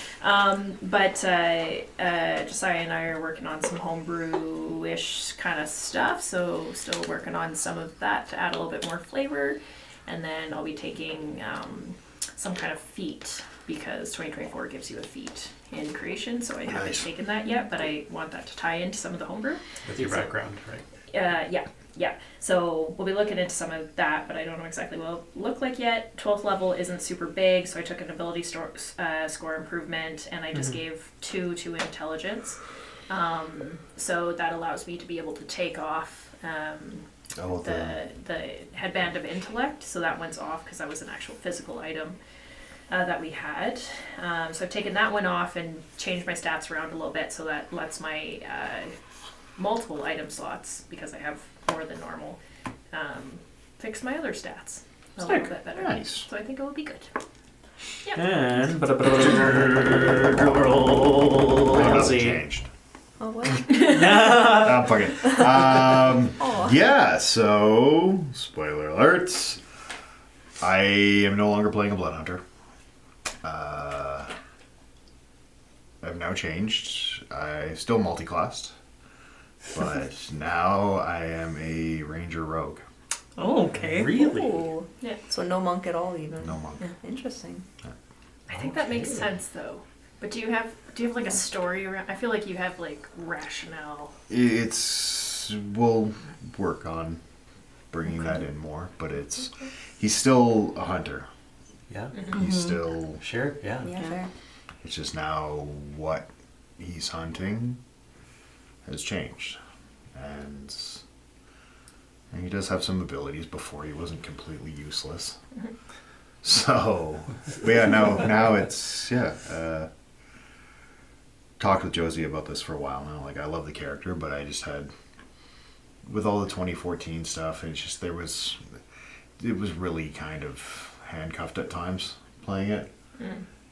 But Josiah and I are working on some homebrew-ish kind of stuff, so still working on some of that to add a little bit more flavor. And then I'll be taking some kind of feat, because 2024 gives you a feat in creation, so I haven't Nice. taken that yet, but I want that to tie into some of the homebrew. with your background, right? Yeah. So we'll be looking into some of that, but I don't know exactly what it'll look like yet. 12th level isn't super big, so I took an ability score improvement, and I just gave 2 to intelligence. So that allows me to be able to take off the headband of intellect, so that one's off because that was an actual physical item that we had. So I've taken that one off and changed my stats around a little bit, so that lets my multiple item slots, because I have more than normal, fix my other stats a little bit better. Nice. So I think it will be good. And Hasn't changed. Oh, what? I'm fucking. Oh. Yeah, so, spoiler alerts. I am no longer playing a Blood Hunter. I've now changed. I still multi-classed, but now I am a Ranger Rogue. Oh, okay. Really? Ooh. Yeah. So no monk at all, even. No monk. Interesting. I think that makes sense though. But do you have like a story around? I feel like you have like rationale. We'll work on bringing that in more, but he's still a hunter. Yeah. He's still, Sure. Yeah. Yeah, fair. it's just now what he's hunting has changed. And he does have some abilities. Before he wasn't completely useless. So, but yeah, now it's, talked with Josie about this for a while now. Like, I love the character, but I just had, with all the 2014 stuff, it's just, it was really kind of handcuffed at times playing it.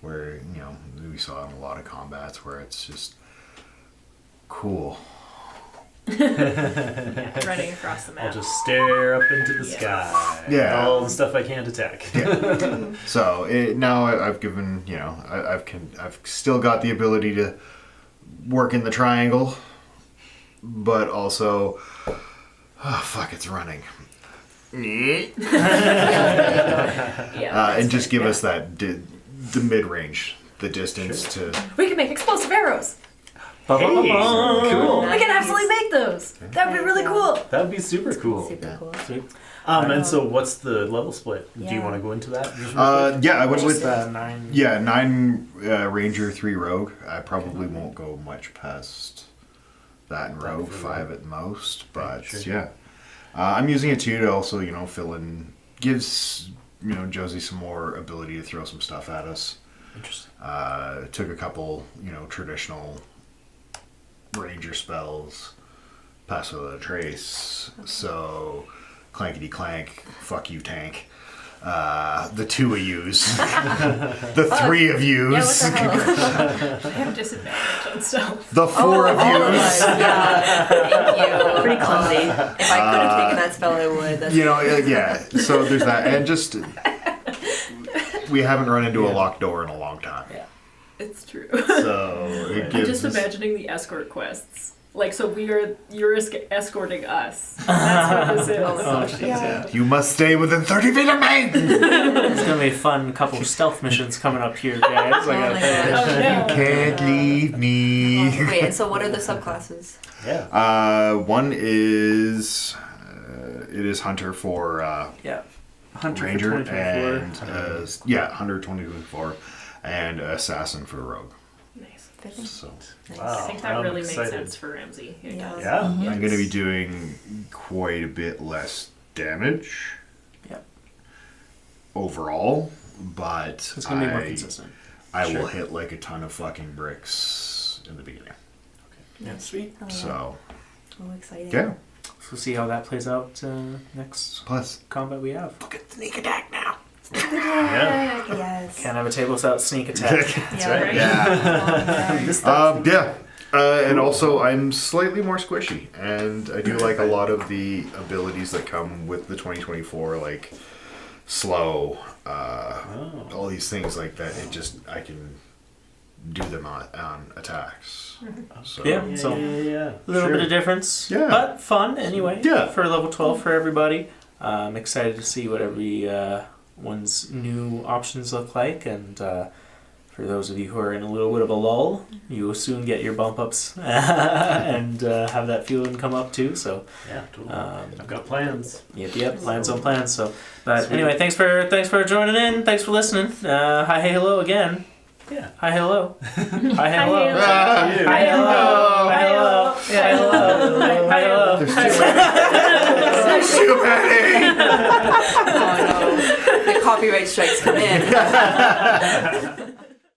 Where, we saw in a lot of combats where it's just cool. Yeah, running across the map. I'll just stare up into the sky. Yeah. All the stuff I can't attack. So now I've given, I've still got the ability to work in the triangle, but also, it's running. Yeah, And just give us that the mid range, the distance to. we can make explosive arrows. Hey, cool. I can absolutely make those. That would be really cool. That would be super cool. Super cool. And so what's the level split? Do you Yeah. want to go into that? Just real quick? Yeah, I went with 9. 9 Ranger, 3 Rogue. I probably won't go much past that in Rogue, 5 at most. But Sure. yeah, I'm using it too to also fill in, gives Josie some more ability to throw some stuff at us. Interesting. Took a couple traditional Ranger spells, pass without a trace. So clankety clank, fuck you tank. The 2 of yous, the 3 of yous, Yeah, what the hell? I have disadvantage on stuff. the 4 of yous. Yeah, thank you. Pretty clumsy. If I could have taken that spell, I would. That's Yeah. So there's that, and just we haven't run into a locked door in a long time. It's true. So it I'm gives just us- imagining the escort quests. Like, so you're escorting us. That's what this is. Oh my gosh, Yeah. You must stay within 30 feet of me. It's gonna be a fun couple of stealth missions coming up here, guys. Oh my gosh. Oh, no. Can't leave me. Wait, and so what are the subclasses? Yeah. One is it is Hunter for Hunter Ranger for 2024. and Hunter 2024 and Assassin for Rogue. Nice. Fitting. So Nice. Wow. I think that I'm really excited. makes sense for Ramsey. It Yeah. does. Yeah. I'm going to be doing quite a bit less damage. Yep. Overall, but It's gonna be more consistent. I Sure. will hit like a ton of fucking bricks in the beginning. Yeah, sweet. Oh, yeah. So Oh, exciting. yeah. So we'll see how that plays out next Plus, combat we have. look at sneak attack now. Yeah. Yes. Can't have a table without sneak attack. Yeah, right. Yeah. And also I'm slightly more squishy, and I do like a lot of the abilities that come with the 2024, like slow, all these things like that. I can do them on attacks. So Yeah. So Yeah. a little bit of difference, Yeah. but fun anyway. Yeah. For level 12 for everybody. I'm excited to see what every one's new options look like, and for those of you who are in a little bit of a lull, you will soon get your bump ups and have that feeling come up too. So Yeah, totally. Um, I've got plans. yep, plans on plans. So, but Sweet. anyway, thanks for joining in. Thanks for listening. Hi, hey, hello again. Yeah. Hi, hello. Hi, hello. Hi, hello. Hi, hello. Hi, hello. Hi, hello. Hi, hello. There's too many. Oh no. The copyright strikes come in.